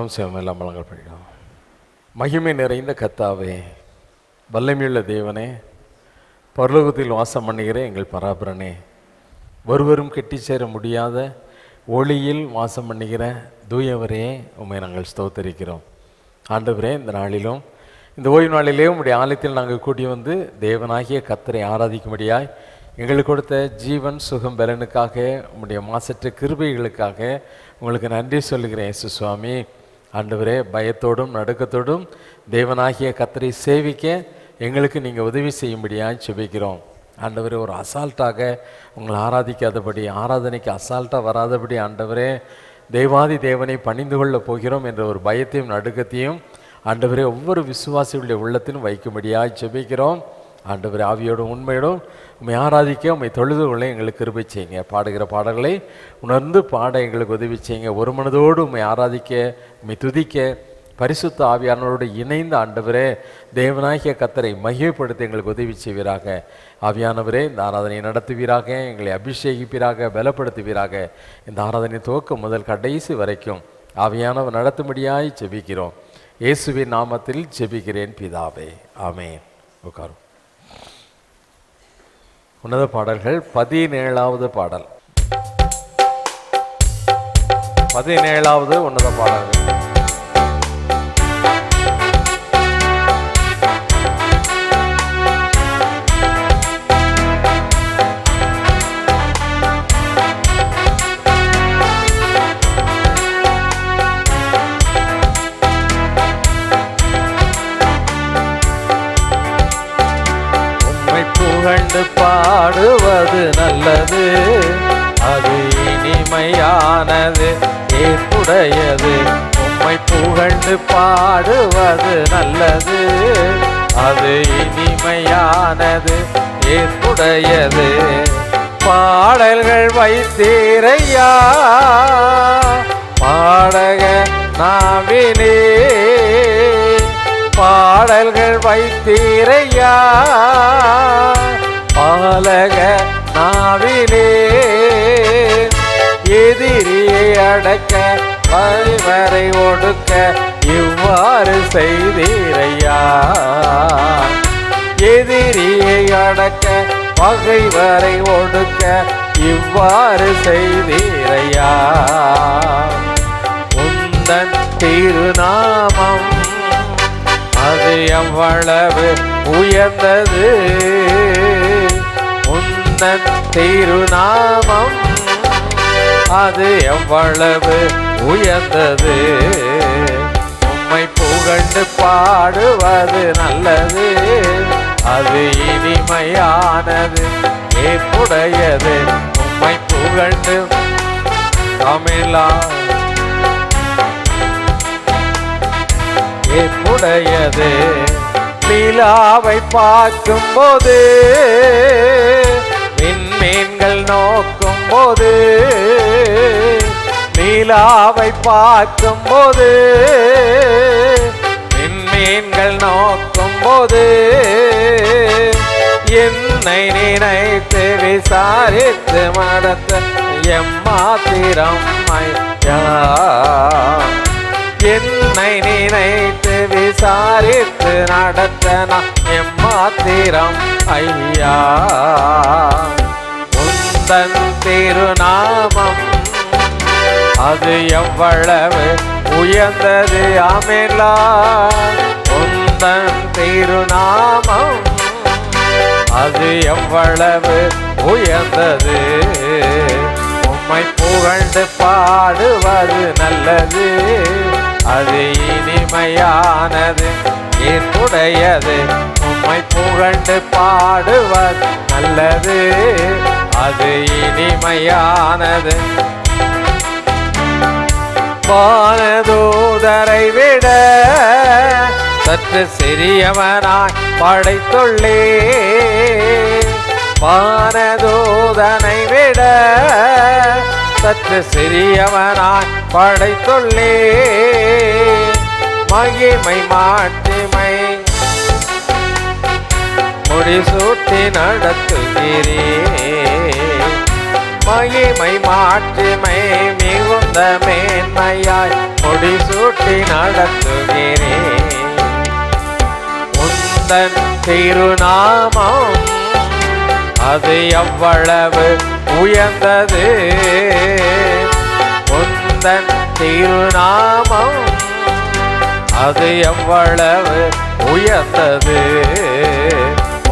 ஜெபம் செய்வோம். வழங்கல் படிக்கலாம். மகிமை நிறைந்த கர்த்தாவே, வல்லமையுள்ள தேவனே, பரலோகத்தில் வாசம் பண்ணுகிற எங்கள் பராபரனே, ஒருவரும் கெட்டி சேர முடியாத ஒளியில் வாசம் பண்ணுகிற தூயவரே, உம்மை நாங்கள் ஸ்தோத்தரிக்கிறோம். ஆண்டவரே, இந்த நாளிலும் இந்த ஓய்வு நாளிலே உம்முடைய ஆலயத்தில் நாங்கள் கூட்டி வந்து தேவனாகிய கர்த்தரை ஆராதிக்கும்படியாய் எங்களுக்கு கொடுத்த ஜீவன் சுகம் பலனுக்காக, உம்முடைய மாசற்ற கிருபைகளுக்காக உங்களுக்கு நன்றி சொல்லுகிறேன் இயேசு சுவாமி. ஆண்டவரே, பயத்தோடும் நடுக்கத்தோடும் தேவனாகிய கர்த்தரை சேவிக்க எங்களுக்கு நீங்கள் உதவி செய்யும்படியாக செபிக்கிறோம். ஆண்டவரே, ஒரு அசால்ட்டாக உங்களை ஆராதிக்காதபடி, ஆராதனைக்கு அசால்ட்டாக வராதபடி, ஆண்டவரே தேவாதி தேவனை பணிந்து கொள்ளப் போகிறோம் என்ற ஒரு பயத்தையும் நடுக்கத்தையும் ஆண்டவரே ஒவ்வொரு விசுவாசிகளுடைய உள்ளத்திலும் வைக்கும்படியாக செபிக்கிறோம். ஆண்டவரே, ஆவியோடும் உண்மையோடும் உண்மை ஆராதிக்க, உண்மை தொழுது கொள்ள எங்களுக்கு கிருபை செய்யுங்க. பாடுகிற பாடல்களை உணர்ந்து பாட எங்களுக்கு உதவி செய்யுங்க. ஒரு மனதோடு உண்மை ஆராதிக்க, உண்மை துதிக்க, பரிசுத்த ஆவியானவரோடு இணைந்த ஆண்டவரே தேவனாகிய கர்த்தரை மகிமைப்படுத்த எங்களுக்கு உதவி செய்வீராக. ஆவியானவரே, இந்த ஆராதனையை நடத்துவீராக, எங்களை அபிஷேகிப்பீராக, பலப்படுத்துவீராக. இந்த ஆராதனை துவக்கம் முதல் கடைசி வரைக்கும் ஆவியானவர் நடத்தும்படியாய் ஜெபிக்கிறோம். இயேசுவின் நாமத்தில் ஜெபிக்கிறேன் பிதாவே, ஆமென். உட்காரும். உன்னத பாடல்கள் 17வது பாடல். 17வது உன்னத பாடல்கள். புகழ்ந்து பாடுவது நல்லது, அது இனிமையானது, ஏற்புடையது. உம்மை புகழ்ந்து பாடுவது நல்லது, அது இனிமையானது, ஏற்புடையது. பாடல்கள் வைத்தீரையா பாடக நாவினே, பாடல்கள் வைத்தீரையா பாலக நாவிலே. எதிரியை அடக்க பகைவரை ஒடுக்க இவ்வாறு செய்தீரையா. எதிரியை அடக்க பகைவரை ஒடுக்க இவ்வாறு செய்தீரையா. உந்தன் திருநாமம் அது எவ்வளவு உயர்ந்தது, உந்தன் திருநாமம் அது எவ்வளவு உயர்ந்தது. உம்மை புகழ்ந்து பாடுவது நல்லது, அது இனிமையானது, ஏற்புடையது. உம்மை புகழ்ந்து தமிழா ஏற்புடையது. நிலாவை பார்க்கும் போது, விண்மீன்கள் நோக்கும் போது, நிலாவை பார்க்கும் போது, விண்மீன்கள் நோக்கும் போது, என்னை நினைத்து விசாரித்து மடத்த எம்மாத்திரம் ஐயா. என்னை நினைத்து விசாரித்து நடத்தனா எம்மாத்திரம் ஐயா. உந்தன் திருநாமம் அது எவ்வளவு உயர்ந்தது. ஆமெலா. உந்தன் திருநாமம் அது எவ்வளவு உயர்ந்தது. உம்மை புகழ்ந்து பாடுவது நல்லது, அது இனிமையானது, ஏற்புடையது. உம்மை புகழ்ந்து பாடுவது நல்லது, அது இனிமையானது. வானதூதரை விட சற்று சிறியவனாய் படைத்துள்ளே, வானதூதனை விட சற்று சிறியவனாய் படைத்துள்ளே. மகிமை மாட்சிமை முடிசூட்டி நடத்துகிறே. மகிமை மாட்சிமை மிகுந்த உயர்ந்த மேன்மையாய் முடிசூட்டி நடத்துகிறேன். உந்தன் திருநாமம் அது எவ்வளவு உயர்ந்தது, உந்தன் திருநாமம் அது எவ்வளவு உயர்ந்தது.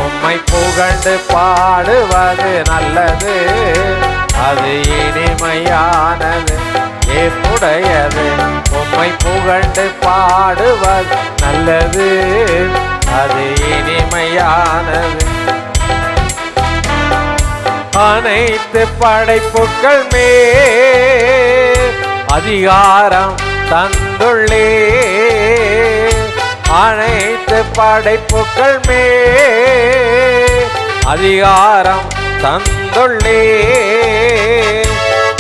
உம்மை புகழ்ந்து பாடுவது நல்லது, அது இனிமையானது ஏற்புடையது. உம்மை புகழ்ந்து பாடுவது நல்லது, அது இனிமையானது. அனைத்து படைப்புக்கள் மேல் அதிகாரம் தந்துள்ளே, அனைத்து படைப்புக்கள் மேல் அதிகாரம் தந்துள்ளே.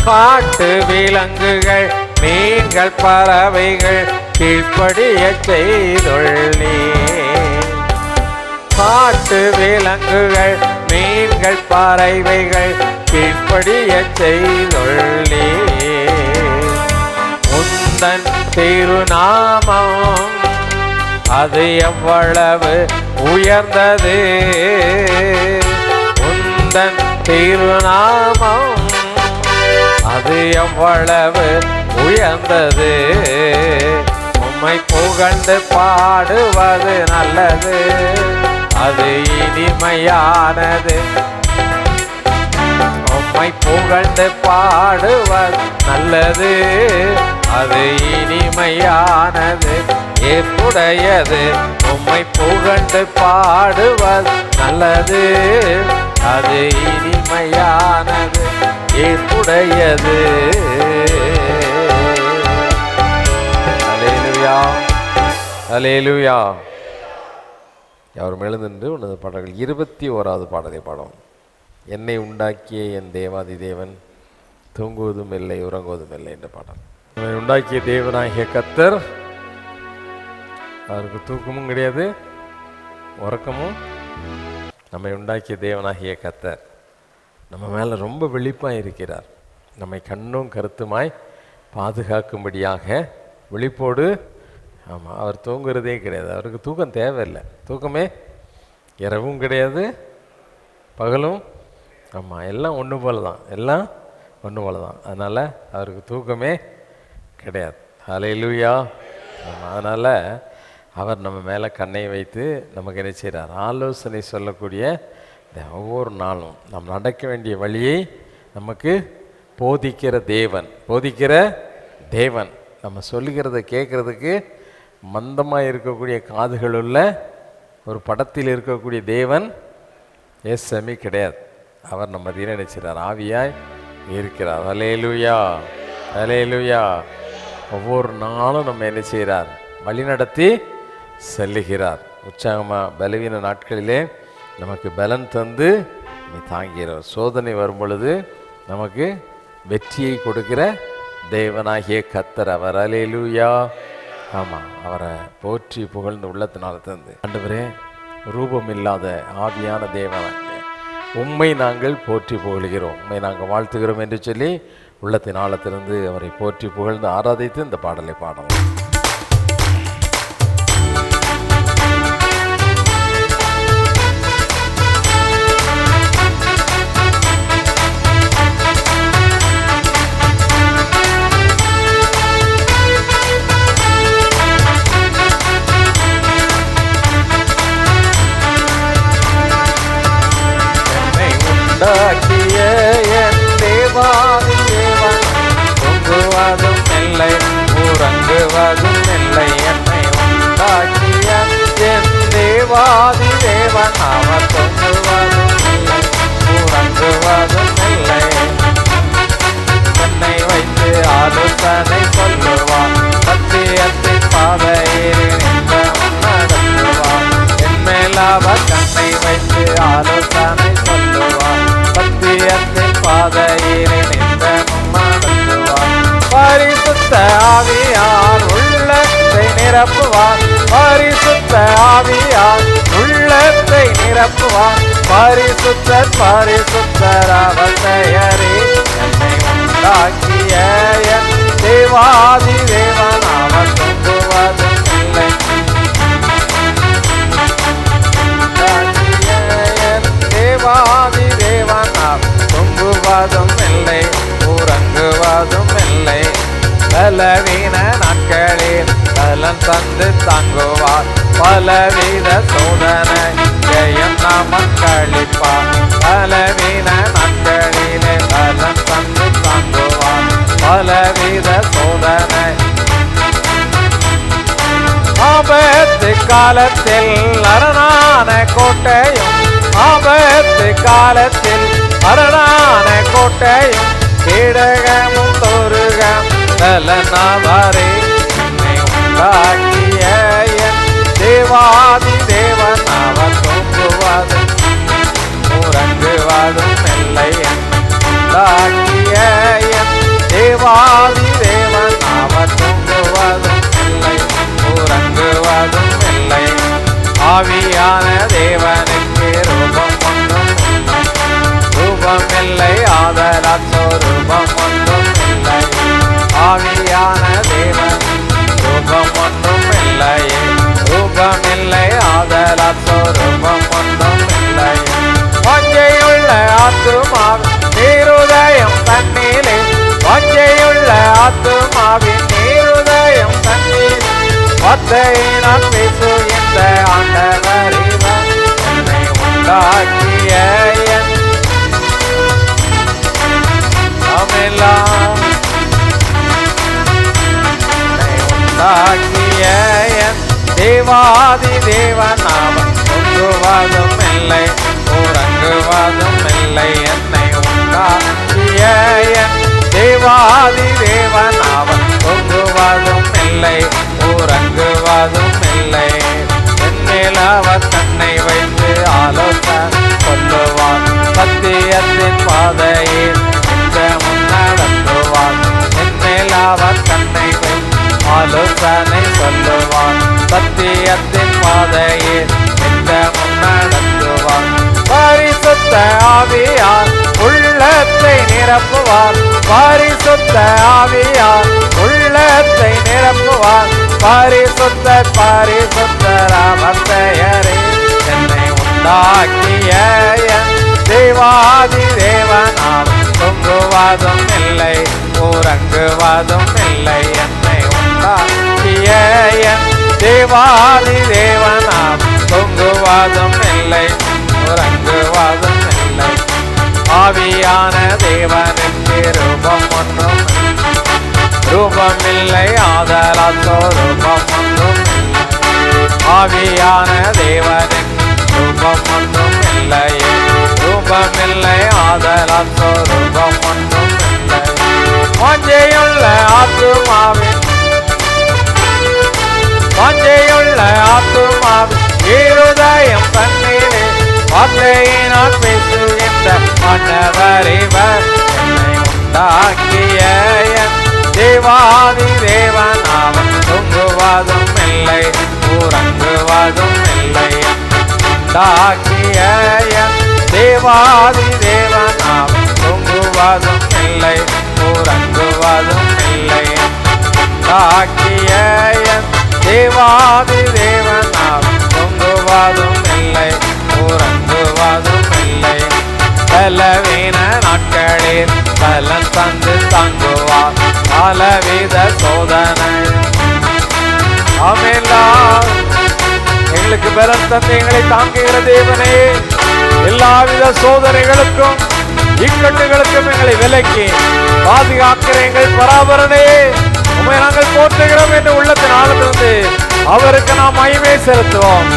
காட்டு விலங்குகள் மீன்கள் பறவைகள் கீழ்ப்படிய செய்துள்ளே. காட்டு விலங்குகள் மீன்கள் பறவைகள் கீழ்ப்படிய செய்துள்ளே. உந்தன் திருநாமம் அது எவ்வளவு உயர்ந்தது, உந்தன் திருநாமம் அது எவ்வளவு உயர்ந்தது. உம்மை புகழ்ந்து பாடுவது நல்லது, அது இனிமையானது. உம்மை புகழ்ந்து பாடுவது நல்லது, அது இனிமையானது ஏற்புடையது. உம்மை புகழ்ந்து பாடுவது நல்லது, அது இனிமையானது ஏற்புடையது. அல்லேலூயா, அல்லேலூயா. யாரும் எழுந்து உனது பாடல்கள் 21வது பாடலை பாடும். என்னை உண்டாக்கிய என் தேவாதி தேவன் தூங்குவதும் இல்லை உறங்குவதும் இல்லை என்ற பாடல். நம்மை உண்டாக்கிய தேவனாகிய கர்த்தர், அவருக்கு தூக்கமும் கிடையாது உறக்கமும். நம்மை உண்டாக்கிய தேவனாகிய கர்த்தர் நம்ம மேலே ரொம்ப விழிப்பாக இருக்கிறார். நம்மை கண்ணும் கருத்துமாய் பாதுகாக்கும்படியாக விழிப்போடு. ஆமாம், அவர் தூங்குறதே கிடையாது. அவருக்கு தூக்கம் தேவையில்லை. தூக்கமே இரவும் கிடையாது பகலும். ஆமாம், எல்லாம் ஒன்று போல தான், எல்லாம் ஒன்று போல தான். அதனால் அவருக்கு தூக்கமே கிடையாது. அல்லேலூயா. ஆமாம், அதனால் அவர் நம்ம மேலே கண்ணை வைத்து நமக்கு என்ன செய்கிறார், ஆலோசனை சொல்லக்கூடிய ஒவ்வொரு நாளும் நாம் நடக்க வேண்டிய வழியை நமக்கு போதிக்கிற தேவன். போதிக்கிற தேவன் நம்ம சொல்லுகிறத கேட்குறதுக்கு மந்தமாக இருக்கக்கூடிய காதுகளுள்ள ஒரு படத்தில் இருக்கக்கூடிய தேவன் ஏசாமி கிடையாது. அவர் நம்ம மத்தியில் நினைச்சார், ஆவியாய் இருக்கிறார். அல்லேலூயா, அல்லேலூயா. ஒவ்வொரு நாளும் நம்ம என்ன செய்கிறார், வழி நடத்தி செல்லுகிறார். உற்சாகமாக பலவீன நாட்களிலே நமக்கு பலன் தந்து தாங்கிறார். சோதனை வரும் பொழுது நமக்கு வெற்றியை கொடுக்கிற தேவனாகிய கர்த்தர் அவர். அல்லேலூயா. ஆமாம், அவரை போற்றி புகழ்ந்து உள்ளத்தினால் தந்து, ஆண்டவரே ரூபம் இல்லாத ஆவியான தேவனாகிய உம்மை நாங்கள் போற்றி புகழ்கிறோம், உம்மை நாங்கள் வாழ்த்துகிறோம் என்று சொல்லி உள்ளத்தின் ஆழத்திலிருந்து அவரை போற்றி புகழ்ந்து ஆராதித்து இந்த பாடலை பாடலாம். உண்டாக்கிய என் தேவாதி தேவன் தூங்குவதும் இல்லை உறங்குவதும் இல்லை. என்னை உண்டாக்கிய என் தேவாதி தேவன் அவர் தூங்குவதும் இல்லை உறங்குவதும் இல்லை. என்னை வைத்து ஆலோசனை சொல்லுவார், சத்தியத்தின் பாதையில் நடத்துவார். என் மேல் அவர் கண்ணை வைத்து ஆலோசனை சொல்லுவார், சத்தியத்தின் பாதையில் நடத்துவார். பரிசுத்த ஆவியார் உள்ளத்தை நிரப்புவார், பரிசுத்த ஆவியார் உள்ளத்தை நிரப்புவார். பரிசுத்தர் பரிசுத்தர் அவர் பெயரே. என்னை உண்டாக்கிய என் பலவீன நாட்களில் பலன் தந்து தாங்குவார். பலவித சோதனை ஜெயம் நமக்களிப்பார். பலவீன நாட்களிலே பலன் தந்து தாங்குவார். பலவித சோதனை ஆபத்து காலத்தில் அரணான கோட்டையும், ஆபத்து காலத்தில் அரணான கோட்டையும், கேடகமும் தோருகம் பலனவரே. என்னை உண்டாக்கிய என் தேவாதி தேவன் அவர் தூங்குவதும் உறங்குவதும் இல்லை. உண்டாக்கிய என் தேவாதி தேவன் அவர் தூங்குவதும் இல்லை, உறங்குவதும் இல்லை. ஆவியான தேவனுக்கு ரூபம் ஒன்றும் இல்லை, ரூபம் இல்லை ஆதலால் சொரூபம் ஒன்றும் இல்லை. ஆவியான தேவன் ரூபம் ஒன்றும் இல்லையே, ரூபம் இல்லை ஆதலால் சொரூபம் ஒன்றும் இல்லை. வாஞ்சையுள்ள ஆத்துமாவின் நீருதயம் தண்ணீரே, வாஞ்சையுள்ள ஆத்துமாவின் நீருதயம் தண்ணீர். வார்த்தையினால் பேசுகின்ற ஆண்டவர் இவர். என்னை உண்டாக்கிய என் நாமெல்லாம், என்னை உண்டாக்கிய என் தேவாதி தேவன் அவர் தூங்குவதும் இல்லை, உறங்குவதும் இல்லை. என்னை உண்டாக்கிய என் தேவாதி தேவன் அவர் தூங்குவதும் இல்லை, உறங்குவதும் இல்லை. என்மேல் அவர் கண்ணை வைத்து ஆலோசனை சொல்லுவார். சத்தியத்தின் பாதையில் நித்தமும் நடத்துவார். என்மேல் அவர் கண்ணை வைத்து ஆலோசனை சொல்லுவார். சத்தியத்தின் பாதையில் நித்தமும் நடத்துவார். பரிசுத்த ஆவியார் உள்ளத்தை நிரப்புவார். பரிசுத்த ஆவியார் உள்ளத்தை நிரப்புவார். பரிசுத்த பரிசுத்தர் அவர் பெயரே. என்னை உண்டாக்கிய என் தேவாதி தேவன் அவர் தூங்குவதும் இல்லை, உறங்குவதும் இல்லை. என்னை உண்டாக்கிய என் தேவாதி தேவன் அவர் தூங்குவதும் இல்லை, உறங்குவதும் இல்லை. ஆவியான தேவனுக்கு ரூபம் ஒன்றும் ரூபம் இல்லை ஆதலால் சொரூபம் ஒன்றும் இல்லை. ஆவியான தேவனுக்கு ரூபம் ஒன்றும் இல்லையே, ரூபம் இல்லை ஆதலால் சொரூபம் ஒன்றும் இல்லை. வாஞ்சையுள்ள ஆத்துமாவின், வாஞ்சையுள்ள ஆத்துமாவின் இருதயம் தண்ணீரே, வார்த்தையினால் பேசுகின்ற ஆண்டவர் இவர். என்னை உண்டாக்கிய என் தேவாதி தேவன் அவர் தூங்குவதும் இல்லை, உறங்குவதும் இல்லை. உண்டாக்கிய என் தேவாதி தேவன் அவர் தூங்குவதும் இல்லை, உறங்குவதும் இல்லை. உண்டாக்கிய என் தேவாதி தேவன் அவர் தூங்குவதும் இல்லை, உறங்குவதும் இல்லை. பலவீன நாட்களில் பலன் தந்து தாங்குவார். பலவித சோதனை ஆமெல்லாம். எங்களுக்கு பலன் தந்து எங்களை தாங்குகிற தேவனே, எல்லாவித சோதனைகளுக்கும் இக்கட்டுகளுக்கும் எங்களை விலக்கி பாதுகாக்கிற எங்கள் பராபரனே, உம்மை நாங்கள் போற்றுகிறோம் என்று உள்ளத்தின் ஆழத்திலிருந்து அவருக்கு நாம் மகிமை செலுத்துவோம்,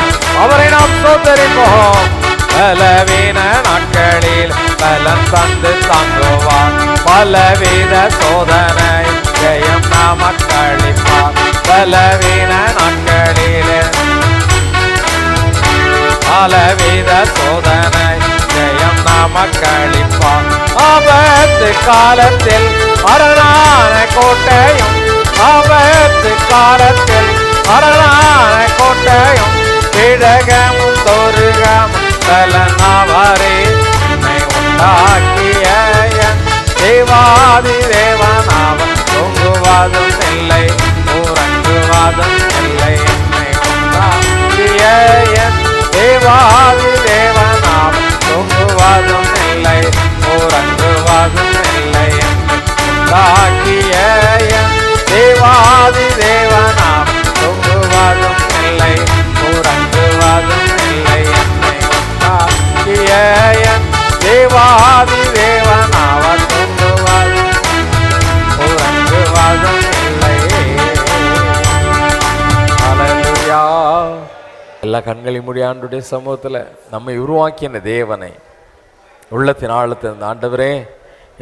அவரை நாம் சோதரிப்போம். பலவீன நாட்களில் பலன் தந்து தாங்குவார். பலவித சோதனை ஜெயம் நமக்களிப்பார். பலவீன நாட்களில் பலவித சோதனை ஜெயம் நமக்களிப்பார். ஆபத்து காலத்தில் அரணான கோட்டையும், ஆபத்து காலத்தில் அரணான கோட்டையும், கேடகமும் தோருகமும் பலனவரே. என்னை உண்டாக்கிய என் தேவாதி தேவன் அவர் தூங்குவதும் இல்லை, உறங்குவதும் இல்லை. என்னை உண்டாக்கிய என் தேவாதி தேவன் அவர் தூங்குவதும் இல்லை, உறங்குவதும் இல்லை. உண்டாக்கிய என் எல்லா கண்களையும் மூடி ஆண்டுடைய சமூகத்தில் நம்மை உருவாக்கின தேவனை, உள்ளத்தின் ஆழத்தின் ஆண்டவரே,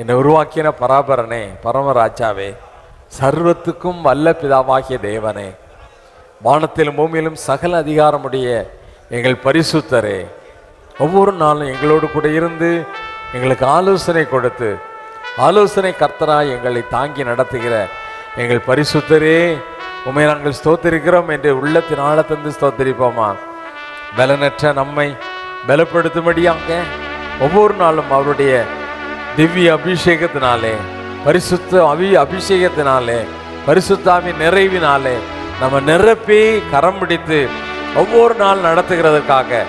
என்னை உருவாக்கின பராபரனே, பரமராஜாவே, சர்வத்துக்கும் வல்ல பிதாவாகிய தேவனே, வானத்திலும் பூமியிலும் சகல அதிகாரமுடைய எங்கள் பரிசுத்தரே, ஒவ்வொரு நாளும் எங்களோடு கூட இருந்து எங்களுக்கு ஆலோசனை கொடுத்து ஆலோசனை கர்த்தராய் எங்களை தாங்கி நடத்துகிற எங்கள் பரிசுத்தரே, உம்மை நாங்கள் ஸ்தோத்திரிக்கிறோம் என்று உள்ளத்தின் ஆழத்தந்து ஸ்தோத்திரிப்போமா. பலனற்ற நம்மை பலப்படுத்தும்படியாக ஒவ்வொரு நாளும் அவருடைய திவ்ய அபிஷேகத்தினாலே, பரிசுத்த அபிஷேகத்தினாலே, பரிசுத்தாவின் நிறைவினாலே நம்ம நிரப்பி கரம் பிடித்து ஒவ்வொரு நாள் நடத்துகிறதுக்காக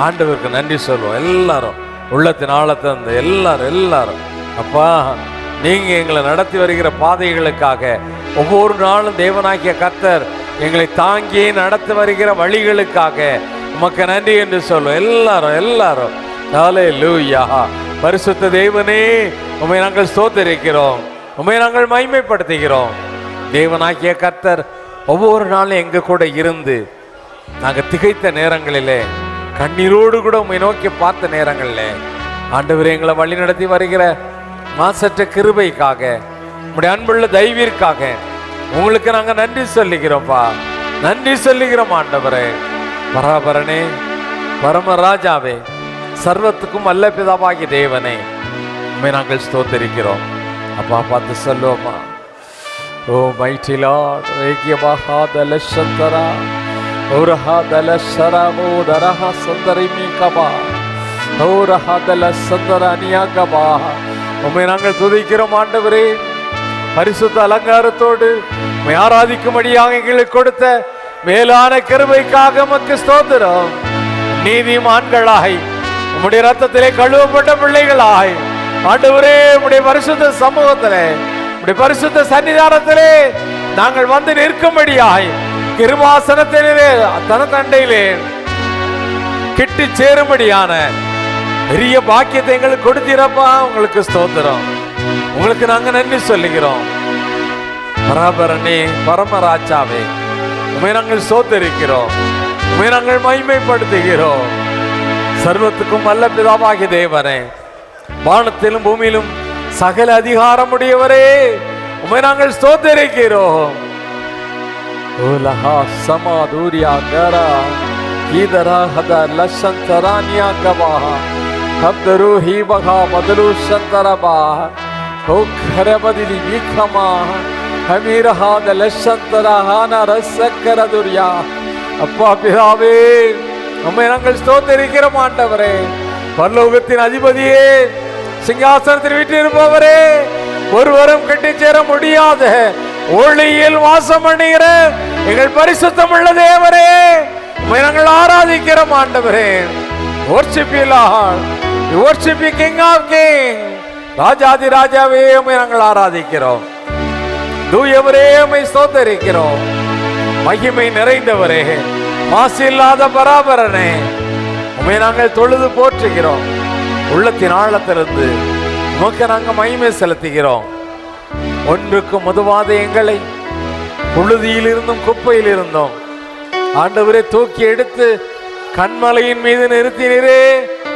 ஆண்டவருக்கு நன்றி சொல்லுவோம். எல்லாரும் உள்ளத்தின் ஆழத்தந்து எல்லாரும் அப்பா, நீங்க எங்களை நடத்தி வருகிற பாதைகளுக்காக, ஒவ்வொரு நாளும் தேவனாகிய கர்த்தர் எங்களை தாங்கி நடத்தி வருகிற வழிகளுக்காக உமக்கு நன்றி என்று சொல்லுவோம். எல்லாரும் ஹல்லேலூயா. பரிசுத்த தேவனே, உம்மை நாங்கள் ஸ்தோத்திரிக்கிறோம், உம்மை நாங்கள் மகிமைப்படுத்துகிறோம். தேவனாகிய கர்த்தர் ஒவ்வொரு நாளும் எங்க கூட இருந்து நாங்கள் திகைத்த நேரங்களிலே, கண்ணீரோடு கூட உம்மை நோக்கி பார்த்த நேரங்களிலே, ஆண்டவரே எங்களை வழி நடத்தி வருகிற மாசற்ற கிருபைக்காக, உம்முடைய அன்புள்ள தயவிற்காக உங்களுக்கு நாங்கள் நன்றி சொல்லுகிறோம்ப்பா, நன்றி சொல்லுகிறோம். ஆண்டவரே, பராபரனே, பரமராஜாவே, சர்வத்துக்கும் வல்ல பிதாவாகிய தேவனே, உம்மை நாங்கள் ஸ்தோத்திரிக்கிறோம். அப்பா பார்த்து சொல்லுவோமா. ஓ mighty Lord, Rekiabahadala Shantara, Urahadala Sharamo Daraha Sandarimi Kaba, Urahadala Sandaraniya Kaba. உம்மை நாங்கள் துதிக்கிறோம் ஆண்டவரே. பரிசுத்த அலங்காரத்தோடு உம்மை ஆராதிக்கும்படியாக எங்களுக்கு கொடுத்த மேலான கிருபைக்காக உமக்கு ஸ்தோத்திரம். நீதிமான்களாய், உம்முடைய ரத்தத்திலே கழுவப்பட்ட பிள்ளைகளாய், ஆண்டவரே உம்முடைய பரிசுத்த சமூகத்திலே, உம்முடைய பரிசுத்த சன்னிதானத்திலே நாங்கள் வந்து நிற்கும்படியாய், கிருபாசனத்திலே தனதண்டையிலே கிட்டி சேரும்படியான பெரிய பாக்கியத்தை எங்களுக்கு கொடுத்தீரப்பா. உங்களுக்கு ஸ்தோத்திரம், உங்களுக்கு நாங்க நன்றி சொல்லுகிறோம். பராபரனே, பரமராஜாவே, உம்மை நாங்கள் ஸ்தோத்திரிக்கிறோம், உம்மை நாங்கள் மகிமைப்படுத்துகிறோம். சர்வத்துக்கும் வல்ல பிதாவாகிய தேவனே, வானத்திலும் பூமியிலும் சகல அதிகாரமுடையவரே, உம்மை நாங்கள் ஸ்தோத்திரிக்கிறோம். ஓலஹா சமாதூரியா கரா இதரா ஹதா லஷந்தரானியா கபா ஹப்தரு ஹீபகா மதலு சந்தரபா ஓகரபதிலி விக்ரமா ஹமீரஹா த லஷந்தரஹான ரசக்கரதுரியா. அப்பா பிதாவே, உம்மை நாங்கள் ஸ்தோத்திரிக்கிறோம் ஆண்டவரே. பரலோகத்தின் அதிபதியே, சிங்காசனத்தில் வீற்றிருப்பவரே, ஒருவரும் கட்டி சேர முடியாத ஒளியில் வாசம் பண்ணுகிற எங்கள் பரிசுத்தமுள்ள தேவரே, உம்மை நாங்கள் ஆராதிக்கிறோம் ஆண்டவரே. worship you Lord, we worship you King of Kings. ராஜாதி ராஜாவே, உம்மை நாங்கள் ஆராதிக்கிறோம். தூயவரே, உம்மை ஸ்தோத்திரிக்கிறோம். மகிமை நிறைந்தவரே, மாசு இல்லாத பராபரனே, உம்மை நாங்கள் தொழுது போற்றுகிறோம். உள்ளத்தின் ஆழத்திலிருந்து உமக்கு நாங்கள் மகிமை செலுத்துகிறோம். ஒன்றுக்கும் உதவாத எங்களை புழுதியில் இருந்தும் குப்பையில் இருந்தோம் ஆண்டவரே தூக்கி எடுத்து கண்மலையின் மீது நிறுத்தினரே,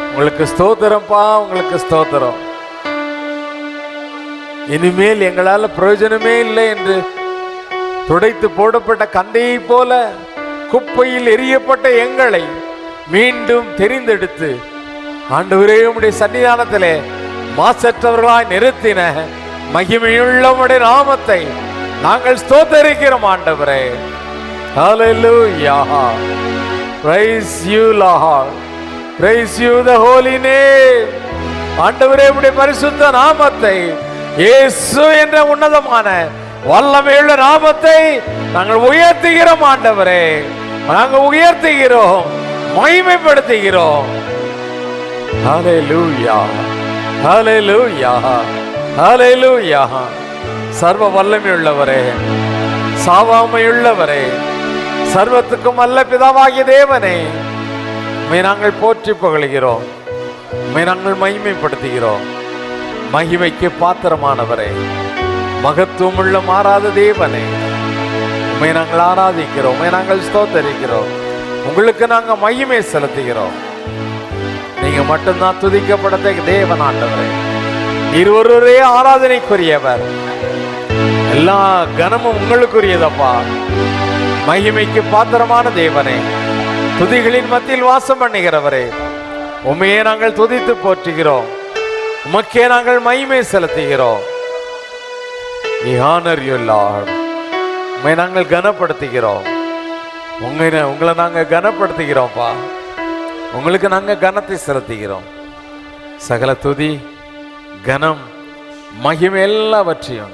உங்களுக்கு ஸ்தோத்திரம்ப்பா, உங்களுக்கு ஸ்தோத்திரம். இனிமேல் எங்களால் பிரயோஜனமே இல்லை என்று துடைத்து போடப்பட்ட கந்தையை போல குப்பையில் எரியப்பட்ட எங்களை மீண்டும் தெரிந்தெடுத்து ஆண்டவரே உம்முடைய சன்னிதானத்திலே மாசற்றவர்களாய் நிறுத்தின மகிமையுள்ள உம்முடைய நாமத்தை நாங்கள் ஸ்தோத்திரிக்கிறோம் ஆண்டவரே. Hallelujah. Praise you Lord. Praise you the holy name. ஆண்டவரே உம்முடைய பரிசுத்த நாமத்தை, இயேசு என்ற உன்னதமான வல்லமையுள்ள நாமத்தை நாங்கள் உயர்த்துகிறோம் ஆண்டவரே. நாங்கள் உயர்த்துகிறோம், மகிமைப்படுத்துகிறோம். Hallelujah. Hallelujah. Hallelujah. சர்வ வல்லமையுள்ளவரே, சாவாமையுள்ளவரே, சர்வத்துக்கும் வல்ல பிதாவாகிய தேவனே, உம்மை நாங்கள் போற்றி புகழ்கிறோம், உம்மை நாங்கள் மகிமைப்படுத்துகிறோம். மகிமைக்கு பாத்திரமானவரே, மகத்துவமுள்ள மாறாத தேவனே, உம்மை நாங்கள் ஆராதிக்கிறோம், உம்மை நாங்கள் ஸ்தோத்தரிக்கிறோம். உங்களுக்கு நாங்க மகிமை செலுத்துகிறோம். நீங்க மட்டும்தான் துதிக்கப்படத்த தேவன் ஆண்டவரே. இருவரே ஆராதனைக்குரியவர். எல்லா கனமும் உங்களுக்குரியதப்பா. மகிமைக்கு பாத்திரமான தேவனே, துதிகளின் மத்தியில் வாசம் பண்ணுகிறவரே, உண்மையே நாங்கள் துதித்து போற்றுகிறோம். உமக்கே நாங்கள் மகிமை செலுத்துகிறோம். We honor you, Lord. உம்மை நாங்கள் கனப்படுத்துகிறோம். உங்களை நாங்கள் கனப்படுத்துகிறோம்ப்பா. உங்களுக்கு நாங்கள் கனத்தை செலுத்துகிறோம். சகல துதி, கனம், மகிமை எல்லாவற்றையும்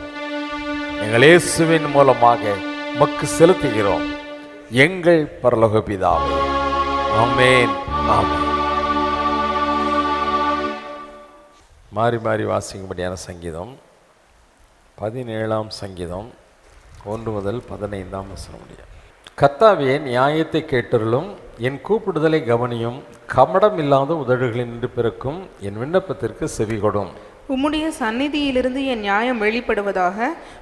எங்கள் இயேசுவின் மூலமாக உமக்கு செலுத்துகிறோம். எங்கள் பரலோக பிதாவே. ஆமென், ஆமென். மாறி மாறி வாசிக்கும்படியான சங்கீதம் 17ஆம் சங்கீதம் 1 முதல் 15ஆம் வசனம் முடிய. கர்த்தாவே, நியாயத்தை கேட்டருளும், என் கூப்பிடுதலை கவனியும். கபடம் இல்லாத உதடுகளில் நின்று பிறக்கும் என் விண்ணப்பத்திற்கு செவிகொடும். உம்முடைய சந்நிதியிலிருந்து என் நியாயம் வெளிப்படுவதாக,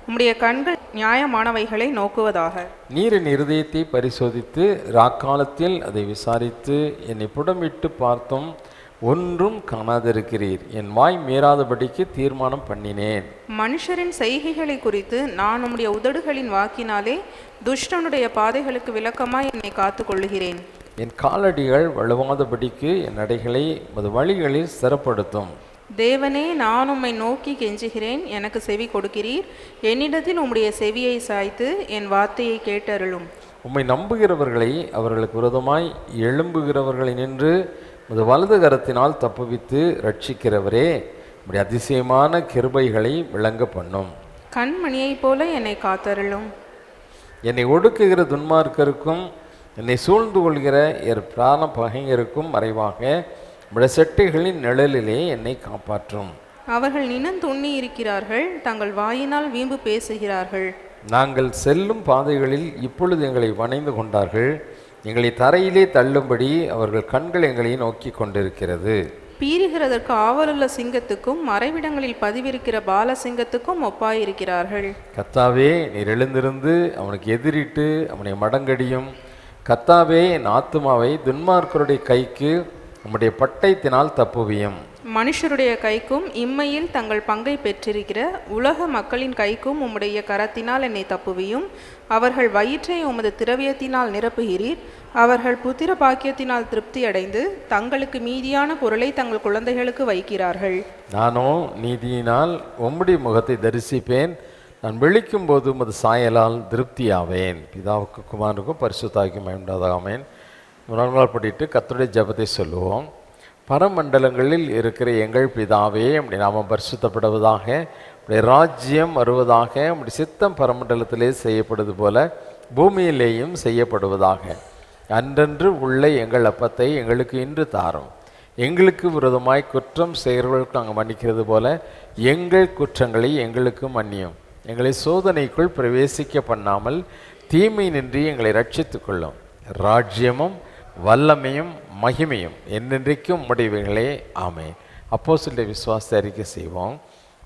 உம்முடைய கண்கள் நியாயமானவைகளை நோக்குவதாக. நீர் என் இருதயத்தை பரிசோதித்து ராக்காலத்தில் அதை விசாரித்து என்னை புடமிட்டு பார்த்தும் ஒன்றும் காணாதிருக்கிறீர். என் வாய் மீறாதபடிக்கு தீர்மானம் பண்ணினேன். மனுஷரின் செய்கைகளை குறித்து நான் உம்முடைய உதடுகளின் வாக்கினாலே துஷ்டனுடைய பாதைகளுக்கு விலக்கமாய் என்னை காத்து கொள்ளுகிறேன். என் காலடிகள் வலுவாதபடிக்கு என் நடைகளை மது வழிகளில் ஸ்திரப்படுத்தும். தேவனே, நான் உம்மை நோக்கி கெஞ்சுகிறேன், எனக்கு செவி கொடுக்கிறீர். என்னிடத்தில் உம்முடைய செவியை சாய்த்து என் வார்த்தையை கேட்டருளும். உம்மை நம்புகிறவர்களை அவர்களுக்கு விரோதமாய் எழும்புகிறவர்களை நின்று உமது வலது கரத்தினால் தப்புவித்து ரட்சிக்கிறவரே, உம்முடைய அதிசயமான கிருபைகளை விளங்க பண்ணும். கண்மணியைப் போல என்னை காத்தருளும். என்னை ஒடுக்குகிற துன்மார்க்கருக்கும் என்னை சூழ்ந்து கொள்கிற என் பிராண பகைஞருக்கும் மறைவாக உம்முடைய செட்டைகளின் நிழலிலே என்னை காப்பாற்றும். அவர்கள் நினந்துண்ணி இருக்கிறார்கள், தங்கள் வாயினால் வீம்பு பேசுகிறார்கள். நாங்கள் செல்லும் பாதைகளில் இப்பொழுது எங்களை வணைந்து கொண்டார்கள். எங்களை தரையிலே தள்ளும்படி அவர்கள் கண்கள் எங்களை நோக்கி கொண்டிருக்கிறது. பீறுகிறதற்கு ஆவலுள்ள சிங்கத்துக்கும் மறைவிடங்களில் பதிவிருக்கிற பாலசிங்கத்துக்கும் ஒப்பாயிருக்கிறார்கள். கர்த்தாவே, நீர் எழுந்திருந்து அவனுக்கு எதிரிட்டு அவனை மடங்கடியும். கர்த்தாவே, என் ஆத்துமாவை துன்மார்க்கருடைய கைக்கு உம்முடைய பட்டயத்தினால் தப்புவியும். மனுஷருடைய கைக்கும் இம்மையில் தங்கள் பங்கை பெற்றிருக்கிற உலக மக்களின் கைக்கும் உம்முடைய கரத்தினால் என்னை தப்புவியும். அவர்கள் வயிற்றை உமது திரவியத்தினால் நிரப்புகிறீர். அவர்கள் புத்திர பாக்கியத்தினால் திருப்தி அடைந்து தங்களுக்கு மீதியான பொருளை தங்கள் குழந்தைகளுக்கு வைக்கிறார்கள். நானோ நீதியினால் உம்முடைய முகத்தை தரிசிப்பேன். நான் விழிக்கும் போது உமது சாயலால் திருப்தியாவேன். பிதாவுக்கு குமாரனுக்கும் பரிசுத்தாவிக்கும் மகிமையுண்டாவதாக. நாங்கள் படிட்டு கர்த்தருடைய ஜெபத்தை சொல்லுவோம். பரமண்டலங்களில் இருக்கிற எங்கள் பிதாவே, உம்முடைய நாமம் பரிசுத்தப்படுவதாக, உம்முடைய ராஜ்யம் வருவதாக, உம்முடைய சித்தம் பரமண்டலத்திலே செய்யப்படுவது போல பூமியிலேயும் செய்யப்படுவதாக. அன்றன்று உள்ள எங்கள் அப்பத்தை எங்களுக்கு இன்று தாரும். எங்களுக்கு விரோதமாய் குற்றம் செய்கிறவர்களுக்கு நாங்கள் மன்னிக்கிறது போல எங்கள் குற்றங்களை எங்களுக்கு மன்னியும். எங்களை சோதனைக்குள் பிரவேசிக்க பண்ணாமல் தீமை நின்றி எங்களை ரட்சித்து கொள்ளும். ராஜ்யமும் வல்லமையும் மகிமையும் என்னென்றைக்கும் உடையவைகளே. ஆமென். அப்போஸ்தலருடைய விசுவாசத்தை அறிக்கை செய்வோம்.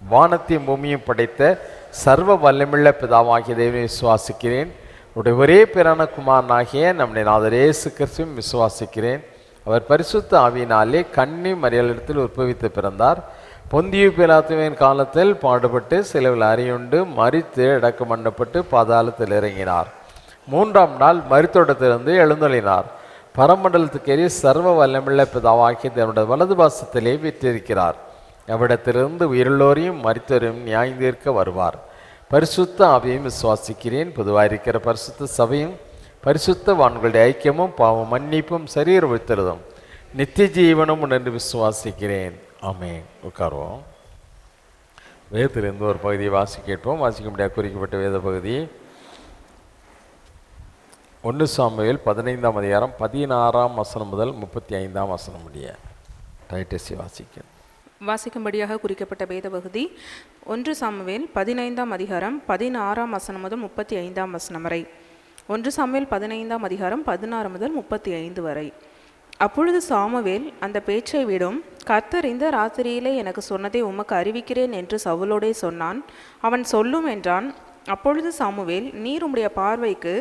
வானத்தையும் பூமியும் படைத்த சர்வ வல்லமையுள்ள பிதாவாகிய தேவனை விசுவாசிக்கிறேன். உடைய ஒரே பேரான குமாரனாகிய நம்முடைய நாதர் இயேசு கிறிஸ்துவையும் விசுவாசிக்கிறேன். அவர் பரிசுத்த ஆவியினாலே கன்னி மரியாளிடத்தில் உற்பவித்து பிறந்தார். பொந்தியு பிலாத்துவின் காலத்தில் பாடுபட்டு சிலுவையில் அறையுண்டு மரித்து அடக்கம் பண்ணப்பட்டு பாதாளத்தில் இறங்கினார். 3ஆம் நாள் மரித்தோடத்திலிருந்து எழுந்தொழினார். பரமண்டலத்துக்கேறி சர்வ வல்லமுள்ள பிதாவாகிய தேவனுடைய வலது பாசத்திலே வீற்றிருக்கிறார். அவ்விடத்திலிருந்து உயிருள்ளோரையும் மரித்தோரையும் நியாயந்தீர்க்க வருவார். பரிசுத்த ஆவியையும் விசுவாசிக்கிறேன். பொதுவாக இருக்கிற பரிசுத்த சபையும் பரிசுத்த வான்களுடைய ஐக்கியமும் பாவம் மன்னிப்பும் சரீர வைத்திருதும் நித்திய ஜீவனும் என்று விசுவாசிக்கிறேன். ஆமென். உட்காருவோம். வேதத்திலிருந்து ஒரு பகுதியை வாசிக்க முடியாது குறிக்கப்பட்ட வேத பகுதி 1 சாமுவேல் 15ஆம் அதிகாரம் 16ஆம் வசனம் முதல் 35ஆம் வசனம் முடிய டைட்டஸை வாசிக்கும்படியாக குறிக்கப்பட்ட வேத பகுதி 1 சாமுவேல் 15ஆம் அதிகாரம் 16ஆம் வசனம் முதல் 35ஆம் வசனம் வரை. 1 சாமுவேல் 15ஆம் அதிகாரம் 16 முதல் 35 வரை. அப்பொழுது சாமுவேல் அந்த பேச்சை விடும், கர்த்தர் இந்த ராத்திரியிலே எனக்கு சொன்னதை உமக்கு அறிவிக்கிறேன் என்று சவுலோடே சொன்னான். அவன் சொல்லும் என்றான். அப்பொழுது சாமுவேல், நீர் உம்முடைய பார்வைக்கு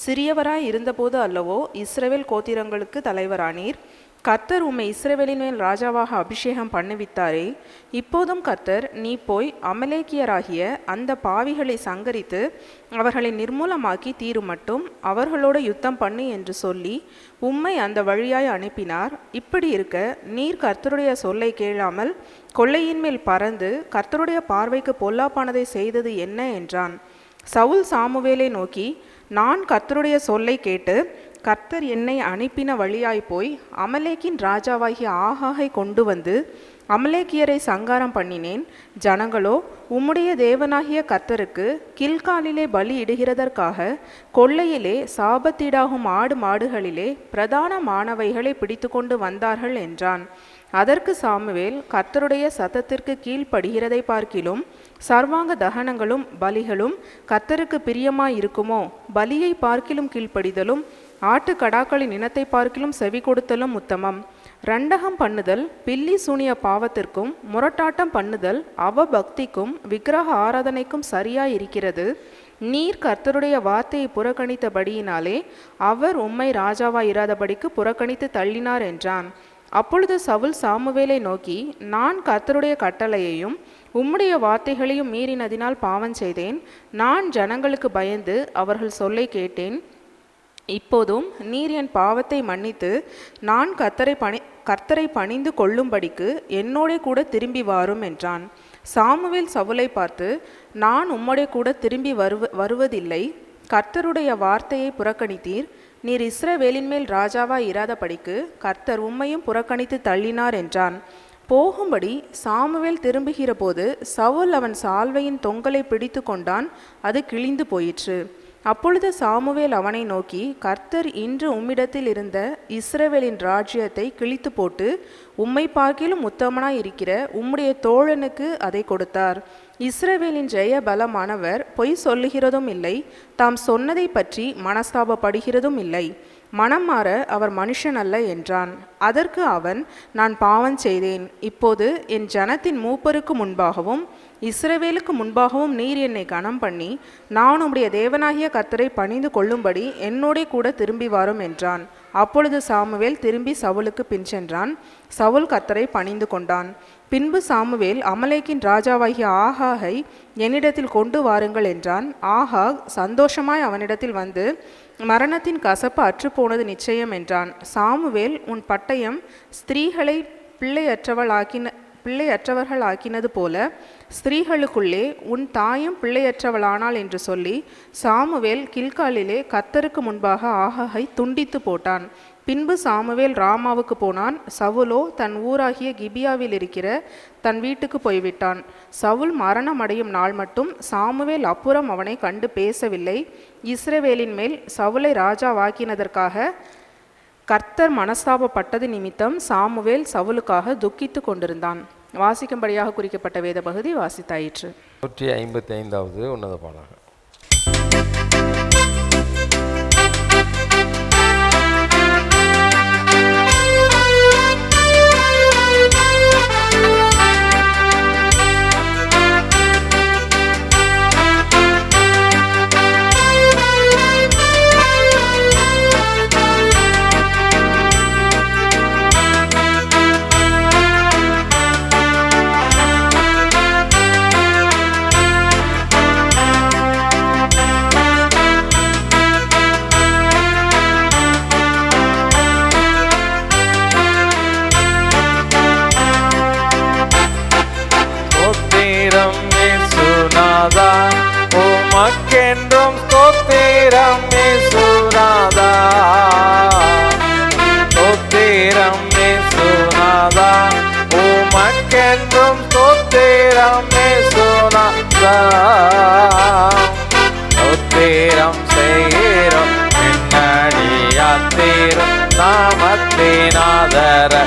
சிறியவராய் இருந்தபோது அல்லவோ இஸ்ரவேல் கோத்திரங்களுக்கு தலைவரானீர். கர்த்தர் உம்மை இஸ்ரவேலின் மேல் ராஜாவாக அபிஷேகம் பண்ணுவித்தாரே. இப்போதும் கர்த்தர், நீ போய் அமலேக்கியராகிய அந்த பாவிகளை சங்கரித்து அவர்களை நிர்மூலமாக்கி தீரும் மட்டும் அவர்களோட யுத்தம் பண்ணு என்று சொல்லி உம்மை அந்த வழியாய் அனுப்பினார். இப்படி இருக்க நீர் கர்த்தருடைய சொல்லை கேளாமல் கொள்ளையின் மேல் பறந்து கர்த்தருடைய பார்வைக்கு பொல்லாப்பானதை செய்தது என்ன என்றான். சவுல் சாமுவேலை நோக்கி, நான் கர்த்தருடைய சொல்லை கேட்டு கர்த்தர் என்னை அனுப்பின வழியாய் போய் அமலேக்கின் ராஜாவாகிய ஆகாகை கொண்டு வந்து அமலேக்கியரை சங்காரம் பண்ணினேன். ஜனங்களோ உம்முடைய தேவனாகிய கர்த்தருக்கு கில்காலிலே பலி இடுகிறதற்காக கொள்ளையிலே சாபத்தீடாகும் ஆடு மாடுகளிலே பிரதானமானவைகளை பிடித்து கொண்டு வந்தார்கள் என்றான். அதற்கு சாமுவேல், கர்த்தருடைய சத்தத்திற்கு கீழ்ப்படுகிறதை பார்க்கிலும் சர்வாங்க தகனங்களும் பலிகளும் கர்த்தருக்கு பிரியமாயிருக்குமோ? பலியை பார்க்கிலும் கீழ்ப்படிதலும் ஆட்டுக்கடாக்களின் இனத்தை பார்க்கிலும் செவி கொடுத்தலும் உத்தமம். ரண்டகம் பண்ணுதல் பில்லி சூனிய பாவத்திற்கும் முரட்டாட்டம் பண்ணுதல் அவபக்திக்கும் விக்கிரக ஆராதனைக்கும் சரியாய் இருக்கிறது. நீர் கர்த்தருடைய வார்த்தையை புறக்கணித்தபடியினாலே அவர் உம்மை ராஜாவாய் இராதபடிக்கு புறக்கணித்து தள்ளினார் என்றான். அப்பொழுது சவுல் சாமுவேலை நோக்கி, நான் கர்த்தருடைய கட்டளையையும் உம்முடைய வார்த்தைகளையும் மீறினதினால் பாவம் செய்தேன். நான் ஜனங்களுக்கு பயந்து அவர்கள் சொல்லை கேட்டேன். இப்போதும் நீர் என் பாவத்தை மன்னித்து நான் கர்த்தரை பணிந்து கொள்ளும்படிக்கு என்னோடே கூட திரும்பி வாரும் என்றான். சாமுவேல் சவுலை பார்த்து, நான் உம்மோடே கூட திரும்பி வருவதில்லை. கர்த்தருடைய வார்த்தையை புறக்கணித்தீர். நீர் இஸ்ரவேலின் மேல் ராஜாவாய் இராதபடிக்கு கர்த்தர் உம்மையும் புறக்கணித்து தள்ளினார் என்றான். போகும்படி சாமுவேல் திரும்புகிற போது சவுல் அவன் சால்வையின் தொங்கலை பிடித்து கொண்டான். அது கிழிந்து போயிற்று. அப்பொழுது சாமுவேல் அவனை நோக்கி, கர்த்தர் இன்று உம்மிடத்தில் இருந்த இஸ்ரவேலின் ராஜ்யத்தை கிழித்து போட்டு உம்மை பார்க்கிலும் உத்தமனாய் இருக்கிற உம்முடைய தோழனுக்கு அதை கொடுத்தார். இஸ்ரவேலின் ஜெய பலமானவர் பொய் சொல்லுகிறதும் இல்லை, தாம் சொன்னதை பற்றி மனஸ்தாபப்படுகிறதும் இல்லை. மனம் மாற அவர் மனுஷன் அல்ல என்றான். அதற்கு அவன், நான் பாவம் செய்தேன். இப்போது என் ஜனத்தின் மூப்பருக்கு முன்பாகவும் இஸ்ரவேலுக்கு முன்பாகவும் நீர் என்னை கனம் பண்ணி நான் உம்முடைய தேவனாகிய கர்த்தரை பணிந்து கொள்ளும்படி என்னோடே கூட திரும்பி வாரும் என்றான். அப்பொழுது சாமுவேல் திரும்பி சவுலுக்கு பின் சென்றான். சவுல் கர்த்தரை பணிந்து கொண்டான். பின்பு சாமுவேல், அமலேக்கின் ராஜாவாகிய ஆகாகை என்னிடத்தில் கொண்டு வாருங்கள் என்றான். ஆகாக் சந்தோஷமாய் அவனிடத்தில் வந்து, மரணத்தின் கசப்பு அற்றுப்போனது நிச்சயம் என்றான். சாமுவேல், உன் பட்டயம் ஸ்திரீகளை பிள்ளையற்றவர்கள் ஆக்கினது போல ஸ்திரீகளுக்குள்ளே உன் தாயும் பிள்ளையற்றவளானாள் என்று சொல்லி சாமுவேல் கில்காலிலே கர்த்தருக்கு முன்பாக ஆகாகை துண்டித்து போட்டான். பின்பு சாமுவேல் ராமாவுக்கு போனான். சவுலோ தன் ஊராகிய கிபியாவில் இருக்கிற தன் வீட்டுக்கு போய்விட்டான். சவுல் மரணம் அடையும் நாள் மட்டும் சாமுவேல் அப்புறம் அவனை கண்டு பேசவில்லை. இஸ்ரவேலின் மேல் சவுலை ராஜாவாக்கினதற்காக கர்த்தர் மனஸ்தாபப்பட்டது நிமித்தம் சாமுவேல் சவுலுக்காக துக்கித்து கொண்டிருந்தான். வாசிக்கும்படியாக குறிக்கப்பட்ட வேத பகுதி வாசித்தாயிற்று. 155வது உன்னத பாடல். உமக்கென்றும் ஸ்தோத்திரம் இயேசுநாதா, ஸ்தோத்திரம் இயேசுநாதா, உமக்கென்றும் ஸ்தோத்திரம் இயேசுநாதா. ஸ்தோத்திரம் செய்கிறோம் என்னடியாத்தீரும் நாமத்தினாதரத்தில்.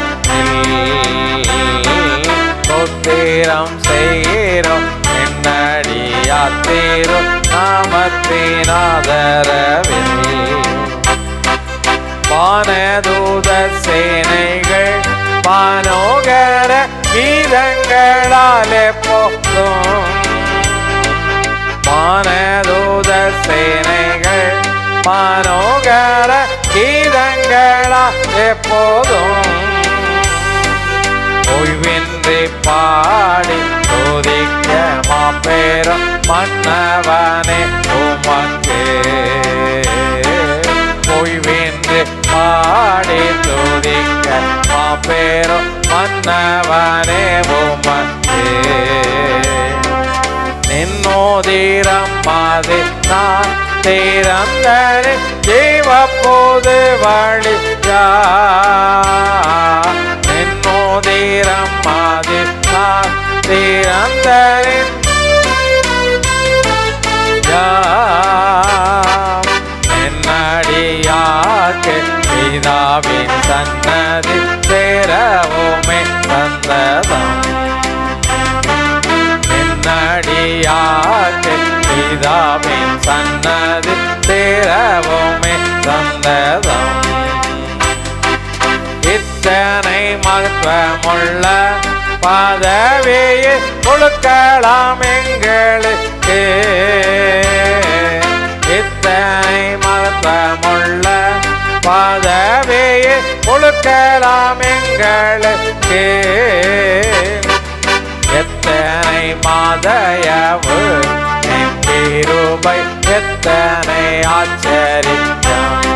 ஸ்தோத்திரம் செய்கிறோம் என்னடியாத்தீரும் நாமத்தினாதரவில். வானதூத சேனைகள் வானோகர கீதங்களாலே போக்கும் வானதூத சேனைகள் மனோகர கீதங்களா எப்போதும் ஓய்வின்றி பாடி துதிக்க மாபெரும் மன்னவனே உமக்கு ஓய்வின்றி பாடி துதிக்க மாபெரும் மன்னவனே உமக்கு நின்னோதீரம் மாதே நான் திறந்தனே ஜீவ போது வழியா நின்னோதீரம் மாதே நான் திறந்தனே என்னடியாக்கு பிதாவின் சன்னதி சேரவுமே தந்ததம் என்னடியாக்கு பிதாவின் சன்னதி சேரவுமே தந்ததம் இத்தனை மகத்துவமுள்ள பதவியை கொடுக்கலாம் எங்களுக்கு இத்தனை மகத்துவமுள்ள பதவியை கொடுக்கலாம் எங்களுக்கு எத்தனை மாதயவு என் கிருபை எத்தனை ஆச்சரியம்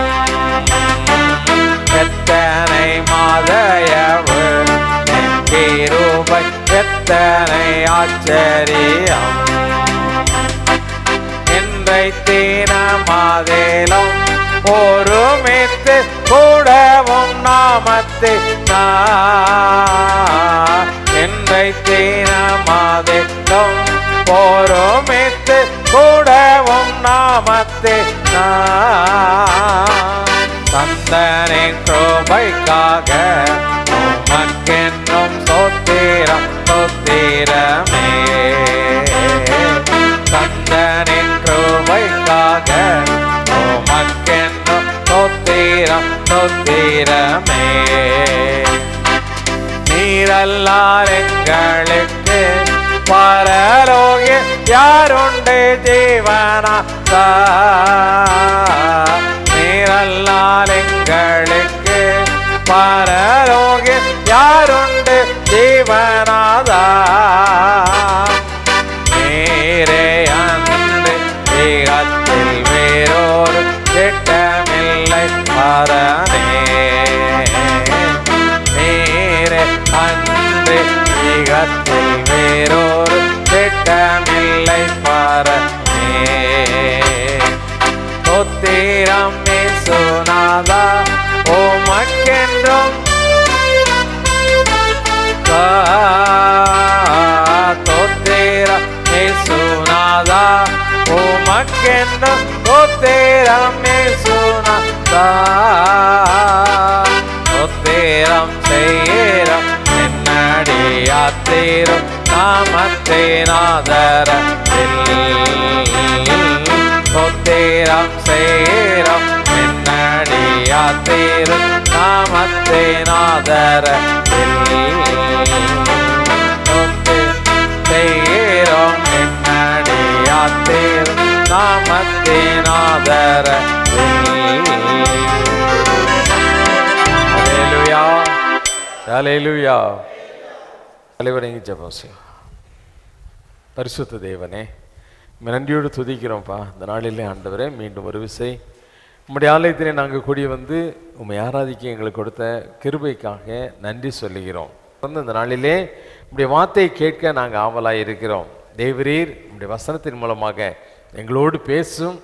எத்தனை மாதயவு என் கிருபை எத்தனை ஆச்சரியம் இன்றை தீனமாதேலும் ஒருமித்து கூடவும் நாமத்தை இன்றை தீனமாதேலும் ஒருமித்து கூடவும் நாமத்தை தந்தனை கிருபைக்காக உமக்கென்றும் ஸ்தோத்திரம் ஸ்தோத்திரமே தந்தனின் கிருபைக்காக உமக்கென்றும் ஸ்தோத்திரம் ஸ்தோத்திரமே நீரல்லால் எங்களுக்கு பரலோக யாருண்டு ஜீவனாதா நீரல்லால் எங்களுக்கு பரலோக யாருண்டு ஜீவனாதா நீரே அன்று ஈகத்தில் வேறொரு திட்டமில்லை பரனே நீரே அன்று ஈகத்தில் வேறொரு திட்டமில்லை பரனே ஸ்தோத்திரம் இயேசுநாதா உமக்கென்றும் ஸ்தோத்திரம் இயேசுநாதா உமக்கென்றும் ஸ்தோத்திரம் இயேசுநாதா ஸ்தோத்திரம் செய்கிறோம் என்னடியாத்தீரும் நாமத்தினாதரத்தில் ஸ்தோத்திரம் செய்கிறோம் என்னடியாத்தீரும் நாமத்தினாதரத்தில் செய்கிறோம் என்னடியாத்தீரும் நாமத்தினாதரத்தில் ஹல்லேலூயா ஹல்லேலூயா தலைவரங்கி ஜெபம் செய்வோம். பரிசுத்த தேவனே நன்றியோடு துதிக்கிறோம்ப்பா. இந்த நாளிலே ஆண்டவரே மீண்டும் ஒரு விசை உம்முடைய ஆலயத்திலே நாங்கள் கூடி வந்து உம்மை ஆராதிக்க எங்களுக்கு கொடுத்த கிருபைக்காக நன்றி சொல்லுகிறோம். இந்த நாளிலே உம்முடைய வார்த்தையை கேட்க நாங்கள் ஆவலாக இருக்கிறோம். தேவரீர் உம்முடைய வசனத்தின் மூலமாக எங்களோடு பேசும்,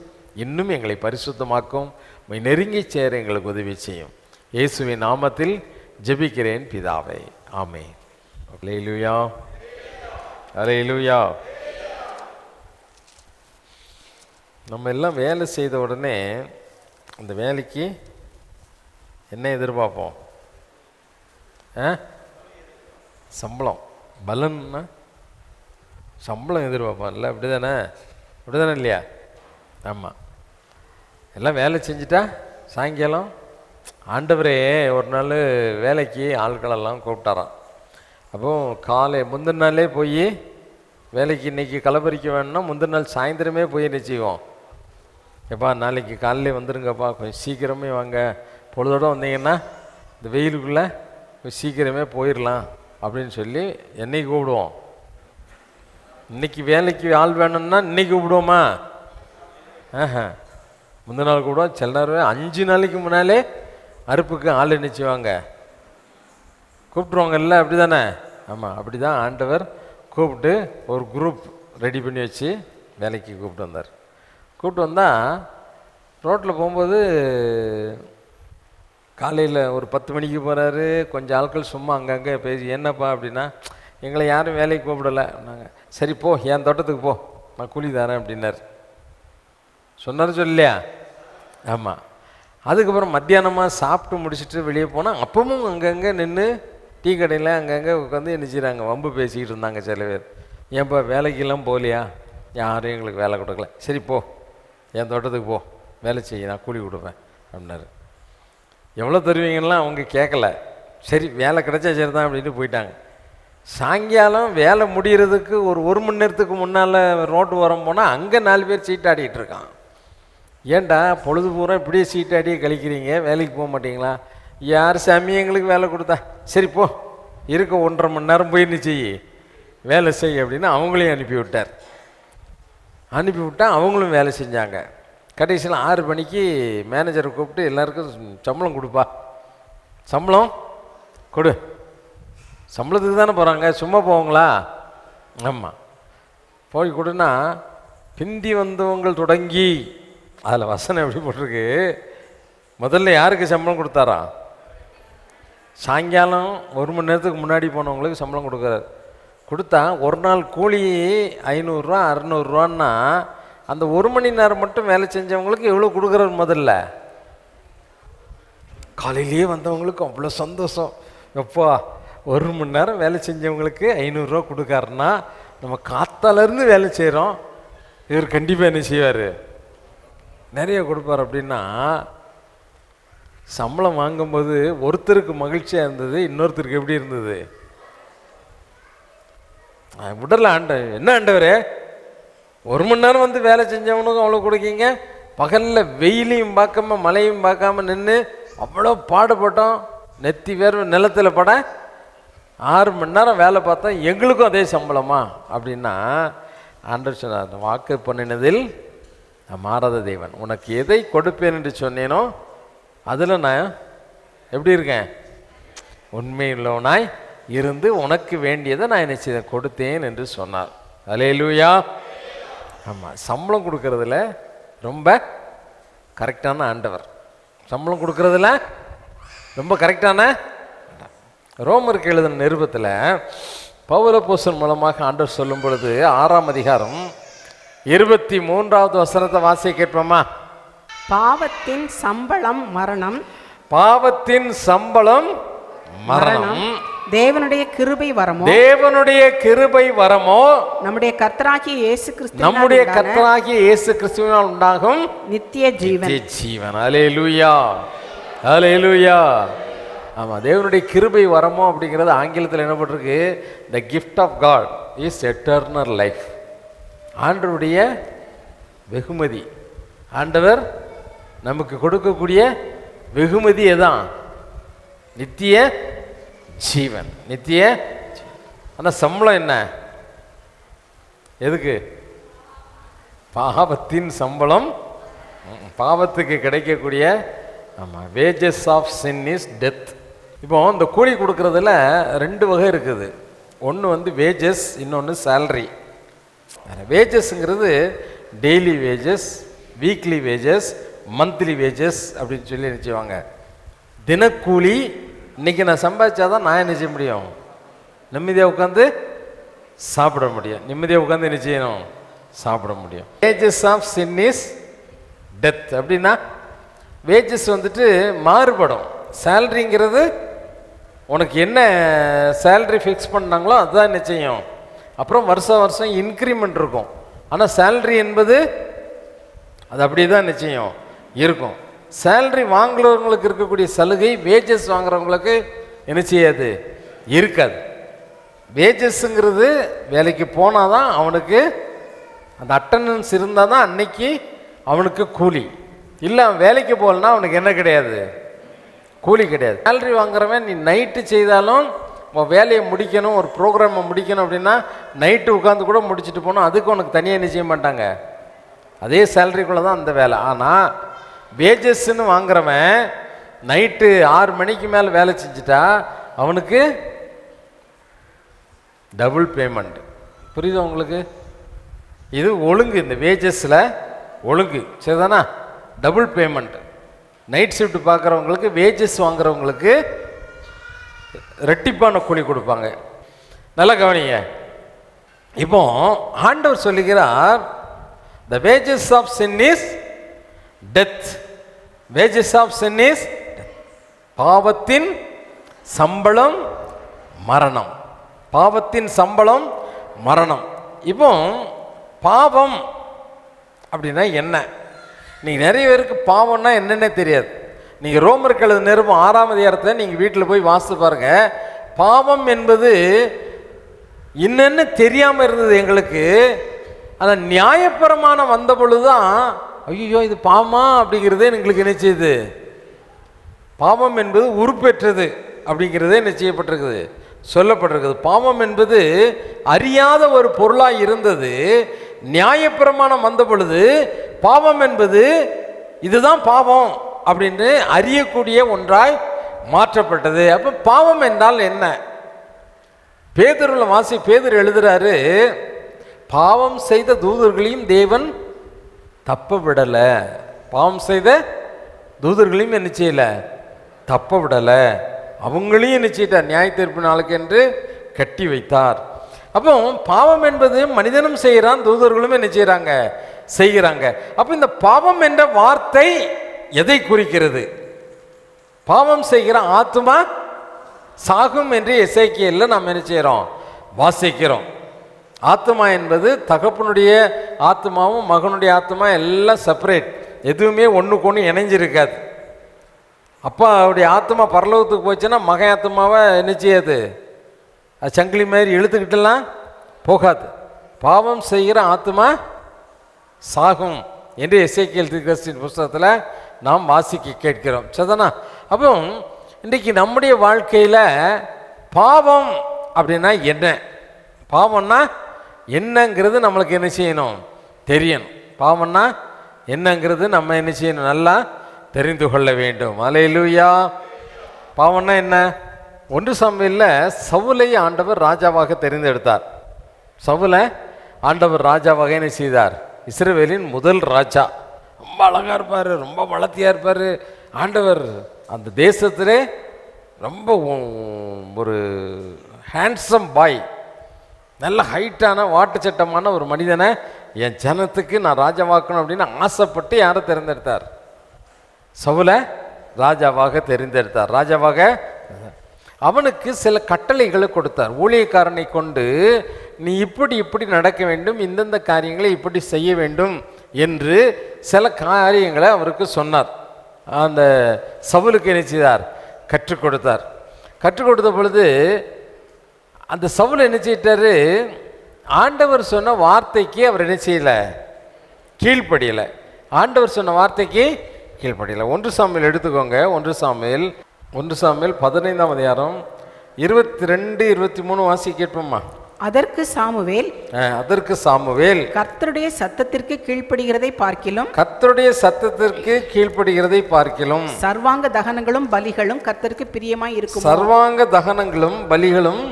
இன்னும் எங்களை பரிசுத்தமாக்கும், உம்மை நெருங்கி சேர எங்களுக்கு உதவி செய்யும். இயேசுவின் நாமத்தில் ஜெபிக்கிறேன் பிதாவே, ஆமென். அல்லேலூயா அல்லேலூயா. நம்ம எல்லாம் வேலை செய்த உடனே அந்த வேலைக்கு என்ன எதிர்பார்ப்போம்? சம்பளம், பலன்னா சம்பளம் எதிர்பார்ப்போம்ல, அப்படி தானே? அப்படி தானே இல்லையா? ஆமாம். எல்லாம் வேலை செஞ்சுட்டா சாயங்காலம் ஆண்டவரே ஒரு நாள் வேலைக்கு ஆட்களெல்லாம் கூப்பிட்டாராம். அப்போ முந்தின நாளே போய் வேலைக்கு இன்றைக்கி கலப்பறிக்க வேணும்னா முந்தின நாள் சாயந்தரமே போய் என்ன செய்வோம், எப்பா நாளைக்கு காலையிலே வந்துருங்கப்பா, கொஞ்சம் சீக்கிரமே வாங்க, பொழுதோட வந்தீங்கன்னா இந்த வெயிலுக்குள்ளே கொஞ்சம் சீக்கிரமே போயிடலாம் அப்படின்னு சொல்லி என்னைக்கு கூப்பிடுவோம். இன்றைக்கி வேலைக்கு ஆள் வேணும்னா இன்றைக்கி கூப்பிடுவோமா? முந்தின நாள் கூப்பிடுவோம். சில நேரம் 5 நாளைக்கு முன்னாலே அறுப்புக்கு ஆள் நினச்சிவாங்க கூப்பிட்ருவாங்கல்ல, அப்படி தானே? ஆமாம், அப்படி தான் ஆண்டவர் கூப்பிட்டு ஒரு குரூப் ரெடி பண்ணி வச்சு வேலைக்கு கூப்பிட்டு வந்தார். கூப்பிட்டு வந்தால் ரோட்டில் போகும்போது காலையில் ஒரு 10 மணிக்கு போகிறாரு. கொஞ்சம் ஆட்கள் சும்மா அங்கங்கே பேசி, என்னப்பா அப்படின்னா, எங்களை யாரும் வேலைக்கு கூப்பிடலை. நாங்கள் சரி போ, என் தோட்டத்துக்கு போ, நான் கூலி தரேன் அப்படின்னார். சொன்னார் சொல்லலையா? ஆமாம். அதுக்கப்புறம் மத்தியானமாக சாப்பிட்டு முடிச்சுட்டு வெளியே போனால் அப்பவும் அங்கங்கே நின்று டீ கடையில் அங்கங்கே உட்காந்து என்ன செய்கிறாங்க, வம்பு பேசிக்கிட்டு இருந்தாங்க சில பேர். ஏன்ப்பா வேலைக்கெல்லாம் போகலையா? யாரும் எங்களுக்கு வேலை கொடுக்கல. சரி போ, என் தோட்டத்துக்கு போ, வேலை செய்ய, நான் கூலி கொடுப்பேன் அப்படின்னாரு. எவ்வளோ தருவீங்கன்னா அவங்க கேட்கல. சரி வேலை கிடைச்சா சரி தான் அப்படின்ட்டு போயிட்டாங்க. சாயங்காலம் வேலை முடிகிறதுக்கு ஒரு மணி நேரத்துக்கு முன்னால் ரோட்டு ஓரம் போனால் அங்கே 4 பேர் சீட்டாடிகிட்டு இருக்கான். ஏன்டா பொழுது பூரா இப்படியே சீட்டாடியே கழிக்கிறீங்க, வேலைக்கு போக மாட்டீங்களா? யார் சாமி எங்களுக்கு வேலை கொடுத்தா? சரி போ, இருக்க 1.5 மணி நேரம் போய் நீ செய், வேலை செய் அப்படின்னு அவங்களையும் அனுப்பிவிட்டார். அனுப்பிவிட்டா அவங்களும் வேலை செஞ்சாங்க. கடைசியில் 6 மணிக்கு மேனேஜரை கூப்பிட்டு எல்லாருக்கும் சம்பளம் கொடுப்பா, சம்பளம் கொடு. சம்பளத்துக்கு தானே போகிறாங்க, சும்மா போவாங்களா? ஆமாம், போய் கொடுன்னா பிந்தி வந்தவங்கள் தொடங்கி, அதில் வசனம் எப்படி போட்டிருக்கு, முதல்ல யாருக்கு சம்பளம் கொடுத்தாரா? சாயங்காலம் 1 மணி நேரத்துக்கு முன்னாடி போனவங்களுக்கு சம்பளம் கொடுக்குறாரு. கொடுத்தா ஒரு நாள் கூலி 500 600 அந்த 1 மணி நேரம் மட்டும் வேலை செஞ்சவங்களுக்கு எவ்வளோ கொடுக்குறாரு? முதல்ல காலையிலேயே வந்தவங்களுக்கு அவ்வளோ சந்தோஷம், எப்பா 1 மணி நேரம் வேலை செஞ்சவங்களுக்கு 500 கொடுக்காருன்னா நம்ம காத்தாலேருந்து வேலை செய்கிறோம், இவர் கண்டிப்பாக என்ன செய்வார், நிறைய கொடுப்பார். அப்படின்னா சம்பளம் வாங்கும்போது ஒருத்தருக்கு மகிழ்ச்சியாக இருந்தது, இன்னொருத்தருக்கு எப்படி இருந்தது? விடல என்ன ஆண்டவரே, 1 மணி நேரம் வந்து வேலை செஞ்சவனுக்கும் அவ்வளோ கொடுக்கீங்க, பகலில் வெயிலையும் பார்க்காம மழையும் பார்க்காம நின்று அவ்வளோ பாடுபட்டோம், நெத்தி வேர்வை நிலத்தில் பட 6 மணி நேரம் வேலை பார்த்தா எங்களுக்கும் அதே சம்பளமா? அப்படின்னா ஆண்டவர் சொன்னார், வாக்கு பண்ணினதில் நான் மாறாத தேவன், உனக்கு எதை கொடுப்பேன் என்று சொன்னேனோ அதில் நான் எப்படி இருக்கேன், உண்மையுள்ளவனாய் இருந்து உனக்கு வேண்டியதை நான் என்ன செய்த கொடுத்தேன் என்று சொன்னார். அல்லேலூயா. ஆமாம், சம்பளம் கொடுக்கறதுல ரொம்ப கரெக்டான ஆண்டவர், சம்பளம் கொடுக்கறதுல ரொம்ப கரெக்டான. ரோமருக்கு எழுதின நிருபத்தில் பவுலப்போஸ்தலன் மூலமாக ஆண்டவர் சொல்லும் பொழுது 6ஆம் அதிகாரம் 23வது வசனத்தை வாசிக்க கேட்போமா? பாவத்தின் சம்பளம் மரணம், பாவத்தின் சம்பளம் மரணம், தேவனுடைய கிருபை வரமோ, தேவனுடைய கிருபை வரமோ, நம்முடைய கர்த்தராகிய இயேசு கிறிஸ்து, நம்முடைய கர்த்தராகிய இயேசு கிறிஸ்துவினால் உண்டாகும் நித்திய ஜீவன். நித்திய ஜீவன். அல்லேலூயா, அல்லேலூயா. ஆமாம், தேவனுடைய கிருபை வரமோ அப்படிங்கிறது ஆங்கிலத்தில் என்ன போட்டிருக்கு, the gift of God is eternal life. ஆண்டவருடைய வெகுமதி, ஆண்டவர் நமக்கு கொடுக்கக்கூடிய வெகுமதி எதான்? நித்திய ஜீவன், நித்திய. ஆனால் சம்பளம் என்ன? எதுக்கு? பாவத்தின் சம்பளம், பாவத்துக்கு கிடைக்கக்கூடிய. ஆமாம், wages of sin is death. இப்போ இந்த கூலி கொடுக்கறதுல 2 வகை இருக்குது. ஒன்று வந்து வேஜஸ், இன்னொன்று சேலரி. வேஜஸ்ங்கிறது daily wages, weekly wages, monthly wages அப்படின்னு சொல்லி நினச்சிவாங்க. தினக்கூலி. இன்றைக்கி நான் சம்பாதிச்சாதான் நான் என்ன செய்ய முடியும், நிம்மதியாக உட்காந்து சாப்பிட முடியும், நிம்மதியாக உட்காந்து என்ன செய்யணும், சாப்பிட முடியும். Wages of sin is death. அப்படின்னா வேஜஸ் வந்துட்டு மாறுபடும். சேலரிங்கிறது உனக்கு என்ன சேலரி ஃபிக்ஸ் பண்ணாங்களோ அதுதான் நிச்சயம். அப்புறம் வருஷம் வருஷம் இன்க்ரிமெண்ட் இருக்கும். ஆனால் சேலரி என்பது அது அப்படி தான் நிச்சயம் இருக்கும். சேலரி வாங்குறவங்களுக்கு இருக்கக்கூடிய சலுகை வேஜஸ் வாங்குறவங்களுக்கு என்ன செய்யாது, இருக்காது. வேஜஸ்ங்கிறது வேலைக்கு போனால் தான் அவனுக்கு அந்த அட்டண்டன்ஸ் இருந்தால் தான் அன்னைக்கு அவனுக்கு கூலி. இல்லை அவன் வேலைக்கு போகலன்னா அவனுக்கு என்ன கிடையாது, கூலி கிடையாது. சேலரி வாங்குறவன் நீ நைட்டு செய்தாலும் உன் வேலையை முடிக்கணும், ஒரு ப்ரோக்ராமை முடிக்கணும் அப்படின்னா நைட்டு உட்காந்து கூட முடிச்சுட்டு போகணும், அதுக்கு உனக்கு தனியாக என்ன செய்ய மாட்டாங்க, அதே சேலரிக்குள்ளே தான் அந்த வேலை. ஆனால் வேஜஸ்ன்னு வாங்குறவன் நைட்டு 6 மணிக்கு மேலே வேலை செஞ்சுட்டா அவனுக்கு டபுள் பேமெண்ட். புரியுதா உங்களுக்கு? இது ஒழுங்கு, இந்த வேஜஸில் ஒழுங்கு, சரிதானா? Double payment. நைட் ஷிஃப்ட் பார்க்குறவங்களுக்கு, வேஜஸ் வாங்குறவங்களுக்கு ரெட்டிப்பான கூலி கொடுப்பாங்க. நல்லா கவனிங்க. இப்போ ஆண்டவர் சொல்லுகிறார், the wages of sin is death. wages of sin is death. பாவத்தின் சம்பளம் மரணம். பாவத்தின் சம்பளம் மரணம். இப்போ பாவம் அப்படின்னா என்ன? நீங்கள் நிறைய பேருக்கு பாவம்னா என்னென்ன தெரியாது. நீங்கள் ரோமருக்கு எழுதின நிருபம் 6ஆம் அதிகாரத்தை நீங்கள் வீட்டில் போய் வாசித்து பாருங்கள். பாவம் என்பது என்னென்னு தெரியாமல் இருந்தது எங்களுக்கு. ஆனால் நியாயப்பிரமாணம் வந்த பொழுது தான் ஐயோ இது பாவமா அப்படிங்கிறதே எங்களுக்கு என்ன செய்யுது, பாவம் என்பது உருப்பெற்றது அப்படிங்கிறதே என்ன செய்யப்பட்டிருக்குது, சொல்லப்பட்டிருக்குது. பாவம் என்பது அறியாத ஒரு பொருளாக இருந்தது. நியாயப்பிரமாணம் வந்த பொழுது பாவம் என்பது இதுதான் பாவம் அப்படின்னு அறியக்கூடிய ஒன்றாய் மாற்றப்பட்டது. அப்போ பாவம் என்றால் என்ன? பேதுருவில் பேதுரு எழுதுறாரு, பாவம் செய்த தூதர்களையும் தேவன் தப்ப விடலை. பாவம் செய்த தூதர்களையும் என்ன செய்யல, தப்ப விடலை. அவங்களையும் என்ன செய்தார், நியாய தீர்ப்பு நாளுக்கு என்று கட்டி வைத்தார். அப்போ பாவம் என்பது மனிதனும் செய்கிறான், தூதர்களும் என்ன செய்கிறாங்க, செய்கிறாங்க. அப்போ இந்த பாவம் என்ற வார்த்தை எதை குறிக்கிறது? பாவம் செய்கிற ஆத்மா சாகும் என்று எசேக்கியேலில் நாம் என்ன செய்கிறோம், வாசிக்கிறோம். ஆத்மா என்பது தகப்பனுடைய ஆத்மாவும் மகனுடைய ஆத்மா எல்லாம் செப்பரேட், எதுவுமே ஒன்றுக்கு ஒன்று இணைஞ்சிருக்காது. அப்பா அவருடைய ஆத்மா பரலோகத்துக்கு போச்சுன்னா மகன் ஆத்மாவை என்ன செய்யாது, அது சங்கிலி மாதிரி இழுத்துக்கிட்டெல்லாம் போகாது. பாவம் செய்கிற ஆத்மா சாகும் என்று எசேக்கியேல் தீர்க்கதரிசியின் புஸ்தகத்தில் நாம் வாசிக்க கேட்கிறோம். சரிதானா? அப்போ இன்றைக்கி நம்முடைய வாழ்க்கையில் பாவம் அப்படின்னா என்ன, பாவம்னா என்னங்கிறது நம்மளுக்கு என்ன செய்யணும், தெரியணும். பாவம்னா என்னங்கிறது நம்ம என்ன செய்யணும், நல்லா தெரிந்து கொள்ள வேண்டும். அல்லேலூயா. பாவம்னா என்ன? 1 சாமுவேலில் சவுலை ஆண்டவர் ராஜாவாக தெரிந்தெடுத்தார். சவுலை ஆண்டவர் ராஜாவாக என்ன செய்தார், இஸ்ரவேலின் முதல் ராஜா. ரொம்ப அழகாக இருப்பார், ரொம்ப வளர்த்தியாக இருப்பார். ஆண்டவர் அந்த தேசத்திலே ரொம்ப ஒரு ஹேண்ட்ஸம் பாய், நல்ல ஹைட்டான வாட்டு சட்டமான ஒரு மனிதனை என் ஜனத்துக்கு நான் ராஜாவாக்கணும் அப்படின்னு ஆசைப்பட்டு யாரை தேர்ந்தெடுத்தார், சவுலை ராஜாவாக தெரிந்தெடுத்தார். ராஜாவாக அவனுக்கு சில கட்டளைகளை கொடுத்தார். ஊழியக்காரனை கொண்டு நீ இப்படி இப்படி நடக்க வேண்டும், இந்தந்த காரியங்களை இப்படி செய்ய வேண்டும் என்று சில காரியங்களை அவருக்கு சொன்னார். அந்த சவுலுக்கு என்ன செய்தார், கற்றுக் கொடுத்தார். கற்றுக் கொடுத்த பொழுது அந்த சவுல் என்ன செய்யிட்டாரு, ஆண்டவர் சொன்ன வார்த்தைக்கு அவர் என்ன செய்யலை, கீழ்ப்படியலை. ஆண்டவர் சொன்ன வார்த்தைக்கு கீழ்ப்படியலை. 1 சாமுவேல் எடுத்துக்கோங்க. 1 சாமுவேல் 15ஆம் அதிகாரம் 22, 23 வாசி கேட்போம்மா. அதற்கு சாமுவேல் கர்த்தருடைய சத்தத்திற்கு கீழ்ப்படுகிறதை பார்க்கிலும், கர்த்தருடைய சத்தத்திற்கு கீழ்ப்படுகிறதை பார்க்கிலும் சர்வாங்க தகனங்களும் பலிகளும் கர்த்தருக்கு பிரியமாய் இருக்கும். சர்வாங்க தகனங்களும் பலிகளும்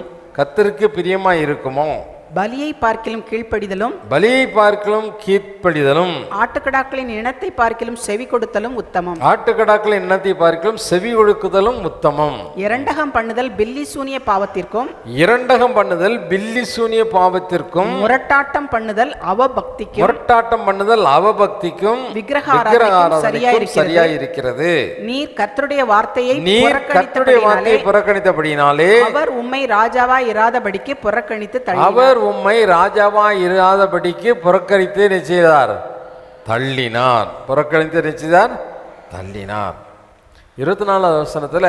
கர்த்தருக்கு பிரியமாய் இருக்குமோ? பலியை பார்க்கிலும் கீழ்ப்படிதலும், பலியை பார்க்கிலும் கீழ்ப்படிதலும், ஆட்டுக்கடாக்களின் இனத்தை பார்க்கிலும் செவி கொடுத்தலும் உத்தமம். ஆட்டுக்கடாக்களின் இனத்தை பார்க்கிலும் செவி கொடுக்குதலும் உத்தமம். இரண்டகம் பண்ணுதல் பில்லி சூனிய பாவத்திற்கும், இரண்டகம் பண்ணுதல் பில்லி சூனிய பாவத்திற்கும், முரட்டாட்டம் பண்ணுதல் அவபக்திக்கும், முரட்டாட்டம் பண்ணுதல் அவபக்திக்கும், விக்கிரகாராதனைக்கும் சரியாயிருக்கிறது. நீர் கர்த்தருடைய வார்த்தையை புறக்கணித்தபடியினாலே அவர் உம்மை ராஜாவாய் இராதபடிக்கு புறக்கணித்து தள்ளினார். அவர் உம்மை ராஜாவாய் இராதபடிக்கு புறக்கணித்து நிச்சயித்தார், தள்ளினார். புறக்கணித்து நிச்சயித்தார், தள்ளினார். 24வது வசனத்தில்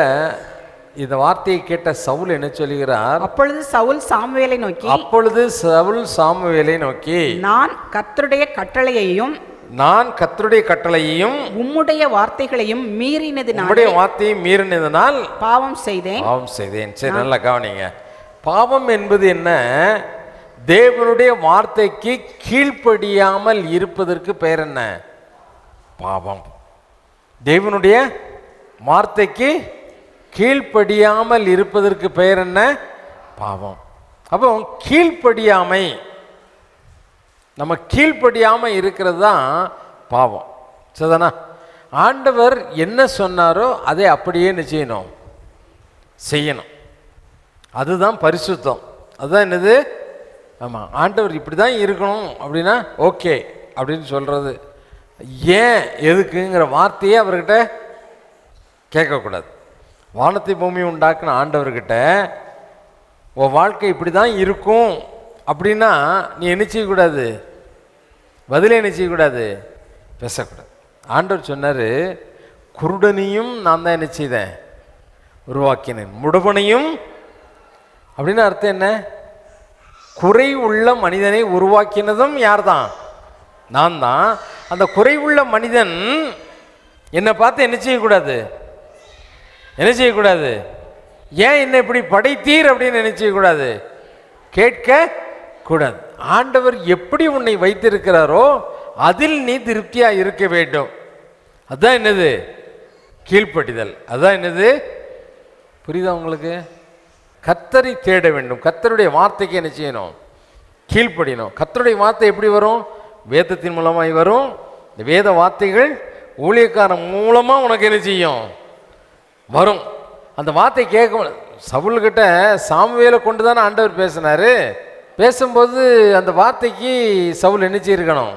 இந்த வார்த்தையை கேட்ட சவுல் என்ன சொல்லுகிறார்? அப்பொழுது சவுல் சாமுவேலை நோக்கி, அப்பொழுது சவுல் சாமுவேலை நோக்கி, நான் கர்த்தருடைய கட்டளையையும் நான் கர்த்தருடைய கட்டளையையும் உம்முடைய வார்த்தைகளையும் மீறினதினாலே உம்முடைய வார்த்தையை மீறினதனால் பாவம் செய்தேன். பாவம் செய்தேன். சரி, நல்லா கவனிங்க. பாவம் என்பது என்ன? தேவனுடைய வார்த்தைக்கு கீழ்ப்படியாமல் இருப்பதற்கு பெயர் என்ன? பாவம். தேவனுடைய வார்த்தைக்கு கீழ்ப்படியாமல் இருப்பதற்கு பெயர் என்ன? பாவம். அப்போ கீழ்ப்படியாமை, நம்ம கீழ்ப்படியாமல் இருக்கிறது தான் பாவம். சரிதானா? ஆண்டவர் என்ன சொன்னாரோ அதை அப்படியே செய்யணும், செய்யணும். அதுதான் பரிசுத்தம். அதுதான் என்னது? ஆமாம், ஆண்டவர் இப்படி தான் இருக்கணும் அப்படின்னா ஓகே அப்படின்னு சொல்கிறது. ஏன் எதுக்குங்கிற வார்த்தையே அவர்கிட்ட கேட்கக்கூடாது. வானத்தை பூமி உண்டாக்குன ஆண்டவர்கிட்ட உன் வாழ்க்கை இப்படி தான் இருக்கும் அப்படின்னா நீ என்ன செய்யக்கூடாது? பதிலே என்ன செய்யக்கூடாது? பேசக்கூடாது. ஆண்டவர் சொன்னார், குருடனையும் நான் தான் என்ன செய்தேன்? உருவாக்கினேன், முடவனையும். அப்படின்னு அர்த்தம் என்ன? குறை உள்ள மனிதனை உருவாக்கினதும் யார் தான்? நான் தான். அந்த குறைவுள்ள மனிதன் என்னை பார்த்து என்ன செய்யக்கூடாது? என்ன செய்யக்கூடாது? ஏன் என்னை இப்படி படைத்தீர் அப்படின்னு என்ன செய்யக்கூடாது? கேட்க கூடாது. ஆண்டவர் எப்படி உன்னை வைத்திருக்கிறாரோ அதில் நீ திருப்தியாக இருக்க வேண்டும். அதுதான் என்னது? கீழ்ப்படிதல். அதுதான் என்னது? புரியுதா உங்களுக்கு? கர்த்தரை தேட வேண்டும். கர்த்தருடைய வார்த்தைக்கு என்ன செய்யணும்? கீழ்ப்படியணும். கர்த்தருடைய வார்த்தை எப்படி வரும்? வேதத்தின் மூலமாய் வரும். இந்த வேத வார்த்தைகள் ஊழியக்காரன் மூலமாக உனக்கு என்ன செய்யும்? வரும். அந்த வார்த்தை கேட்க சவுல்கிட்ட சாமுவேலை கொண்டு தானே ஆண்டவர் பேசினார். பேசும்போது அந்த வார்த்தைக்கு சவுல் என்ன செய்யிருக்கணும்?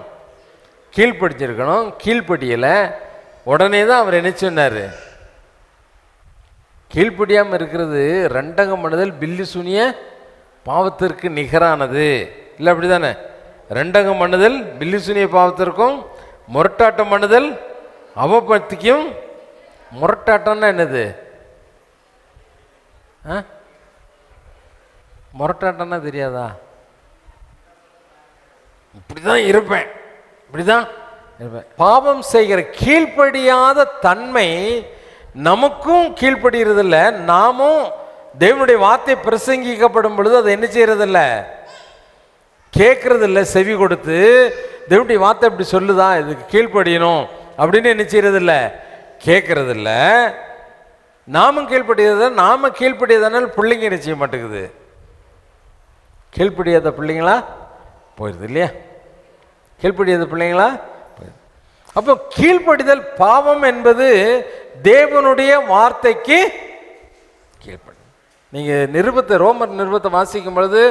கீழ்ப்படிச்சிருக்கணும். கீழ்ப்படியலை. உடனே தான் அவர் என்ன சொன்னார்? கீழ்ப்படியாமல் இருக்கிறது ரெண்டகம் பண்ணுதல் பில்லி சுனிய பாவத்திற்கு நிகரானது. இல்லை அப்படி தானே? ரெண்டகம் பண்ணுதல் பில்லி சுனிய பாவத்திற்கும், முரட்டாட்டம் பண்ணுதல் அவபக்திக்கும். முரட்டாட்டம்னா என்னது? முரட்டாட்டம்னா தெரியாதா? இப்படி தான் இருப்பேன், இப்படி தான் இருப்பேன். பாவம் செய்கிற கீழ்ப்படியாத தன்மை நமக்கும் கீழ்ப்படுகிறதில்ல. நாமும் தேவனுடைய வார்த்தை பிரசங்கிக்கப்படும் பொழுது அதை என்ன செய்யறதில்ல? கேட்கறதில்ல. செவி கொடுத்து தேவனுடைய வார்த்தை இப்படி சொல்லுதா, இதுக்கு கீழ்ப்படியணும் அப்படின்னு என்ன செய்யறதில்ல? கேட்கறதில்ல. நாமும் கீழ்ப்படியத நாம கீழ்ப்படியதனால் பிள்ளைங்க என்ன செய்ய மாட்டேங்குது? கீழ்ப்படியாத பிள்ளைங்களா போயிடுது இல்லையா? கீழ்ப்படியாத பிள்ளைங்களா போயிடுது. அப்போ கீழ்ப்படிதல் பாவம் என்பது தேவனுடைய வார்த்தைக்கு கீழ்ப்படி. நீங்கள் ரோமர் நிருபத்தை வாசிக்கும் பொழுது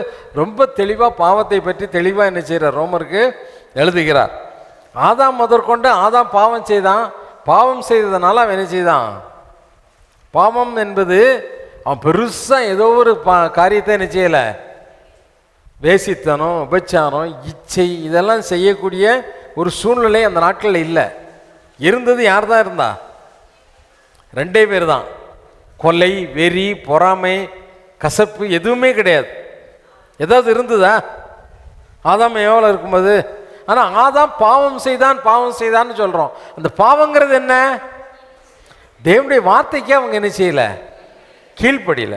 ரொம்ப தெளிவாக பாவத்தை பற்றி தெளிவாக என்ன செய்கிறார்? ரோமருக்கு எழுதுகிறார். ஆதாம் முதற்கொண்டு ஆதாம் பாவம் செய்தான். பாவம் செய்ததுனால அவன் என்ன செய்தான்? பாவம் என்பது அவன் பெருசாக ஏதோ ஒரு காரியத்தை என்ன செய்யலை? வேசித்தனம், உபச்சாரம், இச்சை இதெல்லாம் செய்யக்கூடிய ஒரு சூழ்நிலை அந்த நாட்களில் இல்லை. இருந்தது யார் தான் இருந்தா? ரெண்டே பேர் தான். கொலை, வெறி, பொறாமை, கசப்பு எதுவுமே கிடையாது. ஏதாவது இருந்ததா ஆதாம் ஏவாள் இருக்கும்போது? ஆனால் ஆதாம் பாவம் செய்தான்னு சொல்கிறோம். அந்த பாவங்கிறது என்ன? தேவனுடைய வார்த்தைக்கு அவங்க என்ன செய்யலை? கீழ்ப்படியல.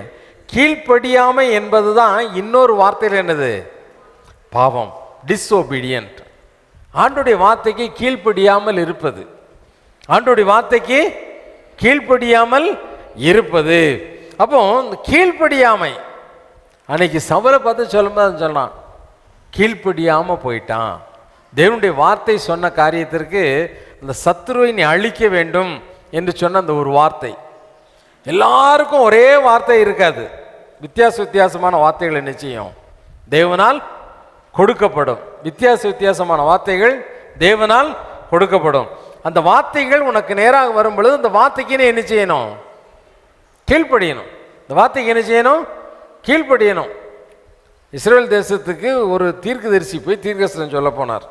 கீழ்ப்படியாமை என்பது தான் இன்னொரு வார்த்தையில் என்னது? பாவம், டிஸ்ஓபீடியன்ட். ஆண்டோடைய வார்த்தைக்கு கீழ்ப்படியாமல் இருப்பது, ஆண்டோடைய வார்த்தைக்கு கீழ்ப்படியாமல் இருப்பது. அப்போ கீழ்ப்படியாமை அன்னைக்கு சவலை பார்த்து சொல்லும்போது சொன்னான், கீழ்ப்படியாமல் போயிட்டான். தேவனுடைய வார்த்தை சொன்ன காரியத்திற்கு அந்த சத்துருவை நீ அழிக்க வேண்டும் என்று சொன்ன அந்த ஒரு வார்த்தை. எல்லாருக்கும் ஒரே வார்த்தை இருக்காது. வித்தியாசமான வார்த்தைகள் நிச்சயம் தேவனால் கொடுக்கப்படும். வித்தியாசமான வார்த்தைகள் தேவனால் கொடுக்கப்படும். அந்த வார்த்தைகள் உனக்கு நேராக வரும் பொழுது அந்த வார்த்தைக்கு நீ என்ன செய்யணும்? கீழ்ப்படியணும். இந்த வார்த்தைக்கு என்ன செய்யணும்? கீழ்ப்படியணும். இஸ்ரேல் தேசத்துக்கு ஒரு தீர்க்கதரிசி போய் தீர்க்கதரிசனம் சொல்ல போனார்.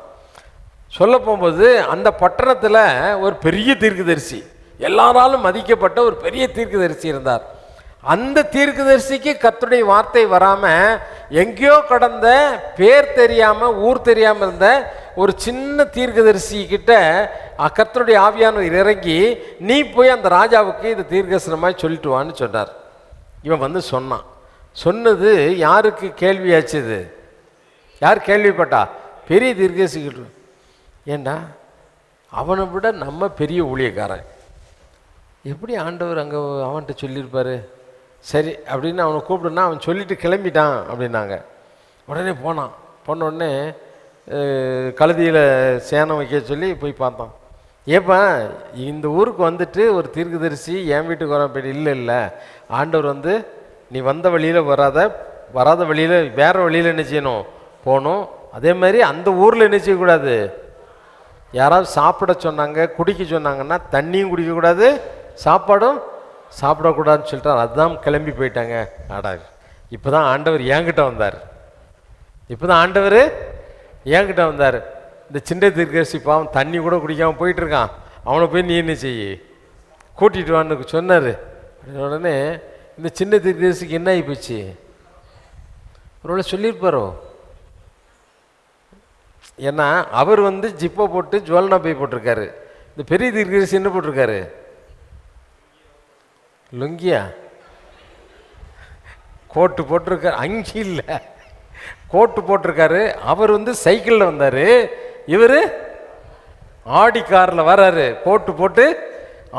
சொல்ல போகும்போது அந்த பட்டணத்தில் ஒரு பெரிய தீர்க்கதரிசி, எல்லாராலும் மதிக்கப்பட்ட ஒரு பெரிய தீர்க்கதரிசி இருந்தார். அந்த தீர்க்கதரிசிக்கு கர்த்தருடைய வார்த்தை வராமல் எங்கேயோ கடந்த பேர் தெரியாமல் ஊர் தெரியாமல் இருந்த ஒரு சின்ன தீர்க்கதரிசி கிட்ட கர்த்தருடைய ஆவியானவர் இறங்கி நீ போய் அந்த ராஜாவுக்கு இது தீர்க்கதரிசனமாய் சொல்லிட்டு வான்னு சொன்னார். இவன் வந்து சொன்னான். சொன்னது யாருக்கு கேள்வியாச்சு? இது யார் கேள்விப்பட்டா? பெரிய தீர்க்கதரிசிகள். ஏண்டா அவனை விட நம்ம பெரிய ஊழியக்காரன், எப்படி ஆண்டவர் அங்கே அவன்கிட்ட சொல்லியிருப்பார்? சரி அப்படின்னு அவனை கூப்பிடுனா அவன் சொல்லிட்டு கிளம்பிட்டான் அப்படின்னாங்க. உடனே போனான். போன உடனே கழுதியில் சேனம் வைக்க சொல்லி போய் பார்த்தான். ஏப்பா இந்த ஊருக்கு வந்துட்டு ஒரு தீர்க்கதரிசி என் வீட்டுக்கு வர போய் இல்லை ஆண்டவர் வந்து நீ வந்த வழியில் வராத வழியில் வேறு வழியில் என்ன செய்யணும்? போகணும். அதே மாதிரி அந்த ஊரில் என்ன செய்யக்கூடாது? யாராவது சாப்பிட சொன்னாங்க, குடிக்க சொன்னாங்கன்னா தண்ணியும் குடிக்கக்கூடாது, சாப்பாடும் சாப்பிடக்கூடாதுன்னு சொல்லிட்டார். அதுதான் கிளம்பி போயிட்டாங்க. ஆடா இப்போ தான் ஆண்டவர் என்கிட்ட வந்தார். இந்த சின்ன தீர்க்கதரிசி பாவம் தண்ணி கூட குடிக்காமல் போயிட்டுருக்கான். அவனை போய் நீ என்ன செய்ய கூட்டிகிட்டு வான்னு சொன்னார். உடனே இந்த சின்ன தீர்க்கதரிசிக்கு என்ன ஆகி போச்சு? ஒருவேளை சொல்லியிருப்பாரோ? ஏன்னா அவர் வந்து ஜிப்பை போட்டு ஜுவல்னா போய் போட்டிருக்காரு. இந்த பெரிய தீர்க்கதரிசி என்ன போட்டிருக்காரு? லுங்கியா கோட்டு போட்டிருக்காரு. அங்கி இல்லை, கோட்டு போட்டிருக்காரு. அவர் வந்து சைக்கிளில் வந்தார், இவர் ஆடி காரில் வர்றாரு. கோட்டு போட்டு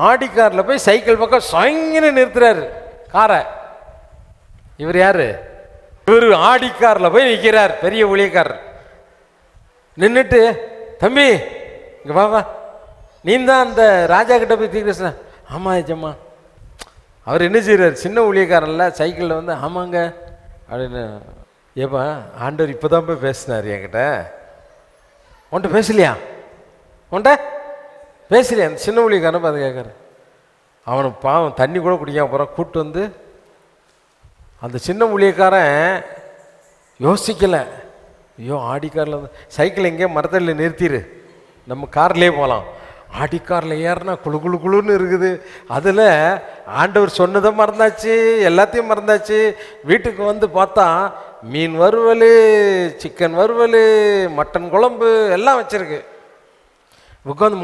ஆடி காரில் போய் சைக்கிள் பக்கம் சொங்கன்னு நிறுத்துறாரு காரை. இவர் யாரு? இவர் ஆடி காரில் போய் நிற்கிறார், பெரிய ஊழியக்காரர். நின்றுட்டு தம்பி இங்கே வா, நீ தான் அந்த ராஜா கிட்ட போய் தீர்க்கதரிசனம். ஆமாம் ஏஜம்மா. அவர் என்ன செய்கிறார்? சின்ன ஊழியக்காரன்ல சைக்கிளில் வந்து ஆமாங்க அப்படின்னு. ஏப்பா ஆண்டவர் இப்போ தான் போய் பேசினார் என்கிட்ட. உன்ட்ட பேசலையா? அந்த சின்ன ஊழியக்காரன் பார்த்து கேட்குற. அவனுக்கு பாவம் தண்ணி கூட குடிக்காம போகிறான். கூப்பிட்டு வந்து அந்த சின்ன ஊழியக்காரன் யோசிக்கலை. ஐயோ ஆடிக்காரில் வந்து சைக்கிள் எங்கேயோ மரத்தடியில் நிறுத்திடு, நம்ம கார்லேயே போகலாம். ஆடிக்காரில் ஏறினா குழுன்னு இருக்குது. அதில் ஆண்டவர் சொன்னதை மறந்தாச்சு, எல்லாத்தையும் மறந்தாச்சு. வீட்டுக்கு வந்து பார்த்தா மீன் வறுவல், சிக்கன் வறுவல், மட்டன் குழம்பு எல்லாம் வச்சுருக்கு. உட்காந்து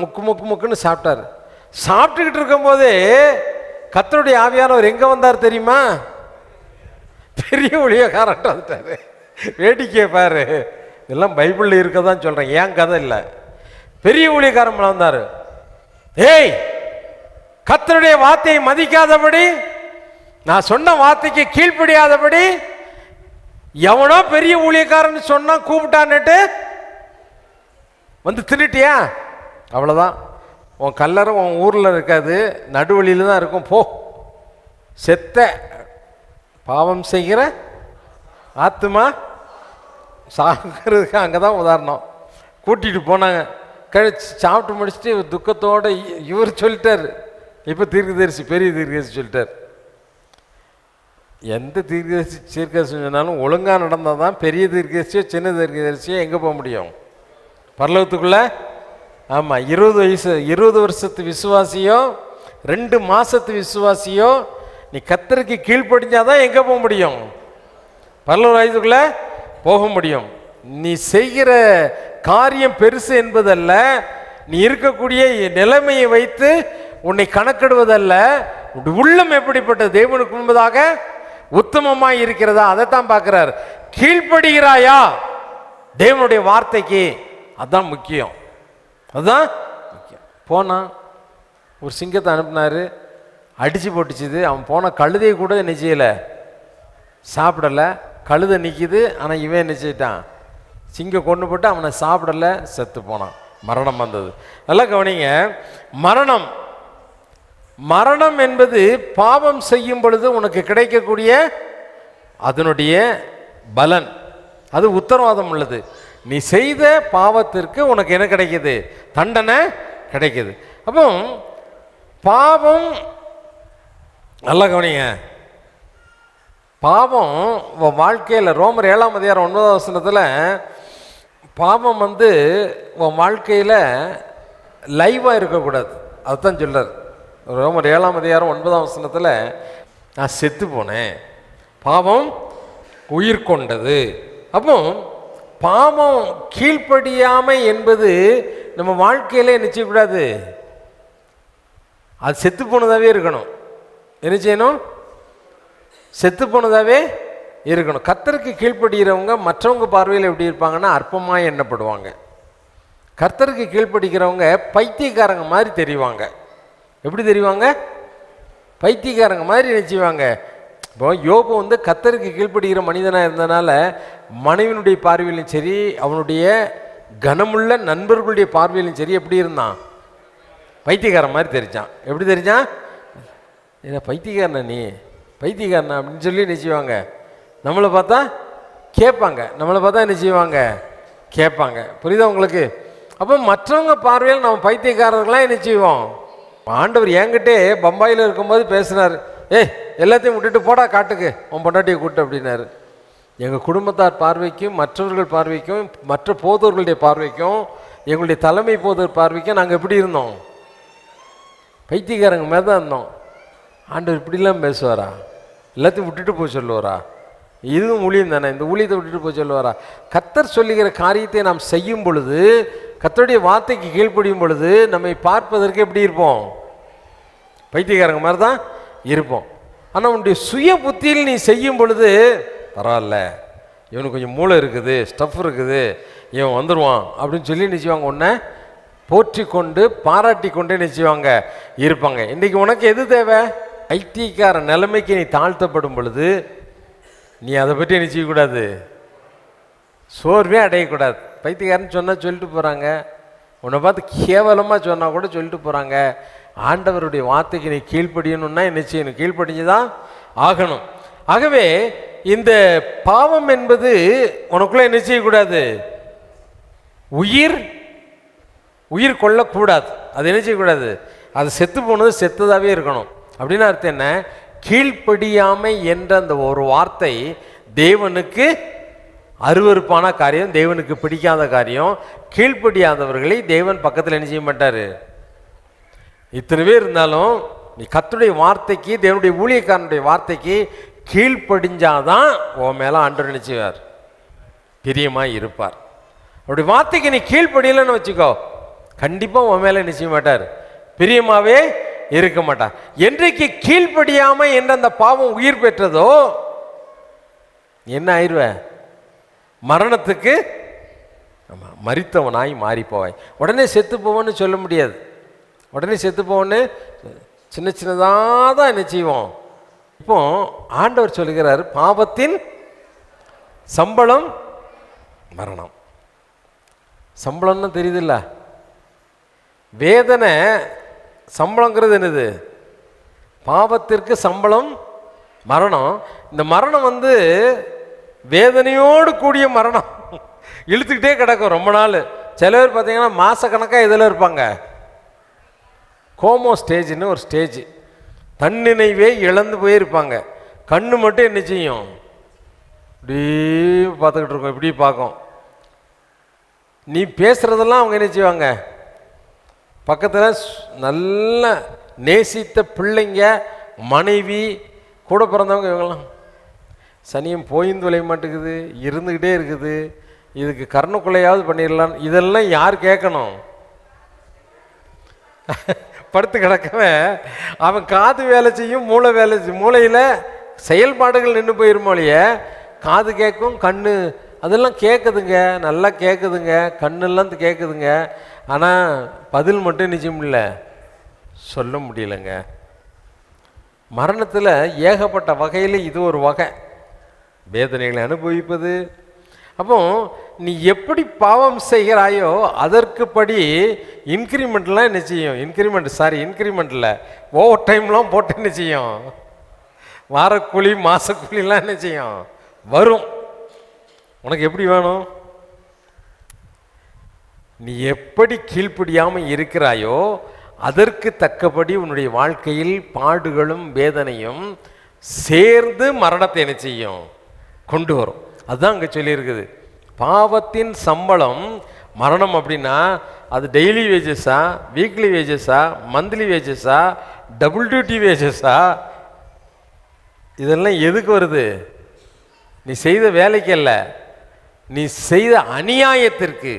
முக்குன்னு சாப்பிட்டார். சாப்பிட்டுக்கிட்டு இருக்கும்போதே கர்த்தருடைய ஆவியானவர் எங்கே வந்தார் தெரியுமா? பெரிய ஊழியக்காரன்ட்ட வந்துட்டார். வேடிக்கை பாரு, இதெல்லாம் பைபிளில் இருக்க தான் சொல்கிறேன், ஏன் கதை இல்லை. பெரிய ஊழியக்காரன் வந்தார். ஏய் கர்த்தருடைய வார்த்தையை மதிக்காதபடி, நான் சொன்ன வார்த்தைக்கு கீழ்ப்படியாதபடி எவனோ பெரிய ஊழியக்காரன் சொன்னா கூப்பிட்டான்னுட்டு வந்து தின்னுட்டியா? அவ்வளோதான், உன் கல்லறை உன் ஊரில் இருக்காது, நடுவழியில் தான் இருக்கும். போ, செத்த பாவம் செய்கிற ஆத்துமா சாகிறதுக்கு அங்கே தான் உதாரணம். கூட்டிகிட்டு போனாங்க. கழிச்சு சாப்பிட்டு முடிச்சுட்டு துக்கத்தோடு இவர் சொல்லிட்டார். இப்போ தீர்க்கதரிசி, பெரிய தீர்க்கதரிசி சொல்லிட்டார். எந்த தீர்க்கதரிசி சொன்னாலும் ஒழுங்காக நடந்தால் தான் பெரிய தீர்க்கதரிசியோ சின்ன தீர்க்கதரிசியோ எங்கே போக முடியும்? பரலோகத்துக்குள்ளே. ஆமாம், 20 வருஷத்து விசுவாசியோ 2 மாதத்து விசுவாசியோ நீ கர்த்தருக்கு கீழ்ப்படிஞ்சாதான் எங்கே போக முடியும்? பரலோக ராஜ்யத்துக்குள்ளே போக முடியும். நீ செய்கிற காரியம் பெருசு என்பதல்ல, நீ இருக்கக்கூடிய நிலைமையை வைத்து உன்னை கணக்கிடுவதல்ல. உள்ளம் எப்படிப்பட்ட தேவனுக்கு முன்பதாக உத்தமமாய் இருக்கிறதா, அதைத்தான் பார்க்கிறார். கீழ்ப்படுகிறாயா தேவனுடைய வார்த்தைக்கு? அதுதான் முக்கியம், அதுதான் முக்கியம். போனான், ஒரு சிங்கத்தை அனுப்புனாரு, அடிச்சு போட்டுச்சுது. அவன் போன கழுதையை கூட என்ன செய்யலை, சாப்பிடலை. கழுதை நிற்கிது, ஆனால் இவன் என்ன செய்யிட்டான், சிங்கம் கொண்டு போட்டு அவனை சாப்பிடலை, செத்து போனான். மரணம் வந்தது. நல்லா கவனிங்க, மரணம் என்பது பாவம் செய்யும் பொழுது உனக்கு கிடைக்கக்கூடிய அதனுடைய பலன், அது உத்தரவாதம் உள்ளது. நீ செய்த பாவத்திற்கு உனக்கு என்ன கிடைக்குது? தண்டனை கிடைக்குது. அப்போ பாவம், நல்லா கவனிங்க, பாவம் வாழ்க்கையில் ரோமர் 7ஆம் அதிகாரம் 9ஆம் வசனத்தில் பாவம் வந்து உன் வாழ்க்கையில் லைவாக இருக்கக்கூடாது, அதுதான் சொல்கிறார். ரோமர் 7ஆம் அதிகாரம் 9ஆம் வசனத்தில் நான் செத்து போனேன், பாவம் உயிர் கொண்டது. அப்போ பாவம் கீழ்ப்படியாமை என்பது நம்ம வாழ்க்கையில என்ன செய்யக்கூடாது, அது செத்து போனதாகவே இருக்கணும். என்ன செய்யணும்? செத்து போனதாகவே இருக்கணும். கர்த்தருக்கு கீழ்ப்படுகிறவங்க மற்றவங்க பார்வையில் எப்படி இருப்பாங்கன்னா அற்பமாக எண்ணப்படுவாங்க. கர்த்தருக்கு கீழ்ப்படிக்கிறவங்க பைத்தியக்காரங்க மாதிரி தெரிவாங்க. எப்படி தெரிவாங்க? பைத்தியக்காரங்க மாதிரி நினைச்சுவாங்க. இப்போ யோபு வந்து கர்த்தருக்கு கீழ்ப்படுகிற மனிதனாக இருந்தனால மனைவினுடைய பார்வையிலும் சரி, அவனுடைய கனமுள்ள நண்பர்களுடைய பார்வையிலும் சரி எப்படி இருந்தான்? பைத்தியக்காரன் மாதிரி தெரிஞ்சான். எப்படி தெரிஞ்சான்? ஏன்னா பைத்தியக்காரனா நீ, பைத்தியக்காரனா அப்படின்னு சொல்லி நினைச்சுவாங்க. நம்மளை பார்த்தா கேட்பாங்க, நம்மளை பார்த்தா என்ன செய்வாங்க? கேட்பாங்க. புரியுதா உங்களுக்கு? அப்போ மற்றவங்க பார்வையில் நம்ம பைத்தியக்காரர்களாம் என்ன செய்வோம்? ஆண்டவர் என்கிட்டே பம்பாயில் இருக்கும்போது பேசினார், எல்லாத்தையும் விட்டுட்டு போடா காட்டுக்கு, உன் பொண்டாட்டியை கூட்டு அப்படின்னாரு. எங்கள் குடும்பத்தார் பார்வைக்கும், மற்றவர்கள் பார்வைக்கும், மற்ற போதவர்களுடைய பார்வைக்கும், எங்களுடைய தலைமை போதவர் பார்வைக்கும் நாங்கள் எப்படி இருந்தோம்? பைத்தியக்காரங்க மாதிரி தான் இருந்தோம். ஆண்டவர் இப்படிலாம் பேசுவாரா? எல்லாத்தையும் விட்டுட்டு போய் சொல்லுவாரா? இதுவும் ஊழியம் தானே, இந்த ஊழியத்தை விட்டுட்டு போய் சொல்லுவாரா? கர்த்தர் சொல்லுகிற காரியத்தை நாம் செய்யும் பொழுது, கர்த்தருடைய வார்த்தைக்கு கீழ்ப்படியும் பொழுது நம்மை பார்ப்பதற்கு எப்படி இருப்போம்? பைத்தியக்காரங்க மாதிரி தான் இருப்போம். ஆனால் உன்னுடைய சுய புத்தியில் நீ செய்யும் பொழுது பரவாயில்ல, இவனுக்கு கொஞ்சம் மூளை இருக்குது, ஸ்டஃப் இருக்குது, இவன் வந்துடுவான் அப்படின்னு சொல்லி நிச்சயவாங்க உன்னை போற்றி கொண்டு பாராட்டி கொண்டு நிச்சயவாங்க இருப்பாங்க. இன்றைக்கி உனக்கு எது தேவை? பைத்தியக்கார நிலைமைக்கு நீ தாழ்த்தப்படும் பொழுது நீ அதை பற்றி என்ன செய்யக்கூடாது? சோர்வே அடையக்கூடாது. பைத்தியக்காரன்னு சொன்னால் சொல்லிட்டு போகிறாங்க, உன்னை பார்த்து கேவலமாக சொன்னால் கூட சொல்லிட்டு போகிறாங்க. ஆண்டவருடைய வார்த்தைக்கு நீ கீழ்ப்படியணும்னா என்ன செய்யணும்? கீழ்ப்படிஞ்சு தான் ஆகணும். ஆகவே இந்த பாவம் என்பது உனக்குள்ளே என்ன செய்யக்கூடாது? உயிர் கொள்ளக்கூடாது. அது என்ன செய்யக்கூடாது? அது செத்து போனது செத்ததாகவே இருக்கணும். அப்படின்னு அர்த்தம் என்ன? கீழ்ப்படியாமை என்ற அந்த ஒரு வார்த்தை தேவனுக்கு அருவருப்பான காரியம், தேவனுக்கு பிடிக்காத காரியம். கீழ்ப்படியாதவர்களை தேவன் பக்கத்தில் என்ன செய்ய மாட்டார். இத்தனை பேர் இருந்தாலும் நீ கர்த்தருடைய வார்த்தைக்கு, தேவனுடைய ஊழியக்காரனுடைய வார்த்தைக்கு கீழ்ப்படிஞ்சாதான் உன் மேலே ஆண்டவர் நினைச்சுவார், பிரியமாக இருப்பார். அவருடைய வார்த்தைக்கு நீ கீழ்ப்படியலன்னு வச்சுக்கோ, கண்டிப்பாக உன் மேலே நிச்சய மாட்டார், பிரியமாகவே இருக்க மாட்டார். என்றைக்கு கீழ்ப்படியாமை என்ற அந்த பாவம் உயிர் பெற்றதோ என்ன ஆயிடுவ? மரணத்துக்கு மரித்தவனாய் மாறி போவாய். உடனே செத்து போவோன்னு சொல்ல முடியாது. உடனே செத்து போவோன்னு சின்ன சின்னதாக தான் என்ன செய்வோம். இப்போ ஆண்டவர் சொல்லுகிறார், பாவத்தின் சம்பளம் மரணம். சம்பளம்னு தெரியுதுல்ல, வேதனை சம்பளங்கிறது என்னது? பாவத்திற்கு சம்பளம் மரணம். இந்த மரணம் வந்து வேதனையோடு கூடிய மரணம், இழுத்துக்கிட்டே கிடக்கும் ரொம்ப நாள். சில பேர் பார்த்தீங்கன்னா மாதக்கணக்காக இதில் இருப்பாங்க. கோமோ ஸ்டேஜ்னு ஒரு ஸ்டேஜ், தன்னினைவே இழந்து போயிருப்பாங்க. கண்ணு மட்டும் என்ன செய்யும்? இப்படி பார்த்துக்கிட்டு இருக்கோம், இப்படி பார்க்கும். நீ பேசுகிறதெல்லாம் அவங்க என்ன செய்வாங்க? பக்கத்தில் நல்ல நேசித்த பிள்ளைங்க, மனைவி, கூட பிறந்தவங்க, இவங்கெல்லாம் சனியும் போயின்னு தொலைய மாட்டேங்குது, இருந்துக்கிட்டே இருக்குது, இதுக்கு கர்ணக்குள்ளையாவது பண்ணிடலாம். இதெல்லாம் யார் கேட்கணும்? படுத்து கிடக்கவன் அவன் காது வேலை செய்யும், மூளை வேலை செய்யும். மூளையில் செயல்பாடுகள் நின்று போயிருமோலைய, காது கேட்கும், கண்ணு அதெல்லாம் கேட்குதுங்க, நல்லா கேட்குதுங்க, கண்ணெல்லாம் கேட்குதுங்க. ஆனால் பதில் மட்டும் நிச்சயம் இல்லை, சொல்ல முடியலைங்க. மரணத்தில் ஏகப்பட்ட வகையில் இது ஒரு வகை, வேதனைகளை அனுபவிப்பது. அப்போ நீ எப்படி பாவம் செய்கிறாயோ அதற்கு படி இன்க்ரிமெண்ட்லாம் என்ன செய்யும்? இன்க்ரிமெண்ட்டில் ஓவர் டைம்லாம் போட்டு என்ன செய்யும்? வாரக்கூலி மாதக்கூலிலாம் என்ன செய்யும்? வரும். உனக்கு எப்படி வேணும்? நீ எப்படி கீழ்ப்படியாமல் இருக்கிறாயோ அதற்கு தக்கபடி உன்னுடைய வாழ்க்கையில் பாடுகளும் வேதனையும் சேர்ந்து மரணத்தை என்ன செய்யும்? கொண்டு வரும். அதுதான் அங்கே சொல்லியிருக்குது. பாவத்தின் சம்பளம் மரணம். அப்படின்னா அது டெய்லி வேஜஸா, வீக்லி வேஜஸா, மந்த்லி வேஜஸா, டபுள் டியூட்டி வேஜஸா, இதெல்லாம் எதுக்கு வருது? நீ செய்த வேலைக்கு அல்ல, நீ செய்த அநியாயத்திற்கு.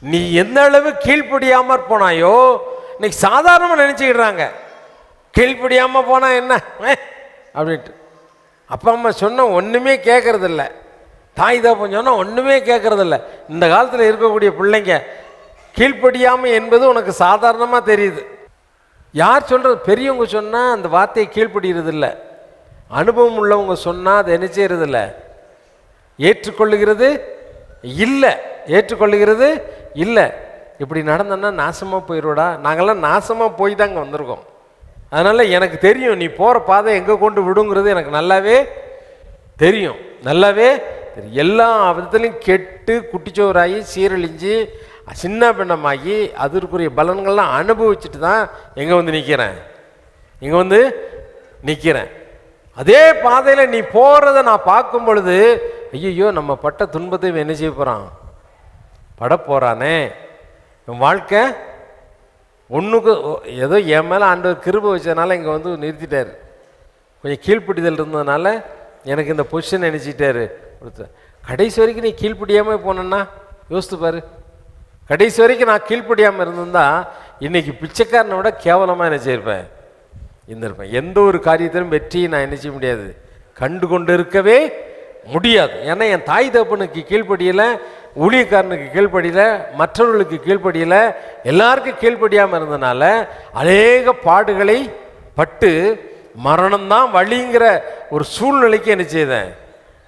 நீ எந்த அளவு கீழ்ப்படியாமற் போனாயோ இன்னைக்கு சாதாரணமாக நினச்சிக்கிடுறாங்க. கீழ்ப்படியாமல் போனால் என்ன அப்படின்ட்டு. அப்பா அம்மா சொன்னால் ஒன்றுமே கேட்கறதில்ல, தாய் தகப்பன் சொன்னால் ஒன்றுமே கேட்கறதில்ல. இந்த காலத்தில் இருக்கக்கூடிய பிள்ளைங்க கீழ்ப்படியாமல் என்பது உனக்கு சாதாரணமாக தெரியுது. யார் சொல்கிறது? பெரியவங்க சொன்னால் அந்த வார்த்தையை கீழ்ப்படுகிறது இல்லை. அனுபவம் உள்ளவங்க சொன்னால் அதை என்ன செய்யறதில்ல, ஏற்றுக்கொள்ளுகிறது இல்லை. ஏற்றுக்கொள்ளுகிறது இல்லை. இப்படி நடந்தோன்னா நாசமாக போயிடுவடா. நாங்கள்லாம் நாசமாக போய் தாங்க வந்திருக்கோம். அதனால் எனக்கு தெரியும் நீ போகிற பாதை எங்கே கொண்டு விடுங்கிறது எனக்கு நல்லாவே தெரியும். நல்லாவே தெரியும். எல்லா விதத்துலையும் கெட்டு குட்டிச்சோராகி சீரழிஞ்சு சின்ன பின்னமாகி அதற்குரிய பலன்கள்லாம் அனுபவிச்சுட்டு தான் எங்கே வந்து நிற்கிறேன், இங்கே வந்து நிற்கிறேன். அதே பாதையில் நீ போகிறத நான் பார்க்கும் பொழுது ஐயோ நம்ம பட்ட துன்பத்தை என்ன செய்ய போகிறான், பட போகிறானே. என் வாழ்க்கை ஒன்றுக்கு ஏதோ என் மேலே ஆண்டவர் கிருபை வச்சதுனால இங்கே வந்து நிறுத்திட்டார். கொஞ்சம் கீழ்ப்பிடிதல் இருந்ததுனால எனக்கு இந்த பொசிஷன் நினச்சிட்டாரு கொடுத்த. கடைசி வரைக்கும் நீ கீழ்ப்படியாமல் போனேன்னா யோசித்து பாரு. கடைசி வரைக்கும் நான் கீழ்ப்படியாமல் இருந்திருந்தா இன்றைக்கி பிச்சைக்காரனை விட கேவலமாக என்ன செய்யிருப்பேன், இருந்திருப்பேன். எந்த ஒரு காரியத்திலும் வெற்றியை நான் என்ன செய்ய முடியாது, கண்டு கொண்டு இருக்கவே முடியாது. ஏன்னா என் தாய் தகப்பனுக்கு கீழ்ப்படியலை, ஊழியக்காரனுக்கு கீழ்ப்படியலை, மற்றவர்களுக்கு கீழ்ப்படியலை, எல்லாருக்கும் கீழ்ப்படியாமல் இருந்தனால அநேக பாடுகளை பட்டு மரணம்தான் வழிங்கிற ஒரு சூழ்நிலைக்கு என்ன செய்தேன்,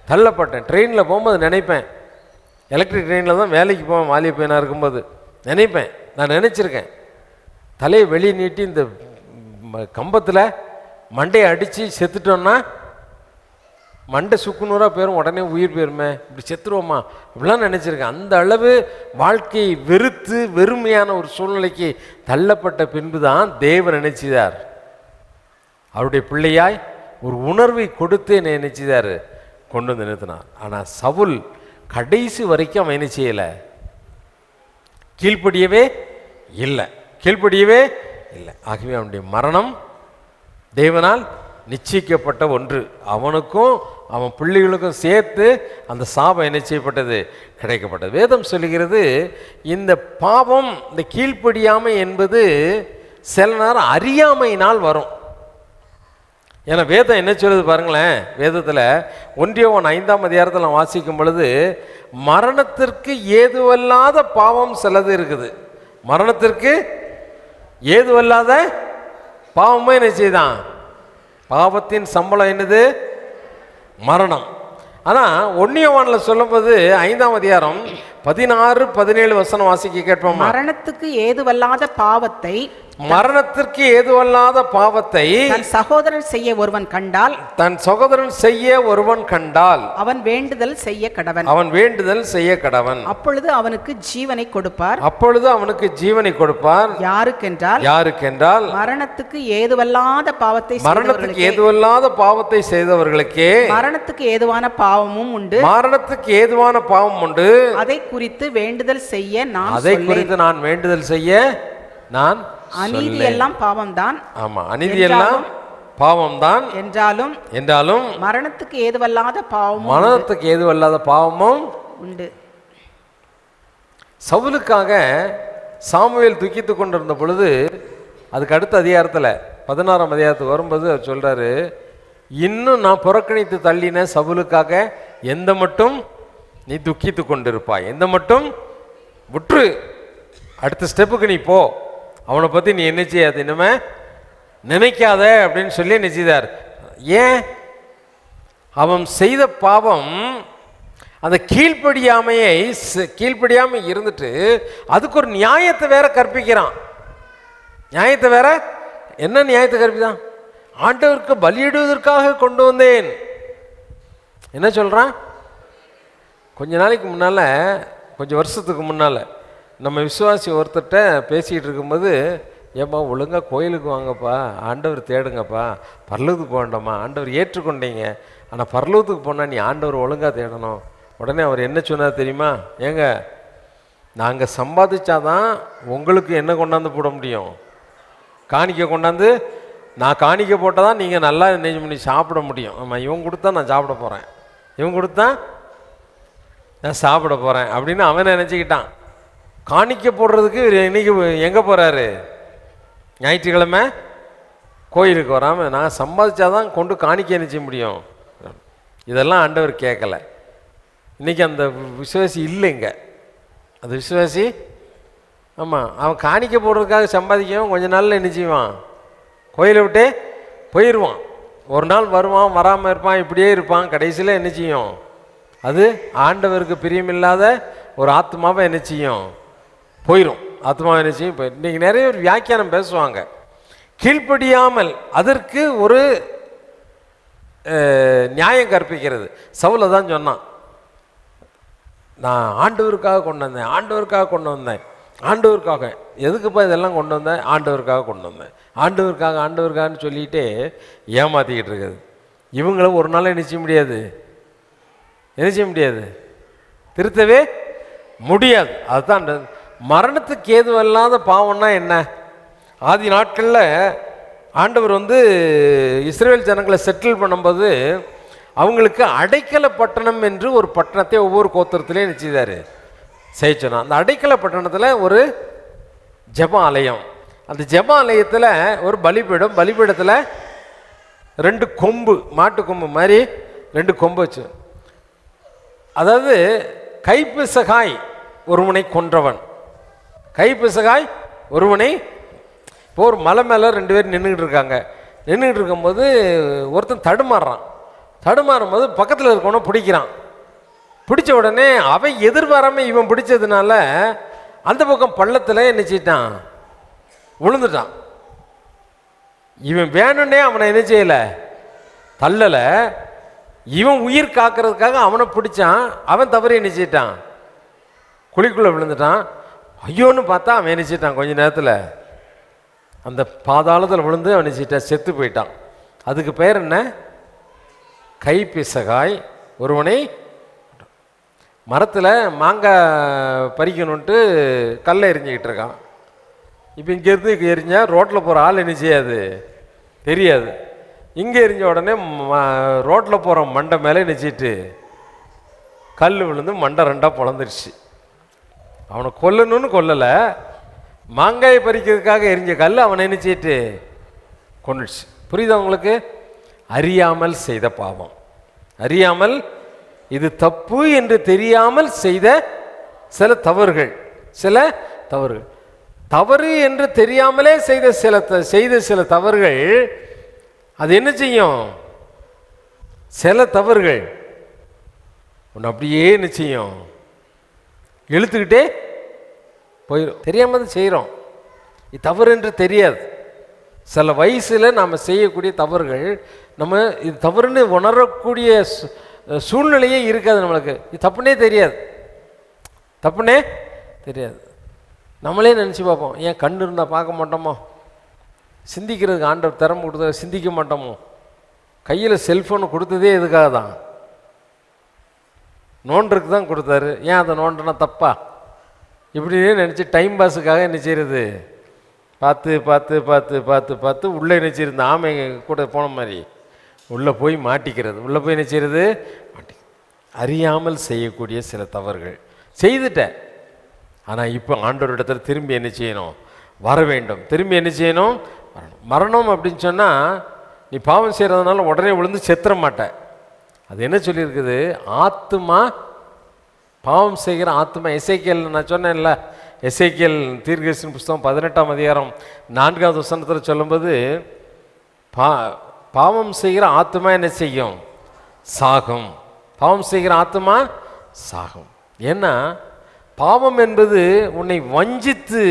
தள்ளப்பட்டேன். ட்ரெயினில் போகும்போது நினைப்பேன், எலக்ட்ரிக் ட்ரெயினில் தான் வேலைக்கு போவேன். மாலிய பையனாக இருக்கும்போது நினைப்பேன், நான் நினச்சிருக்கேன், தலையை வெளியே நீட்டி இந்த கம்பத்தில் மண்டையை அடித்து செத்துட்டோன்னா மண்டை சுக்குநூறாக போயிடும், உடனே உயிர் போயிருமே, இப்படி செத்துருவோமா அப்படிலாம் நினச்சிருக்கேன். அந்த அளவு வாழ்க்கையை வெறுத்து வெறுமையான ஒரு சூழ்நிலைக்கு தள்ளப்பட்ட பின்பு தான் தேவன் நினைச்சிதார் அவருடைய பிள்ளையாய் ஒரு உணர்வை கொடுத்து என்னை நினைச்சிதார் கொண்டு வந்து நிறுத்தினார். ஆனால் சவுல் கடைசி வரைக்கும் அவன் என்ன செய்யலை, கீழ்ப்படியவே இல்லை, கீழ்ப்படியவே இல்லை. ஆகவே அவனுடைய மரணம் தேவனால் நிச்சயிக்கப்பட்ட ஒன்று. அவனுக்கும் அவன் பிள்ளைகளுக்கும் சேர்த்து அந்த சாபம் என்ன செய்யப்பட்டது, கிடைக்கப்பட்டது. வேதம் சொல்லுகிறது இந்த பாவம், இந்த கீழ்ப்படியாமை என்பது சில நேரம் அறியாமையினால் வரும். ஏன்னா வேதம் என்ன சொல்லுது பாருங்களேன். வேதத்தில் 1 யோவான் 5ஆம் அதிகாரத்தில் வாசிக்கும் பொழுது மரணத்திற்கு ஏதுவல்லாத பாவம் சிலது இருக்குது. மரணத்திற்கு ஏதுவல்லாத பாவமே என்ன செய்தான், பாவத்தின் சம்பளம் என்னது, மரணம். ஆனால் 1 யோவானில் சொல்லும்போது 5ஆம் அதிகாரம் 16, 17 வசனம் வாசிக்க கேட்போம். மரணத்துக்கு ஏதுவல்லாத பாவத்தை, மரணத்திற்கு ஏதுவல்லாத பாவத்தை தன் சகோதரன் செய்ய ஒருவன் கண்டால், தன் சகோதரன் செய்ய ஒருவன் கண்டால் அவன் வேண்டுதல் செய்ய கடவன், அவன் வேண்டுதல் செய்ய கடவன். அப்பொழுது அவனுக்கு ஜீவனை கொடுப்பார். அப்பொழுது அவனுக்கு ஜீவனை கொடுப்பார். யாருக்கென்றால், யாருக்கென்றால் மரணத்துக்கு ஏதுவல்லாத பாவத்தை, மரணத்துக்கு ஏதுவல்லாத பாவத்தை செய்தவர்களுக்கே மரணத்துக்கு ஏதுவான பாவமும் உண்டு, மரணத்துக்கு ஏதுவான பாவம் உண்டு. அதை குறித்து வேண்டுதல் செய்ய நான் அதை குறித்து நான் வேண்டுதல் செய்ய நான் அநீதி எல்லாம் பாவம்தான். ஆமா, அநீதி எல்லாம் பாவம்தான் என்றாலும் மரணத்துக்கு ஏதுவல்லாத பாவமும், மரணத்துக்கு ஏதுவல்லாத பாவமும் உண்டு. சவுலுக்காக சாமுவேல் துக்கித்து கொண்டிருந்த பொழுது அதுக்கு அடுத்த அதிகாரத்தில் 16ஆம் அதிகாரத்துக்கு வரும்போது அவர் சொல்றாரு, இன்னும் நான் புறக்கணித்து தள்ளின சவுலுக்காக எந்த மட்டும் நீ துக்கித்து கொண்டிருப்பாய், எந்த மட்டும் விற்று அடுத்த ஸ்டெப்புக்கு நீ போ, அவனை பற்றி நீ என்ன செய்யாது, இனிமே நினைக்காத அப்படின்னு சொல்லி நினைச்சார். ஏன்? அவன் செய்த பாவம் அந்த கீழ்ப்படியாமை இருந்துட்டு அதுக்கு ஒரு நியாயத்தை வேற கற்பிக்கிறான். நியாயத்தை வேற என்ன நியாயத்தை கற்பித்தான்? ஆண்டவருக்கு பலியிடுவதற்காக கொண்டு வந்தேன். என்ன சொல்கிறான்? கொஞ்ச நாளைக்கு முன்னால், கொஞ்சம் வருஷத்துக்கு முன்னால் நம்ம விசுவாசி ஒருத்தர்கிட்ட பேசிகிட்டு இருக்கும்போது, ஏப்பா ஒழுங்காக கோயிலுக்கு வாங்கப்பா, ஆண்டவர் தேடுங்கப்பா, பரலோகத்துக்கு போகண்டாமா, ஆண்டவர் ஏற்றுக்கொண்டீங்க, ஆனால் பரலோகத்துக்கு போனால் நீ ஆண்டவர் ஒழுங்காக தேடணும். உடனே அவர் என்ன சொன்னார் தெரியுமா? ஏங்க, நாங்கள் சம்பாதிச்சாதான் உங்களுக்கு என்ன கொண்டாந்து போட முடியும், காணிக்கை கொண்டாந்து நான் காணிக்க போட்டால் தான் நீங்கள் நல்லா நெஞ்சு பண்ணி சாப்பிட முடியும். ஆமாம், இவன் கொடுத்தா நான் சாப்பிட போகிறேன், இவன் கொடுத்தா நான் சாப்பிட போகிறேன் அப்படின்னு அவன் நினச்சிக்கிட்டான். காணிக்க போடுறதுக்கு இன்னைக்கு எங்கே போகிறாரு? ஞாயிற்றுக்கிழமை கோயிலுக்கு வராமல் நான் சம்பாதிச்சாதான் கொண்டு காணிக்க நிச்சய முடியும். இதெல்லாம் ஆண்டவர் கேட்கல. இன்றைக்கி அந்த விசுவாசி இல்லைங்க. அது விசுவாசி, ஆமாம், அவன் காணிக்க போடுறதுக்காக சம்பாதிக்கவும் கொஞ்ச நாளில் என்ன செய்வான்? கோயிலை விட்டு போயிடுவான். ஒரு நாள் வருவான், வராமல் இருப்பான், இப்படியே இருப்பான். கடைசியில் என்ன செய்யும்? அது ஆண்டவருக்கு பிரியமில்லாத ஒரு ஆத்மாவை என்ன செய்யும்? போயிடும். ஆத்மாவை என்ன செய்யும்? இன்றைக்கி நிறைய ஒரு வியாக்கியானம் பேசுவாங்க. கீழ்ப்படியாமல் அதற்கு ஒரு நியாயம் கற்பிக்கிறது. சவுலை தான் சொன்னான், நான் ஆண்டவருக்காக கொண்டு வந்தேன், ஆண்டவருக்காக கொண்டு வந்தேன், ஆண்டவருக்காக. எதுக்குப்பா இதெல்லாம் கொண்டு வந்தேன்? ஆண்டவருக்காக கொண்டு வந்தேன், ஆண்டவருக்காக ஆண்டவருக்காகன்னு சொல்லிட்டு ஏமாற்றிக்கிட்டு இருக்குது. இவங்கள ஒரு நாள் என்ன செய்ய முடியாது? என்ன செய்ய முடியாது? திருத்தவே முடியாது. அதுதான் மரணத்துக்கு ஏதுவல்லாத பாவம்னா என்ன? ஆதி நாட்களில் ஆண்டவர் இஸ்ரேல் ஜனங்களை செட்டில் பண்ணும்போது அவங்களுக்கு அடைக்கல பட்டணம் என்று ஒரு பட்டணத்தை ஒவ்வொரு கோத்திரத்திலையும் நிச்சயிதார் செய்யணும். அந்த அடைக்கல பட்டணத்தில் ஒரு ஜெப ஆலயம், அந்த ஜெப ஆலயத்தில் ஒரு பலிபீடம், பலிபீடத்தில் 2 கொம்பு, மாட்டு கொம்பு மாதிரி 2 கொம்பு வச்சு, அதாவது கைப்பிசகாய் ஒருவனை கொன்றவன், கைப்பிசகாய் ஒருவனை. இப்போ ஒரு மலை மேலே 2 பேர் நின்றுக்கிட்டு இருக்காங்க. நின்றுக்கிட்டு இருக்கும்போது ஒருத்தன் தடுமாறுறான். தடுமாறும் போது பக்கத்தில் இருக்கவனை பிடிக்கிறான். பிடிச்ச உடனே அவன் எதிர்பாராமல் இவன் பிடிச்சதுனால அந்த பக்கம் பள்ளத்தில் என்ன செய்யிட்டான்? விழுந்துட்டான். இவன் வேணும்னே அவனை என்ன செய்யலை? தள்ளலை. இவன் உயிர் காக்கிறதுக்காக அவனை பிடிச்சான். அவன் தவறி என்ன செய்யிட்டான்? குழிக்குள்ளே விழுந்துட்டான். ஐயோன்னு பார்த்தா அவன் என்ன செய்யிட்டான்? கொஞ்ச நேரத்தில் அந்த பாதாளத்தில் விழுந்து அவன் செய்யிட்டான், செத்து போயிட்டான். அதுக்கு பேர் என்ன? கைப்பிசகாய் ஒருவனை. மரத்தில் மாங்காய் பறிக்கணுன்ட்டு கல்லை எரிஞ்சிக்கிட்டு இருக்கான். இப்போ இங்கேருந்து எரிஞ்சால் ரோட்டில் போகிற ஆள் என்ன செய்யாது? தெரியாது. இங்கே எரிஞ்ச உடனே ரோட்டில் போகிற மண்டை மேலே நினச்சிட்டு கல் விழுந்து மண்டை 2ஆக பொழந்துருச்சு. அவனை கொல்லணும்னு கொல்லலை, மாங்காயை பறிக்கிறதுக்காக எரிஞ்ச கல் அவனை நினச்சிட்டு கொண்டுடுச்சு. புரியுதா உங்களுக்கு? அறியாமல் செய்த பாவம், அறியாமல், இது தப்பு என்று தெரியாமல் செய்த சில தவறுகள், தவறு என்று தெரியாமலே செய்த சில தவறுகள். அது என்ன செய்யும்? சில தவறுகள் ஒன்று அப்படியே என்ன செய்யும்? இழுத்துக்கிட்டே போயிடும். தெரியாமல் தான் செய்கிறோம். இது தவறு என்று தெரியாது. சில வயசில் நாம் செய்யக்கூடிய தவறுகள் நம்ம இது தவறுன்னு உணரக்கூடிய சூழ்நிலையே இருக்காது. நம்மளுக்கு இது தப்புனே தெரியாது, தப்புனே தெரியாது. நம்மளே நினச்சி பார்ப்போம், ஏன் கண்ணு இருந்தால் பார்க்க மாட்டோமோ? சிந்திக்கிறதுக்கு ஆண்டவர் திறமை கொடுத்த சிந்திக்க மாட்டோமோ? கையில் செல்ஃபோன் கொடுத்ததே எதுக்காக தான்? நோண்டுறதுக்கு தான் கொடுத்தாரு. ஏன் அதை நோண்டுனா தப்பா? இப்படியே நினச்சி டைம் பாஸுக்காக என்ன செய்கிறது? பார்த்து பார்த்து பார்த்து பார்த்து பார்த்து உள்ளே என்ன செய்யுது? ஆமை கூட போன மாதிரி உள்ளே போய் மாட்டிக்கிறது. உள்ளே போய் என்ன செய்கிறது? அறியாமல் செய்யக்கூடிய சில தவறுகள் செய்துட்டேன். ஆனால் இப்போ ஆண்டவரிடத்தில் திரும்பி என்ன செய்யணும்? வர வேண்டும். திரும்பி என்ன செய்யணும்? வரணும். மரணம் அப்படின்னு சொன்னால் நீ பாவம் செய்கிறதுனால உடனே விழுந்து செத்துற மாட்டேன். அது என்ன சொல்லியிருக்குது? ஆத்துமா, பாவம் செய்கிற ஆத்மா. எசேக்கியேல் நான் சொன்னேன்ல, எசேக்கியேல் தீர்க்கதரிசன புஸ்தகம் 18ஆம் அதிகாரம் 4வது வசனத்தில் சொல்லும்போது பாவம் செய்கிற ஆத்மா என்ன செய்யும்? சாகும். பாவம் செய்கிற ஆத்மா சாகும். ஏன்னா பாவம் என்பது உன்னை வஞ்சித்து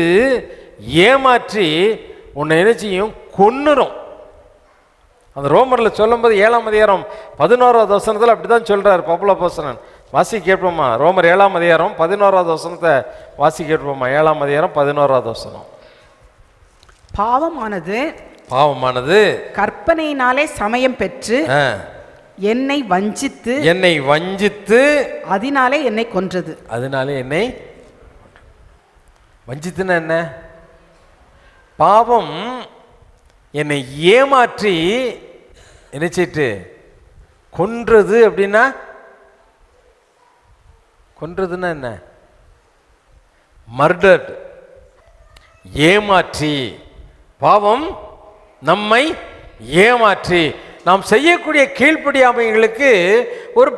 ஏமாற்றி உன்னை என்ன செய்யும்? கொன்னுரும். அந்த ரோமரில் சொல்லும்போது 7ஆம் அதிகாரம் 11வது வசனத்தில் அப்படி தான் சொல்கிறார் பவுல் அப்போஸ்தலன். வாசி கேட்போமா? ரோமர் 7ஆம் அதிகாரம் 11வது வசனத்தை வாசி கேட்போமா? 7ஆம் அதிகாரம் 11வது வசனம். பாவமானது கற்பனையினாலே சமயம் பெற்று என்னை வஞ்சித்து அதனாலே என்னை கொன்றது. அதனாலே என்னை வஞ்சித்துன்னா என்ன? பாவம் என்னை ஏமாற்றி நினைச்சிட்டு கொன்றது அப்படின்னா, கொன்றதுன்னா என்ன? மர்டர்ட். ஏமாற்றி, பாவம் நம்மை ஏமாற்றி, நாம் செய்யக்கூடிய கீழ்ப்படியாமைகளுக்கு ஒரு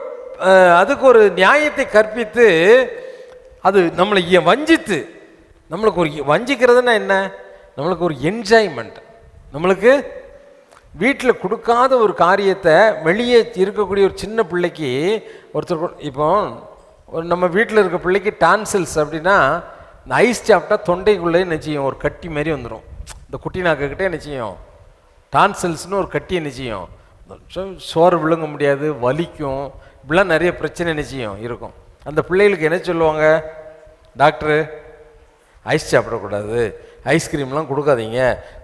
அதுக்கு ஒரு நியாயத்தை கற்பித்து, அது நம்மளை வஞ்சித்து, நம்மளுக்கு ஒரு வஞ்சிக்கிறதுனா என்ன? நம்மளுக்கு ஒரு என்ஜாய்மெண்ட். நம்மளுக்கு வீட்டில் கொடுக்காத ஒரு காரியத்தை வெளியே இருக்கக்கூடிய ஒரு சின்ன பிள்ளைக்கு ஒருத்தர், இப்போ ஒரு நம்ம வீட்டில் இருக்க பிள்ளைக்கு டான்சில்ஸ் அப்படின்னா, இந்த ஐஸ் சாப்பிட்டா தொண்டைக்குள்ளே நிச்சயம் ஒரு கட்டி மாதிரி வந்துடும். இந்த குட்டி நாக்கிட்ட நிச்சயம் டான்சில்ஸ்னு ஒரு கட்டி நிச்சயம், சோறு விழுங்க முடியாது, வலிக்கும், இப்படிலாம் நிறைய பிரச்சனை நிச்சயம் இருக்கும். அந்த பிள்ளைகளுக்கு என்ன சொல்லுவாங்க டாக்டரு? ஐஸ் சாப்பிடக்கூடாது, ஐஸ்கிரீம்லாம் கொடுக்காதீங்க,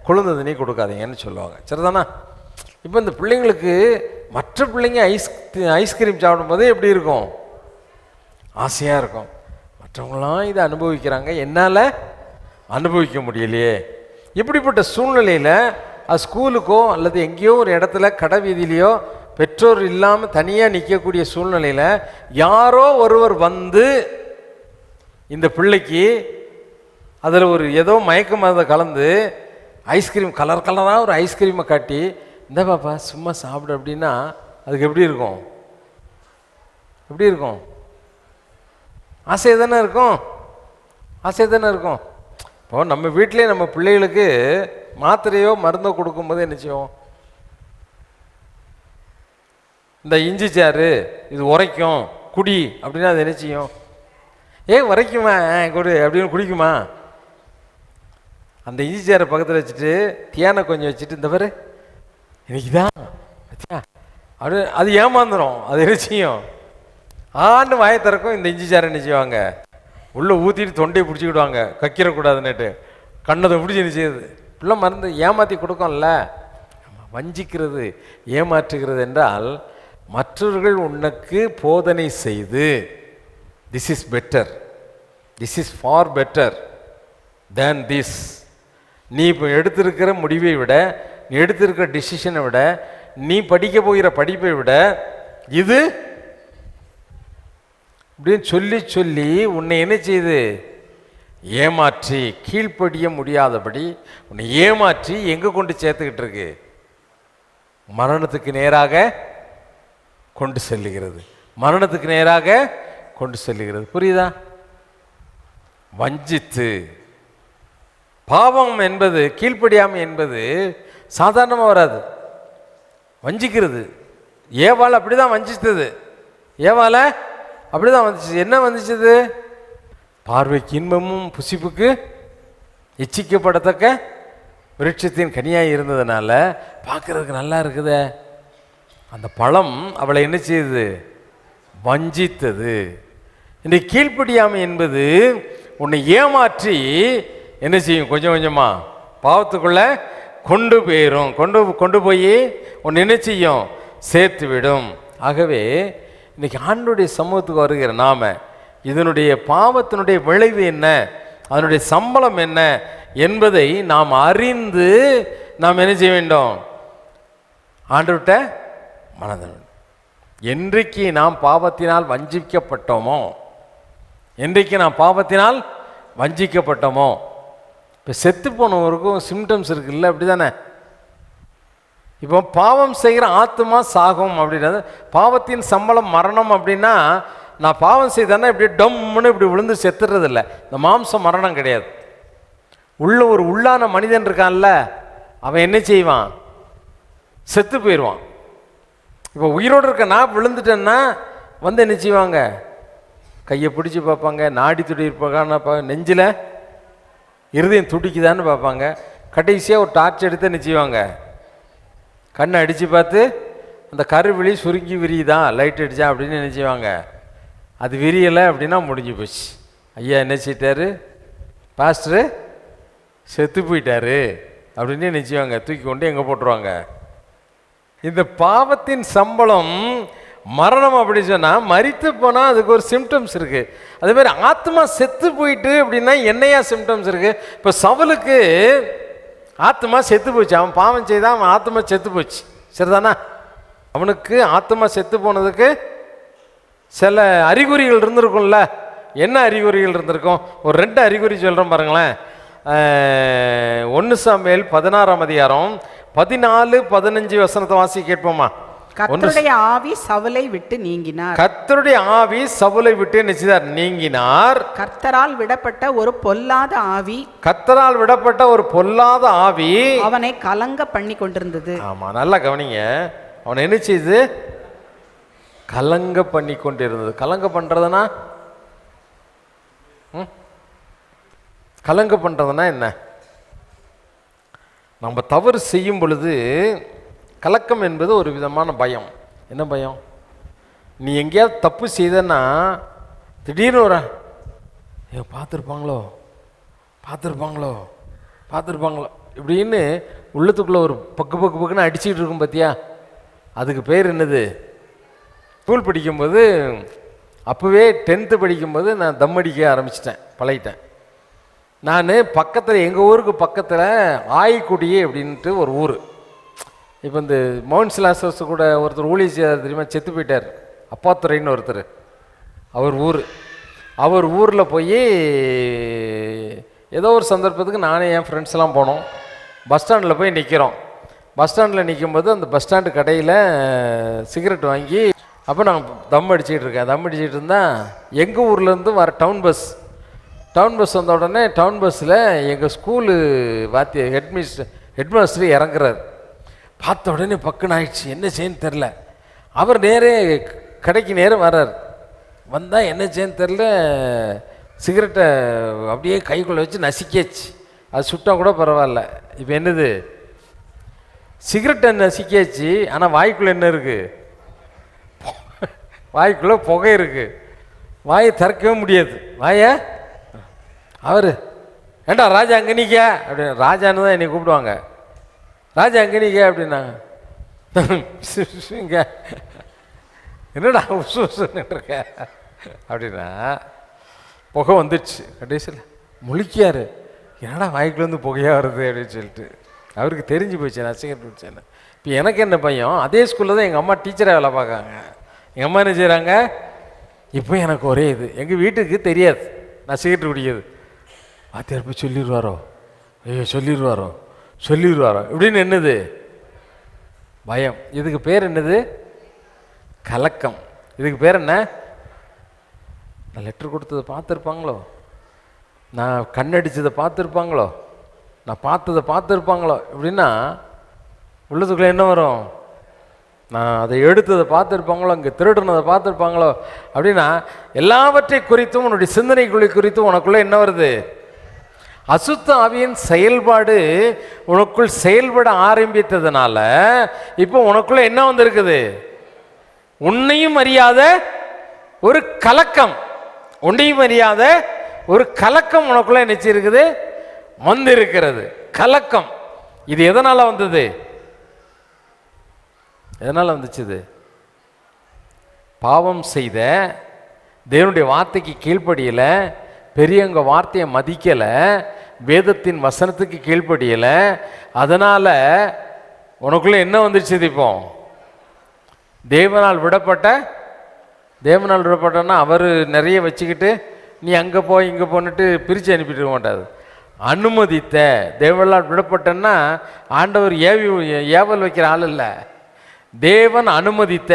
குளிர்ந்த தண்ணி கொடுக்காதீங்கன்னு சொல்லுவாங்க. சரிதானா? இப்போ இந்த பிள்ளைங்களுக்கு மற்ற பிள்ளைங்க ஐஸ்கிரீம் சாப்பிடும்போது எப்படி இருக்கும்? ஆசையாக இருக்கும். மற்றவங்களாம் இதை அனுபவிக்கிறாங்க, என்னால் அனுபவிக்க முடியலையே. இப்படிப்பட்ட சூழ்நிலையில் அது ஸ்கூலுக்கோ அல்லது எங்கேயோ ஒரு இடத்துல கடை வீதியிலையோ பெற்றோர் இல்லாமல் தனியாக நிற்கக்கூடிய சூழ்நிலையில் யாரோ ஒருவர் வந்து இந்த பிள்ளைக்கு அதில் ஒரு ஏதோ மயக்க மருந்தை கலந்து ஐஸ்கிரீம் கலர் கலராக ஒரு ஐஸ்கிரீமை காட்டி, இந்த பாப்பா சும்மா சாப்பிடு அப்படின்னா அதுக்கு எப்படி இருக்கும்? எப்படி இருக்கும்? ஆசையாக தானே இருக்கும், ஆசையாக தானே இருக்கும். இப்போ நம்ம வீட்டிலே நம்ம பிள்ளைகளுக்கு மாத்திரையோ மருந்தோ கொடுக்கும்போது என்ன செய்வோம்? இந்த இஞ்சி சாறு இது உரைக்கும் குடி அப்படின்னா அது என்ன செய்யும்? உரைக்குமா கொடு அப்படின்னு குடிக்குமா? அந்த இஞ்சி சாரை பக்கத்தில் வச்சுட்டு தேனை கொஞ்சம் வச்சுட்டு, இந்த பாரு இன்னைக்கு தான் அப்படி அது ஏமாந்துடும். அது என்ன செய்யும்? ஆண்டு வாயை திறக்கும், இந்த இஞ்சி சாரை என்ன செய்வாங்க? உள்ளே ஊற்றிட்டு தொண்டையை பிடிச்சிக்கிடுவாங்க, கக்கிடக்கூடாதுன்னுட்டு கண்ணதை பிடிச்சி என்ன செய்யுது? இப்படிலாம் மருந்து ஏமாற்றி கொடுக்கும்ல. வஞ்சிக்கிறது, ஏமாற்றுகிறது என்றால் மற்றவர்கள் உனக்கு போதனை செய்து, this is better, this is for better than this, நீ இப்போ எடுத்திருக்கிற முடிவை விட, நீ எடுத்திருக்கிற டிசிஷனை விட, நீ படிக்க போகிற படிப்பை விட இது அப்படின்னு சொல்லி சொல்லி உன்னை என்ன செய்யுது? ஏமாற்றி, கீழ்ப்படிய முடியாதபடி உன்னை ஏமாற்றி எங்கே கொண்டு சேர்த்துக்கிட்டு இருக்கு? மரணத்துக்கு நேராக கொண்டு செல்லுகிறது, மரணத்துக்கு நேராக கொண்டு செல்லுகிறது. புரியுதா? வஞ்சித்து. பாவம் என்பது, கீழ்ப்படியாமை என்பது சாதாரணமாக வராது, வஞ்சிக்கிறது. ஏவாள் அப்படிதான் வஞ்சித்தது, ஏவாள அப்படிதான் வந்துச்சு. என்ன வந்துச்சது? பார்வைக்கு இன்பமும் புசிப்புக்கு இச்சிக்கப்படத்தக்க விருட்சத்தின் கனியாக இருந்ததுனால பார்க்கறதுக்கு நல்லா இருக்குதே, அந்த பழம் அவளை என்ன செய்யுது? வஞ்சித்தது. இன்றைக்கு கீழ்ப்படியாமை என்பது உன்னை ஏமாற்றி என்ன செய்யும்? கொஞ்சம் கொஞ்சமா பாவத்துக்குள்ள கொண்டு போயிடும், கொண்டு போய் உன்னை என்ன செய்யும்? சேர்த்து விடும். ஆகவே இன்னைக்கு ஆண்டவருடைய சமூகத்துக்கு வருகிற நாம இதனுடைய பாவத்தினுடைய விளைவு என்ன, அதனுடைய சம்பளம் என்ன என்பதை நாம் அறிந்து நாம் என்ன செய்ய வேண்டும்? ஆண்டவர்கிட்ட மனதில் என்றைக்கு நாம் பாவத்தினால் வஞ்சிக்கப்பட்டோமோ, என்றைக்கு நாம் பாவத்தினால் வஞ்சிக்கப்பட்டோமோ, இப்போ செத்து போனவருக்கும் சிம்டம்ஸ் இருக்குல்ல, அப்படி தானே? இப்போ பாவம் செய்கிற ஆத்மா சாகும் அப்படின்றது, பாவத்தின் சம்பளம் மரணம் அப்படின்னா, நான் பாவம் செய்தானே இப்படி டம்முன்னு இப்படி விழுந்து செத்துறது இல்லை, இந்த மாம்சம் மரணம் கிடையாது. உள்ள ஒரு உள்ளான மனிதன் இருக்கான்ல, அவன் என்ன செய்வான்? செத்து போயிடுவான். இப்போ உயிரோடு இருக்க நான் விழுந்துட்டேன்னா வந்து என்ன செய்வாங்க? கையை பிடிச்சி பார்ப்பாங்க, நாடி துடி இருப்பாங்க, நெஞ்சில் இருதயம் துடிக்குதான்னு பார்ப்பாங்க. கடைசியாக ஒரு டார்ச் எடுத்து என்ன செய்வாங்க? கண்ணை அடித்து பார்த்து அந்த கருவிழி சுருங்கி விரியுதா, லைட் அடித்தா அப்படின்னு என்ன செய்வாங்க? அது விரியலை அப்படின்னா முடிஞ்சு போச்சு. ஐயா என்ன செய்யிட்டாரு? பாஸ்டரு செத்து போயிட்டாரு அப்படின்னு என்ன செய்வாங்க? தூக்கி கொண்டு எங்கே போட்டுருவாங்க? இந்த பாவத்தின் சம்பளம் மரணம் அப்படின்னு சொன்னால், மரித்து போனால் அதுக்கு ஒரு சிம்டம்ஸ் இருக்குது. அதே மாதிரி ஆத்மா செத்து போயிட்டு அப்படின்னா என்னையா சிம்டம்ஸ் இருக்குது? இப்போ சவுலுக்கு ஆத்மா செத்து போச்சு. அவன் பாவம் செய்தான், அவன் ஆத்மா செத்து போச்சு. சரிதானா? அவனுக்கு ஆத்மா செத்து போனதுக்கு சில அறிகுறிகள் இருந்திருக்கும்ல. என்ன அறிகுறிகள் இருந்திருக்கும்? ஒரு 2 அறிகுறி சொல்கிறோம் பாருங்களேன். 1 சாமுவேல் 16ஆம் அதிகாரம் 14-15 வசனத்தை வாசி கேட்போமா? கர்த்தருடைய ஆவி சவுலை விட்டு நீங்கினார். கர்த்தருடைய ஆவி சவுலை விட்டு நிச்சயதார் நீங்கினார். கர்த்தரால் விடப்பட்ட ஒரு பொல்லாத ஆவி, கர்த்தரால் விடப்பட்ட ஒரு பொல்லாத ஆவி அவனை கலங்க பண்ணி கொண்டிருந்தது. ஆமா, நல்லா கவனிங்க. அவனை என்ன செய்து? கலங்க பண்ணி கொண்டிருந்தது. கலங்க பண்றதுனா கலங்க பண்றதுனா என்ன? நம்ம தவறு செய்யும் பொழுது கலக்கம் என்பது ஒரு விதமான பயம். என்ன பயம்? நீ எங்கேயாவது தப்பு செய்தன்னா திடீர்னு ஒரு பார்த்துருப்பாங்களோ பார்த்துருப்பாங்களோ பார்த்துருப்பாங்களோ இப்படின்னு உள்ளத்துக்குள்ளே ஒரு பக்குன்னு அடிச்சுட்டு இருக்கும் பார்த்தியா? அதுக்கு பேர் என்னது? ஸ்கூல் படிக்கும்போது, அப்போவே 10th படிக்கும்போது நான் தம் அடிக்க ஆரம்பிச்சிட்டேன், பழகிட்டேன். நான் பக்கத்தில், எங்கள் ஊருக்கு பக்கத்தில் ஆய்க்குடி அப்படின்ட்டு ஒரு ஊர். இப்போ இந்த மவுண்ட் சிலாசஸ் கூட ஒருத்தர் ஊழியர் தெரியுமா, செத்து போயிட்டார், அப்பாத்துறைன்னு ஒருத்தர். அவர் ஊரில் போய் ஏதோ ஒரு சந்தர்ப்பத்துக்கு நானே என் ஃப்ரெண்ட்ஸ்லாம் போனோம். பஸ் ஸ்டாண்டில் போய் நிற்கிறோம். பஸ் ஸ்டாண்டில் நிற்கும்போது அந்த பஸ் ஸ்டாண்டு கடையில் சிகரெட் வாங்கி, அப்போ நான் தம் அடிச்சுட்டு இருக்கேன். தம் அடிச்சுட்டு இருந்தால் எங்கள் ஊர்லேருந்து வர டவுன் பஸ் வந்த உடனே டவுன் பஸ்ஸில் எங்கள் ஸ்கூலு ஹெட்மாஸ்டர் இறங்குறாரு. பார்த்த உடனே பக்குன்னு ஆயிடுச்சு, என்ன செய்யன்னு தெரில. அவர் நேரே கடைக்கு நேரம் வர்றார். வந்தால் என்ன செய்யன்னு தெரில, சிகரெட்டை அப்படியே கைக்குள்ளே வச்சு நசிக்காச்சு. அது சுட்டால் கூட பரவாயில்ல. இப்போ என்னது? சிகரெட்டை நசிக்காச்சு, ஆனால் வாய்க்குள்ளே என்ன இருக்குது? வாய்க்குள்ளே புகை இருக்குது. வாயை திறக்கவே முடியாது. வாயை அவர் ஏண்டா ராஜா அங்கே நிற்க அப்படின்னு, ராஜான்னு தான் என்னை கூப்பிடுவாங்க. ராஜா அங்கே நிற்க அப்படின்னாங்க. என்னடா இருக்க அப்படின்னா புகை வந்துடுச்சு. கடைசியில் முழிக்காரு, என்னடா வாய்க்குள்ளேருந்து புகையாக வருது அப்படின்னு சொல்லிட்டு. அவருக்கு தெரிஞ்சு போச்சு நான் சிகரெட் குடிச்சேன்னு. இப்போ எனக்கு என்ன பையன், அதே ஸ்கூலில் தான் எங்கள் அம்மா டீச்சராக வேலை பார்க்காங்க. எங்கள் அம்மா என்ன செய்கிறாங்க, இப்போ எனக்கு ஒரே இது, எங்கள் வீட்டுக்கு தெரியாது நான் சிகரெட் குடிக்கிறது. வாத்தியார் போய் சொல்லிடுவாரோ, ஐயோ சொல்லிடுவாரோ இப்படின்னு என்னது? பயம். இதுக்கு பேர் என்னது? கலக்கம். இதுக்கு பேர் என்ன? நான் லெட்டர் கொடுத்ததை பார்த்துருப்பாங்களோ, நான் கண்ணடிச்சதை பார்த்துருப்பாங்களோ, நான் பார்த்ததை பார்த்துருப்பாங்களோ இப்படின்னா உள்ளதுக்குள்ளே என்ன வரும்? நான் அதை எடுத்ததை பார்த்துருப்பாங்களோ, இங்கே திருடுனதை பார்த்துருப்பாங்களோ அப்படின்னா எல்லாவற்றை குறித்தும் உன்னுடைய சிந்தனைகளை குறித்தும் உனக்குள்ளே என்ன வருது? அசுத்த ஆவியின் செயல்பாடு உனக்குள் செயல்பட ஆரம்பித்ததுனால இப்போ உனக்குள்ள என்ன வந்திருக்குது? உன்னையும் அறியாத ஒரு கலக்கம். உன்னையும் அறியாத ஒரு கலக்கம் உனக்குள்ள நினைச்சிருக்குது, வந்திருக்கிறது. கலக்கம். இது எதனால வந்தது? எதனால வந்துச்சு? இது பாவம் செய்த, தேவனுடைய வார்த்தைக்கு கீழ்ப்படியல, பெரியவங்க வார்த்தையை மதிக்கல, வேதத்தின் வசனத்துக்கு கீழ்ப்படியல. அதனால உனக்குள்ள என்ன வந்துருச்சு? இப்போ தேவனால் விடப்பட்டன்னா அவர் நிறைய வச்சுக்கிட்டு நீ அங்கே போய் இங்கே போன்னுட்டு பிரித்து அனுப்பிட்டு மாட்டாது. அனுமதித்த, தேவனால் விடப்பட்டன்னா ஆண்டவர் ஏவல் வைக்கிற ஆள் இல்லை. தேவன் அனுமதித்த.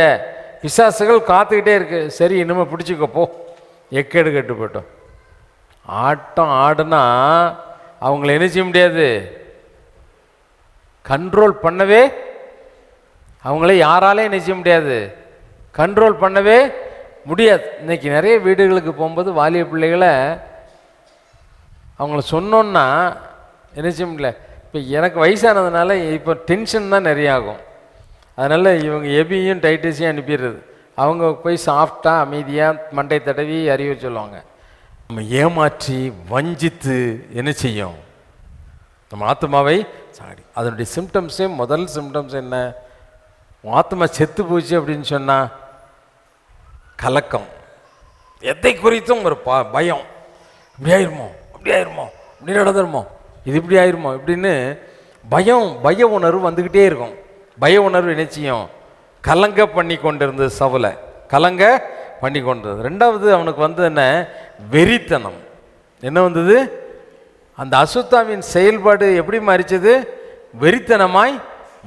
பிசாசுகள் காத்துக்கிட்டே இருக்கு, சரி இனிமே பிடிச்சிக்க போ, எக்கேடு கெட்டு போட்டோம். ஆட்டம் ஆடுனா அவங்கள என்ன செய்ய முடியாது, கண்ட்ரோல் பண்ணவே, அவங்கள யாராலே என்ன செய்ய முடியாது, கண்ட்ரோல் பண்ணவே முடியாது. இன்னைக்கு நிறைய வீடுகளுக்கு போகும்போது வாலிய பிள்ளைகளை அவங்கள சொன்னோன்னா என்ன செய்ய முடியல. இப்போ எனக்கு வயசானதுனால இப்போ டென்ஷன் தான் நிறைய ஆகும். அதனால் இவங்க எபியும் டைட்டஸையும் அனுப்பிடுறது. அவங்க போய் சாஃப்டாக அமைதியாக மண்டை தடவி அறிவு சொல்லுவாங்க. நம்ம ஏமாற்றி வஞ்சித்து என்ன செய்யும், நம்ம ஆத்மாவை சாடி. அதனுடைய சிம்டம்ஸே, முதல் சிம்டம்ஸ் என்ன? ஆத்மா செத்து போச்சு அப்படின்னு சொன்னால் கலக்கம். எதை குறித்தும் ஒரு பயம். இப்படி ஆயிருமோ, அப்படி நடந்துருமோ, இது இப்படி ஆயிருமோ இப்படின்னு பய உணர்வு வந்துக்கிட்டே இருக்கும். பய உணர்வு என்ன செய்யும்? கலங்க பண்ணி கொண்டிருந்தது சவுலை, கலங்க பண்ணி கொண்டிருந்தது. ரெண்டாவது அவனுக்கு வந்து என்ன? வெறித்தனம். என்ன வந்தது? அந்த அசுத்தாவின் செயல்பாடு எப்படி மாறிச்சது? வெறித்தனமாய்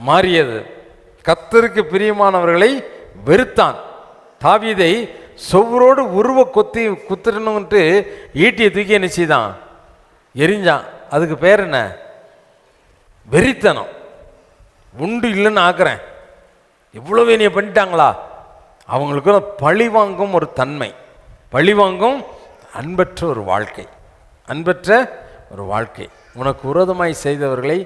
மாறியது. கர்த்தருக்கு பிரியமானவர்களை வெறுத்தான். தாவீதை சொவரோடு உருவ குத்துறணுன்ட்டு ஈட்டியை தூக்கி என்ன செய்தான்? எரிஞ்சான். அதுக்கு பேர் என்ன? வெறித்தனம். உண்டு இல்லைன்னு ஆக்குறேன், இவ்வளவு நீ பண்ணிட்டாங்களா? அவங்களுக்கு பழி வாங்கும் ஒரு தன்மை, பழி வாங்கும் அன்பற்ற ஒரு வாழ்க்கை, அன்பற்ற ஒரு வாழ்க்கை. உனக்கு விரோதமாய் செய்தவர்களை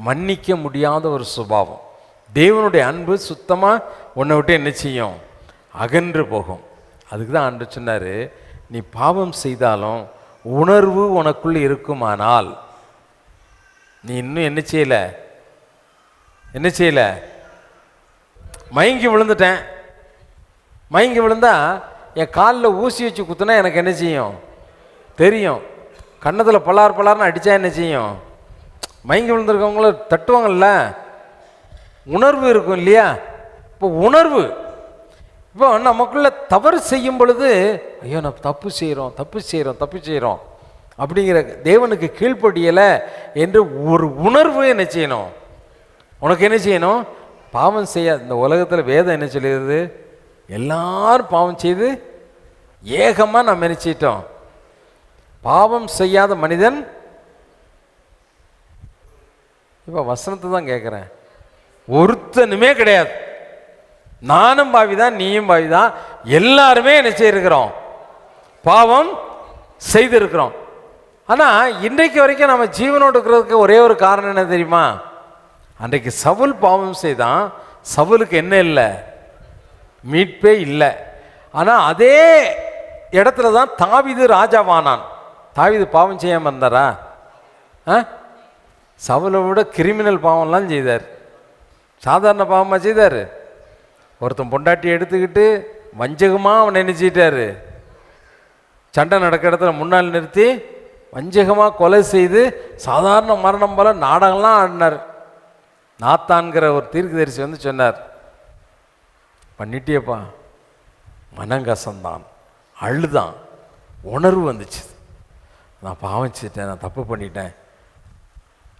மன்னிக்க முடியாத ஒரு சுபாவம். தேவனுடைய அன்பு சுத்தமாக உன்னை விட்டு என்ன செய்யும்? அகன்று போகும். அதுக்கு தான் ஆண்டு சொன்னார், நீ பாவம் செய்தாலும் உணர்வு உனக்குள் இருக்குமானால் நீ இன்னும் என்ன செய்யலை? என்ன செய்யலை? மயங்கி விழுந்துட்டேன். மயங்கி விழுந்தா என் காலில் ஊசி வச்சு குத்துனா எனக்கு என்ன செய்யும்? தெரியும். கன்னத்தில் பலார்னு அடித்தா என்ன செய்யும்? மயங்கி விழுந்திருக்கவங்கள தட்டுவாங்கல்ல, உணர்வு இருக்கும் இல்லையா? இப்போ உணர்வு, இப்போ நமக்குள்ள தவறு செய்யும் பொழுது ஐயோ நம்ம தப்பு செய்கிறோம் அப்படிங்கிற தேவனுக்கு கீழ்ப்படியலை என்று ஒரு உணர்வு என்ன செய்யணும்? உனக்கு என்ன செய்யணும்? பாவம் செய்ய. இந்த உலகத்தில் வேதம் என்ன சொல்லுகிறது? எல்லாரும் பாவம் செய்து ஏகமாக நம்ம நினைச்சிட்டோம். பாவம் செய்யாத மனிதன். இப்போ வசனத்தை தான் கேட்குறேன், ஒருத்தனுமே கிடையாது. நானும் பாவிதான், நீயும் பாவிதான், எல்லாருமே என்ன செய்திருக்கிறோம்? பாவம் செய்திருக்கிறோம். ஆனால் இன்றைக்கு வரைக்கும் நம்ம ஜீவனோடு இருக்கிறதுக்கு ஒரே ஒரு காரணம் என்ன தெரியுமா? அன்றைக்கு சவுல் பாவம் செய்தான், சவுலுக்கு என்ன இல்லை? மீட்பே இல்லை. ஆனால் அதே இடத்துல தான் தாவீது ராஜாவானான். தாவீது பாவம் செய்யாமல் இருந்தாரா? சவுலை விட கிரிமினல் பாவம்லாம் செய்தார். சாதாரண பாவமாக செய்தார். ஒருத்தன் பொண்டாட்டி எடுத்துக்கிட்டு வஞ்சகமாக அவனை நினைச்சிட்டாரு. சண்டை நடக்கிற இடத்துல முன்னால் நிறுத்தி வஞ்சகமாக கொலை செய்து சாதாரண மரணம் போல நாடகம்லாம் ஆடினார். நாத்தான்கிற ஒரு தீர்க்கதரிசி வந்து சொன்னார், பண்ணிட்டியப்பா. மனங்கசந்தான், அழுதான், உணர்வு வந்துச்சு. நான் பாவம் செய்தேன், நான் தப்பு பண்ணிட்டேன்,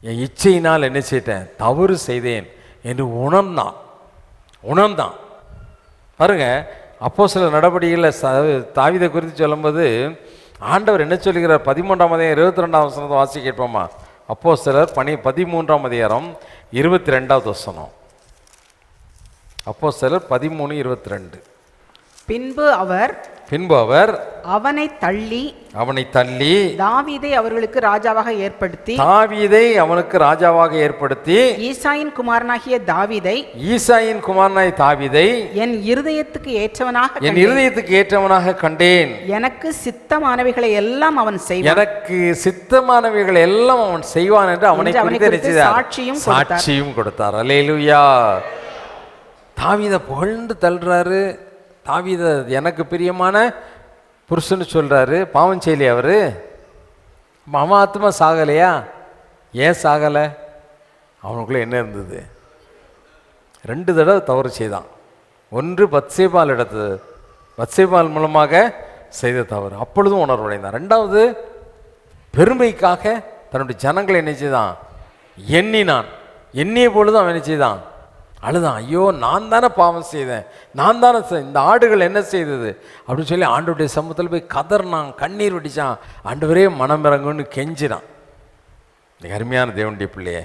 என் இச்சையினால் என்ன செய்தேன்? தவறு செய்தேன் என்று உணர்ந்தான். பாருங்க, அப்போஸ்தலர் நடபடிகளில் தாவீதை குறித்து சொல்லும்போது ஆண்டவர் என்ன சொல்லுகிறார்? 13ஆம் அதிகாரம் 22ஆம் வசனத்தை வாசி கேட்போமா? அப்போஸ்தலர் 13ஆம் அதிகாரம் 22வது வசனம். அப்போஸ்தலர் 13:22. பின்பு அவர் அவனை தள்ளி தாவீதை அவர்களுக்கு ராஜாவாக ஏற்படுத்தி ஈசாயின் குமாரனாகிய தாவீதை என் இருதயத்துக்கு ஏற்றவனாக கண்டேன். எனக்கு சித்தமானவைகளை எல்லாம் அவன் செய்வான் என்று அவனை குறித்து சாட்சியும் கொடுத்தார். அல்லேலூயா. தாவீதை புகழ்ந்து தள்ளுறாரு. தாவீதை எனக்கு பிரியமான புருஷன்னு சொல்கிறாரு. பாவம் செய்யலையா அவர்? அவன் ஆத்மா சாகலையா? ஏன் சாகலை? அவனுக்குள்ளே என்ன இருந்தது? 2 தடவை தவறு செய்தான். ஒன்று பத்சேபால் மூலமாக செய்த தவறு, அப்பொழுதும் உணர்வடைந்தான். 2வது பெருமைக்காக தன்னுடைய ஜனங்களை என்ன செய்தான்? எண்ணிய பொழுதும் அவன் என்ன செய்தான்? அழுதான். ஐயோ நான் தானே பாவம் செய்தேன், நான் தானே இந்த ஆடுகள் என்ன செய்தது அப்படின்னு சொல்லி ஆண்டவருடைய சமூகத்தில் போய் கதறினான், கண்ணீர் வடித்தான். ஆண்டவரே மனம் இறங்குன்னு கெஞ்சினான். அருமையான தேவனுடைய பிள்ளையே,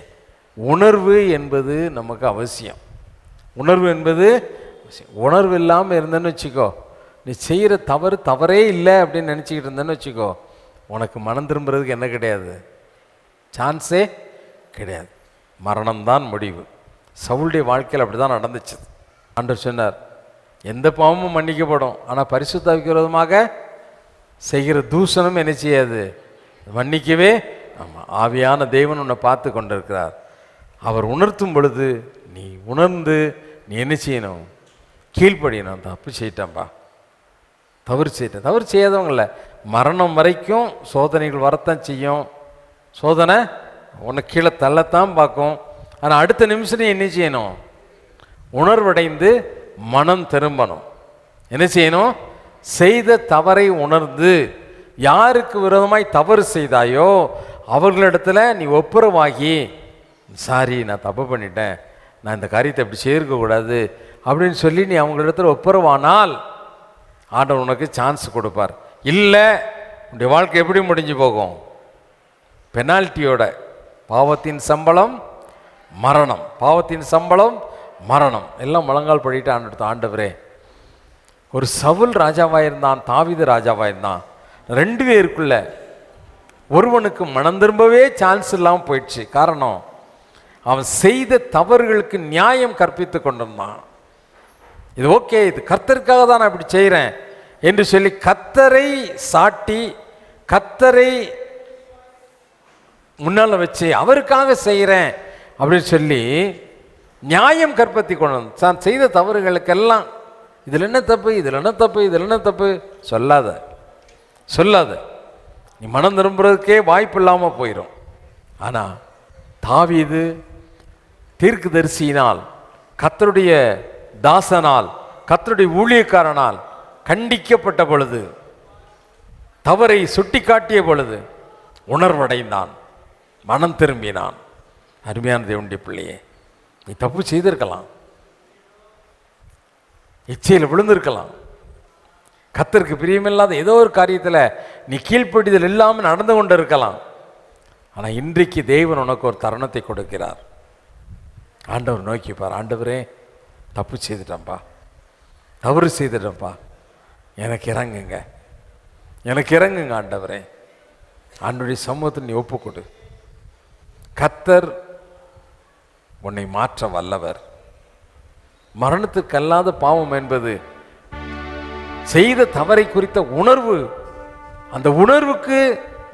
உணர்வு என்பது நமக்கு அவசியம். உணர்வு இல்லாமல் இருந்தேன்னு வச்சுக்கோ, நீ செய்கிற தவறே இல்லை அப்படின்னு நினச்சிக்கிட்டு இருந்தேன்னு வச்சுக்கோ, உனக்கு மனம் திரும்புறதுக்கு என்ன கிடையாது? சான்ஸே கிடையாது. மரணம்தான் முடிவு. சவுளுடைய வாழ்க்கையில் அப்படி தான் நடந்துச்சு. ஆண்டவர் சொன்னார், எந்த பாவமும் மன்னிக்கப்படும், ஆனால் பரிசுத்தாவிக்கு விரோதமாக செய்கிற தூஷணம் என்ன செய்யாது? மன்னிக்கவே. ஆமாம், ஆவியான தேவன் உன்னை பார்த்து கொண்டிருக்கிறார். அவர் உணர்த்தும் பொழுது நீ உணர்ந்து நீ என்ன செய்யணும்? கீழ்ப்படியணும். தப்பு செய்யிட்டேன்ப்பா, தவறு செய்யாதவங்கள மரணம் வரைக்கும் சோதனைகள் வரத்தான் செய்யும். சோதனை உன்னை கீழே தள்ளத்தான் பார்க்கும். ஆனால் அடுத்த நிமிஷம் நீ என்ன செய்யணும்? உணர்வடைந்து மனம் திரும்பணும். என்ன செய்யணும்? செய்த தவறை உணர்ந்து, யாருக்கு விரோதமாய் தவறு செய்தாயோ அவர்களிடத்துல நீ ஒப்புரவாகி, சாரி நான் தப்பு பண்ணிட்டேன், நான் இந்த காரியத்தை இப்படி செய்யக்கூடாது அப்படின்னு சொல்லி நீ அவங்களிடத்துல ஒப்புரவானால் ஆண்டவர் உனக்கு சான்ஸ் கொடுப்பார். இல்லை, உன்னுடைய வாழ்க்கை எப்படி முடிஞ்சு போகும்? பெனால்ட்டியோட. பாவத்தின் சம்பளம் மரணம், பாவத்தின் சம்பளம் மரணம். எல்லாம் முழங்கால் படிட்டு ஆண்டவரே, ஒரு சவுல் ராஜாவாக இருந்தான், தாவீது ராஜாவாக இருந்தான். 2 பேருக்குள்ள ஒருவனுக்கு மனம் திரும்பவே சான்ஸ் இல்லாமல் போயிடுச்சு. காரணம், அவன் செய்த தவறுகளுக்கு நியாயம் கற்பித்து கொண்டிருந்தான். இது ஓகே, இது கர்த்தருக்காக தான் நான் இப்படி செய்கிறேன் என்று சொல்லி கர்த்தரை சாட்டி, கர்த்தரை முன்னால் வச்சு அவருக்காக செய்கிறேன் அப்படின்னு சொல்லி நியாயம் கற்பித்து கொண்டு தான் செய்த தவறுகளுக்கெல்லாம் இதில் என்ன தப்பு, இதில் என்ன தப்பு, இதில் என்ன தப்பு சொல்லாத. நீ மனம் திரும்புறதுக்கே வாய்ப்பு இல்லாமல் போயிடும். ஆனால் தாவீது தீர்க்கதரிசியினால், கர்த்தருடைய தாசனால், கர்த்தருடைய ஊழியக்காரனால் கண்டிக்கப்பட்ட பொழுது, தவறை சுட்டி காட்டிய பொழுது உணர்வடைந்தான், மனம் திரும்பினான். அருமையான தேவனுடைய பிள்ளையே, நீ தப்பு செய்திருக்கலாம், இச்சையில் விழுந்திருக்கலாம், கர்த்தருக்கு பிரியமில்லாத ஏதோ ஒரு காரியத்தில் நீ கீழ்ப்படிதல் இல்லாமல் நடந்து கொண்டு இருக்கலாம். ஆனால் இன்றைக்கு தேவன் உனக்கு ஒரு தருணத்தை கொடுக்கிறார். ஆண்டவர் நோக்கிப்பார், ஆண்டவரே தப்பு செய்துட்டேன்ப்பா, தவறு செய்துட்டேன்ப்பா, எனக்கு இறங்குங்க ஆண்டவரே. ஆண்டவருடைய சமூகத்தில் நீ ஒப்புக்கொடு. கர்த்தர் உன்னை மாற்ற வல்லவர். மரணத்துக்கு அல்லாத பாவம் என்பது செய்த தவறை குறித்த உணர்வு. அந்த உணர்வுக்கு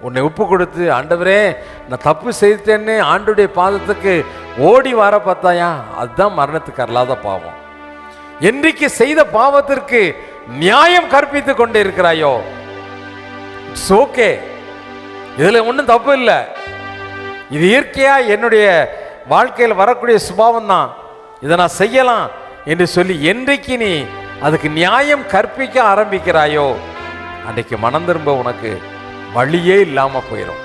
உன்னை ஒப்பு கொடுத்து, ஆண்டவரே நான் தப்பு செய்தேன்னு ஆண்டவருடைய பாதத்துக்கு ஓடி வர பார்த்தாயா, அதுதான் மரணத்துக்கு அல்லாத பாவம். என்றைக்கு செய்த பாவத்திற்கு நியாயம் கற்பித்து கொண்டே இருக்கிறாயோ, இட்ஸ் ஓகே, இதுல ஒன்றும் தப்பு இல்லை, இது இயற்கையா என்னுடைய வாழ்க்கையில் வரக்கூடிய சுபாவம் தான், இதை நான் செய்யலாம் என்று சொல்லி என்றைக்கு நீ அதுக்கு நியாயம் கற்பிக்க ஆரம்பிக்கிறாயோ, அன்றைக்கு மனம் திரும்ப உனக்கு வழியே இல்லாமல் போயிடும்.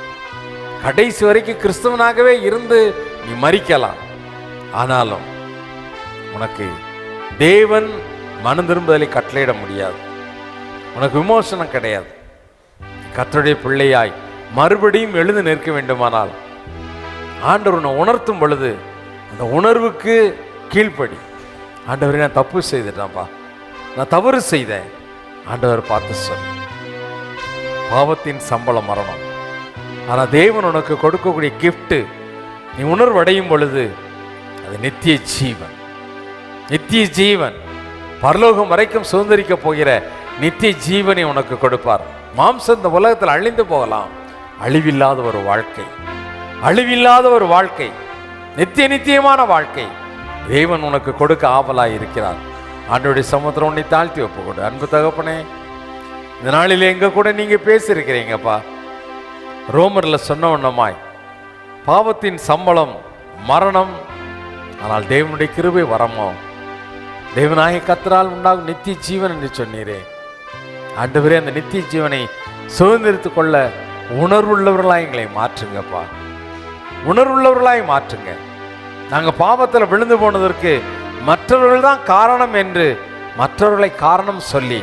கடைசி வரைக்கும் கிறிஸ்தவனாகவே இருந்து நீ மரிக்கலாம். ஆனாலும் உனக்கு தேவன் மனம் திரும்புதலை கட்டளையிட முடியாது. உனக்கு விமோசனம் கிடையாது. கர்த்தருடைய பிள்ளையாய் மறுபடியும் எழுந்து நிற்க வேண்டுமானால் ஆண்டவர் உன்னை உணர்த்தும் பொழுது அந்த உணர்வுக்கு கீழ்ப்படி. ஆண்டவரே நான் தப்பு செய்துட்டேன்ப்பா, நான் தவறு செய்தேன், ஆண்டவர் பார்த்து சொல். பாவத்தின் சம்பளம் மரணம். ஆனால் தேவன் உனக்கு கொடுக்கக்கூடிய கிஃப்ட், நீ உணர்வடையும் பொழுது அது நித்திய ஜீவன். நித்திய ஜீவன், பரலோகம் வரைக்கும் சுதந்திரிக்க போகிற நித்திய ஜீவனை உனக்கு கொடுப்பார். மாம்சம் இந்த உலகத்தில் அழிந்து போகலாம், அழிவில்லாத ஒரு வாழ்க்கை, அழிவில்லாத ஒரு வாழ்க்கை, நித்தியமான வாழ்க்கை தேவன் உனக்கு கொடுக்க ஆவலாய் இருக்கிறார். ஆண்டவருடைய சமுத்திரம் உன்னை தாழ்த்தி ஒப்புக்கொடு. அன்பு தகப்பனே, இந்த நாளில் எங்க கூட நீங்க பேசியிருக்கிறீங்கப்பா. ரோமர்ல சொன்ன ஒன்னமாய் பாவத்தின் சம்பளம் மரணம், ஆனால் தேவனுடைய கிருபை வரமோ தேவனாகிய கர்த்தரால் உண்டாகும் நித்திய ஜீவன் என்று சொன்னீரே. ஆண்டவரே, அந்த நித்திய ஜீவனை சுதந்திரித்து கொள்ள உணர்வுள்ளவர்களாய் எங்களை மாற்றுங்கப்பா, உணர்வுள்ளவர்களாய் மாற்றுங்க. நாங்கள் பாவத்தில் விழுந்து போனதற்கு மற்றவர்கள் தான் காரணம் என்று மற்றவர்களை காரணம் சொல்லி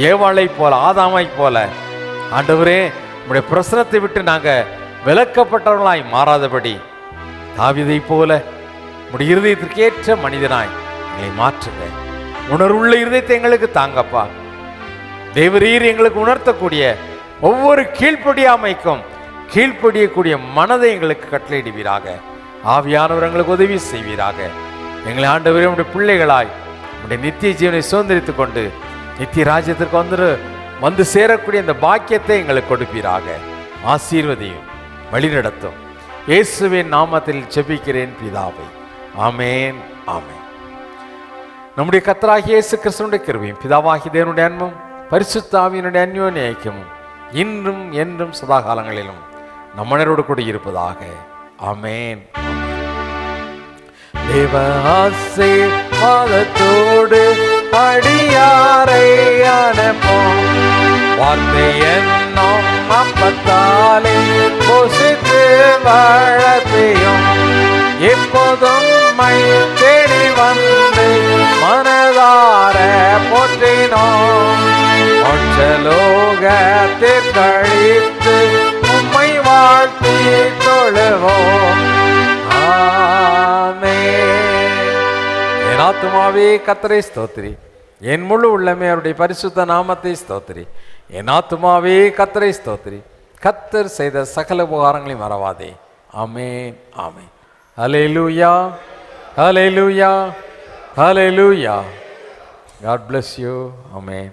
ஏவாளை போல ஆதாமை போல ஆண்டவரே உம்முடைய பிரசனத்தை விட்டு நாங்கள் விலக்கப்பட்டவர்களாய் மாறாதபடி தாவீதை போல உம்முடைய இருதயத்திற்கேற்ற மனிதனாய் எங்களை மாற்றுங்க. உணர்வுள்ள இருதயத்தை எங்களுக்கு தாங்கப்பா. தேவரீர் எங்களுக்கு உணர்த்தக்கூடிய ஒவ்வொரு கீழ்ப்படியாமைக்கும் கீழ்ப்படியக்கூடிய மனதை எங்களுக்கு கட்டளையிடுவீராக. ஆவியானவர் எங்களுக்கு உதவி செய்வீராக. எங்களை ஆண்டவரே உடைய பிள்ளைகளாய் உடைய நித்திய ஜீவனை சுதந்திரித்துக் கொண்டு நித்திய ராஜ்யத்திற்கு வந்து சேரக்கூடிய இந்த பாக்கியத்தை எங்களுக்கு கொடுப்பீராக. ஆசீர்வதியும் வழிநடத்தும். இயேசுவின் நாமத்தில் ஜெபிக்கிறேன் பிதாவே, ஆமேன் ஆமேன். நம்முடைய கர்த்தராகிய இயேசு கிறிஸ்துவினுடைய கிருபையும் பிதாவாகிய தேவனுடைய அன்பும் பரிசுத்த ஆவியினுடைய அன்யோன்ய ஐக்கியமும் இன்றும் என்றும் சதா காலங்களிலும் நம்மனரோடு கூட இருப்பதாக. ஆமேன். தேவ ஆசீர்வாதத்தோடு அடியாரை அனுப்பும். வார்த்தை என்னும் அப்பத்தாலே போஷித்து வளர்த்தியும் எப்போதும் மை தேடி வந்து மனதார போற்றினோம். மோட்சலோகத்தில் கழித்து உம்மை வாழ்த்தி தொழுவோம். ஆமென். என் ஆத்துமாவே கர்த்தரை ஸ்தோத்திரி, என் முழு உள்ளமே அவருடைய பரிசுத்த நாமத்தை ஸ்தோத்திரி. என் ஆத்துமாவே கர்த்தரை ஸ்தோத்திரி, கர்த்தர் செய்த சகல உபகாரங்களையும் மறவாதே. ஆமென், ஆமென். ஹல்லேலூயா, ஹல்லேலூயா, ஹல்லேலூயா. God bless you. Amen.